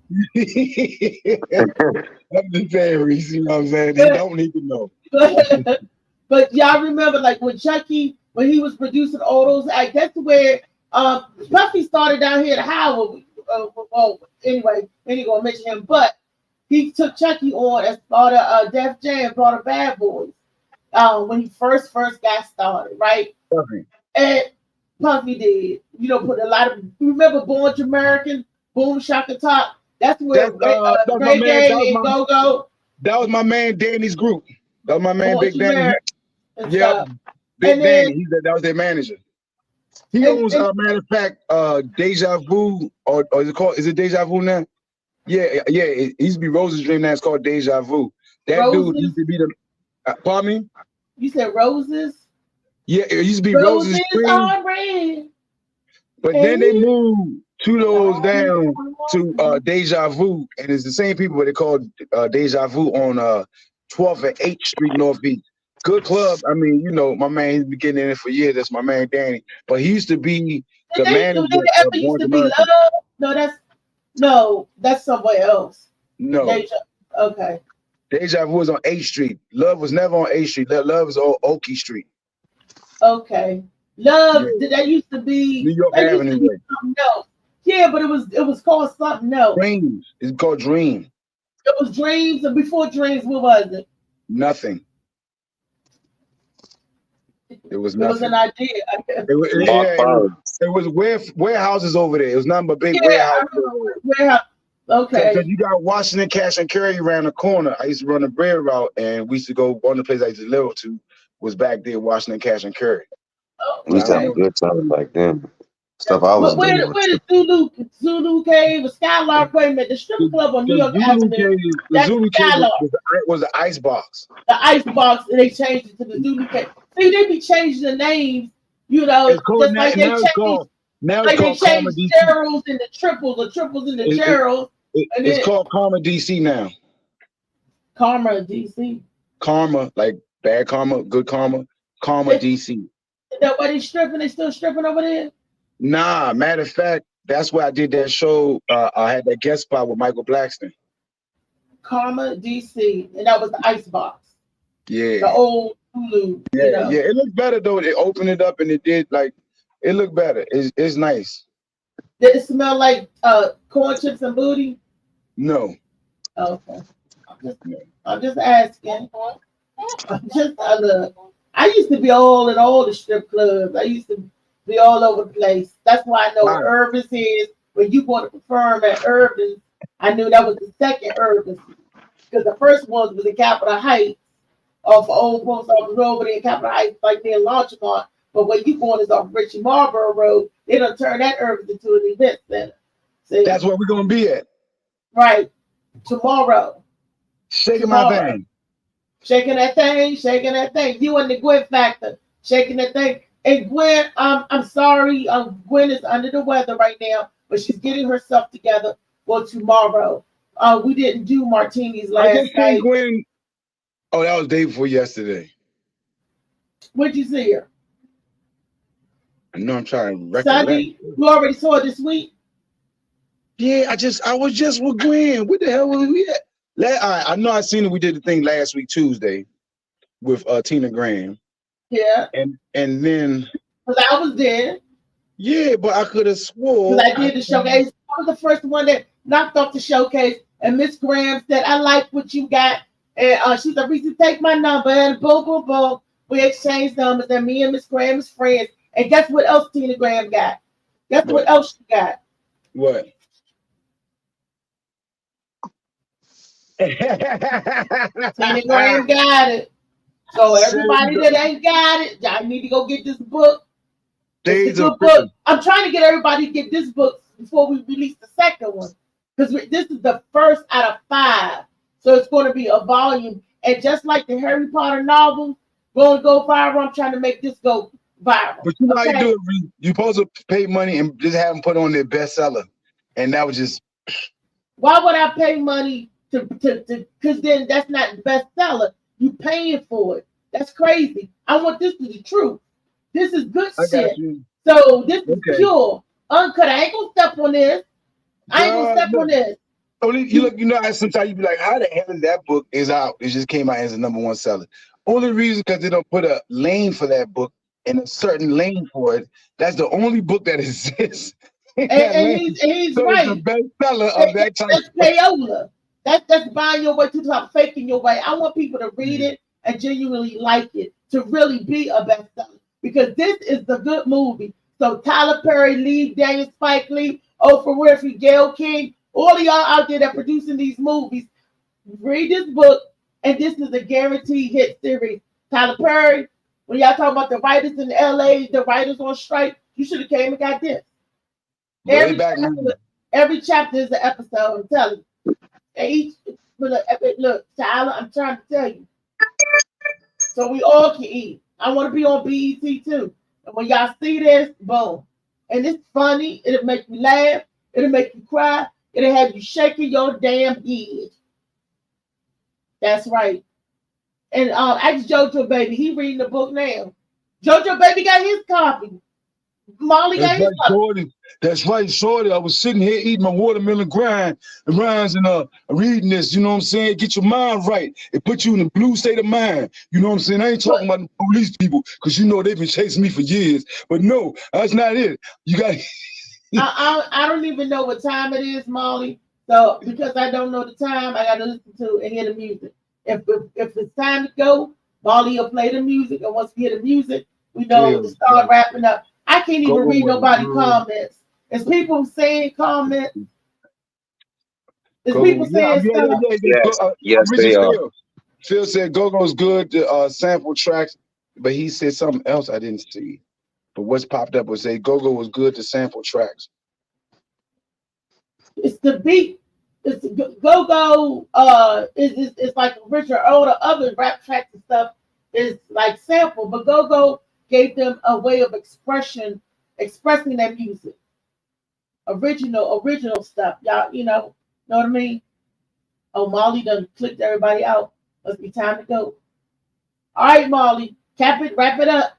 I'm just saying, Reese, you know what I'm saying? They don't need to know. But y'all remember, like when Chucky, when he was producing all those acts, that's where Puffy started down here at Howard. Anyway, ain't gonna mention him, but he took Chucky on as part of Def Jam, part of Bad Boys, when he first got started, right? Puffy. And Puffy did, you know, put a lot of. Remember Born American, Boom Shaka Top. That's where Ray Gay and Go-Go. That was my man Danny's group. That was my man Big Danny. Yeah, Big Danny. That was their manager. He owns, matter of fact, Deja Vu, or is it Deja Vu now? Yeah. It used to be Rose's Dream. Now it's called Deja Vu. That Roses? Dude used to be the. Pardon me? You said Roses? Yeah, it used to be Rose's Dream. But then they moved 2 doors down to Deja Vu, and it's the same people, but they called Deja Vu on 12th and 8th Street Northeast. Good club. I mean, you know, my man, he's been getting in it for years. That's my man, Danny. But he used to be the manager of Born American. No, that's somewhere else. No. Okay. Deja Vu was on 8th Street. Love was never on 8th Street. Love was on Oakey Street. Okay. Love, that used to be New York Avenue. No. Yeah, but it was called something else. Dreams. It's called Dream. It was Dreams, and before Dreams, what was it? Nothing. It was nothing. It was an idea. It was warehouses over there. It was nothing but big warehouses. Warehouse. Okay. So you got Washington Cash and Carry around the corner. I used to run a bread route, and we used to go. One of the places I used to live to was back there, Washington Cash and Carry. We used to have a good time back then. Stuff I was Where doing. the Zulu Cave, the Skylark, wait a minute, the strip club on New York Avenue. The That's Zulu Cave Skylark. was the ice box. The ice box, and they changed it to the Zulu Cave. See, they be changing the names, you know, It's called just now, like they now it's changed. called now it's Like they called Karma changed DC. Gerald's into triples, or triples into Gerald's. And It's then called Karma DC now. Karma DC. Karma, like bad karma, good karma, Karma DC. Is that why they stripping? They still stripping over there? Nah, matter of fact, that's why I did that show. I had that guest spot with Michael Blackston. Karma DC, and that was the ice box. Yeah. The old Hulu. Yeah, You know. yeah. It looked better though. They opened it up and it did like it looked better. It's nice. Did it smell like corn chips and booty? No. Okay. I'm just asking. Look. I used to be all in all the strip clubs. I used to be all over the place. That's why I know what Irvin's is. When you want to perform at Irvin's, I knew that was the second Irvin's. Because the first one was in Capitol Heights, off Old Post Office Road, but in Capitol Heights, like near Larchmont. But where you going is off Richie Marlboro Road. They don't turn that Irvin's into an event center. See? That's where we're gonna be at. Right. Tomorrow. Shaking my thing. Shaking that thing. You and the Gwen factor. Shaking that thing. And Gwen, I'm sorry, Gwen is under the weather right now, but she's getting herself together for tomorrow. We didn't do martinis last night. Gwen. Oh, that was day before yesterday. Where'd you see her? I know I'm trying to recollect. Sunday? You already saw her this week? Yeah, I was just with Gwen. What the hell was we at? I know I seen it. We did the thing last week, Tuesday, with Tina Graham. Yeah. And then Because I was there. Yeah, but I could have swore. Because I did the showcase. I was the first one that knocked off the showcase. And Miss Graham said, I like what you got. And she said, Reese, take my number. And boom, boom, boom. We exchanged numbers. And me and Miss Graham is friends. And guess what else Tina Graham got? Guess what else she got? What? Tina Graham got it. So everybody that ain't got it, y'all need to go get this book. It's a good book. I'm trying to get everybody to get this book before we release the second one. Because this is the first out of 5. So it's going to be a volume. And just like the Harry Potter novels going to go viral, I'm trying to make this go viral. But you know how you do it. You're supposed to pay money and just have them put on their bestseller. And that was just... Why would I pay money to because then that's not the bestseller. You paying for it. That's crazy. I want this to be true. This is good shit. So this is pure. Uncut. I ain't gonna step on this. I ain't gonna step on this. Only you look, you know, sometimes you be like, how the hell is that book is out? It just came out as a #1 seller. Only reason because they don't put a lane for that book and a certain lane for it. That's the only book that exists. And he's so right. It's the bestseller of that type. That's payola. That's buying your way to the top, faking your way. I want people to read it and genuinely like it, to really be a bestseller. Because this is the good movie. So Tyler Perry, Lee Daniels, Spike Lee, Oprah Winfrey, Gayle King, all of y'all out there that are producing these movies, read this book, and this is a guaranteed hit series. Tyler Perry, when y'all talk about the writers in LA, the writers on strike, you should have came and got this. Every chapter is an episode, I'm telling you. Look, Tyler, I'm trying to tell you. So we all can eat. I want to be on BET too. And when y'all see this, boom. And it's funny. It'll make you laugh. It'll make you cry. It'll have you shaking your damn head. That's right. And ask JoJo Baby. He reading the book now. JoJo Baby got his copy. Molly got his copy. That's right, Shorty. I was sitting here eating my watermelon rinds and reading this. You know what I'm saying? Get your mind right. It puts you in a blue state of mind. You know what I'm saying? I ain't talking about the police people because you know they've been chasing me for years. But no, that's not it. You got. I don't even know what time it is, Molly. So because I don't know the time, I got to listen to and hear the music. If it's time to go, Molly will play the music, and once we hear the music, we know to start wrapping up. I can't even read nobody's comments. Is people saying comments? Is people saying stuff? Yes, they are. Phil said Go-Go's good to sample tracks, but he said something else I didn't see. But what's popped up was say Go-Go was good to sample tracks. It's the beat. It's Go-Go. It's like Richard older other rap tracks and stuff is like sample, but Go-Go gave them a way of expressing their music. Original stuff, y'all. Know what I mean? Oh, Molly done clicked everybody out. Must be time to go. All right, Molly, wrap it up.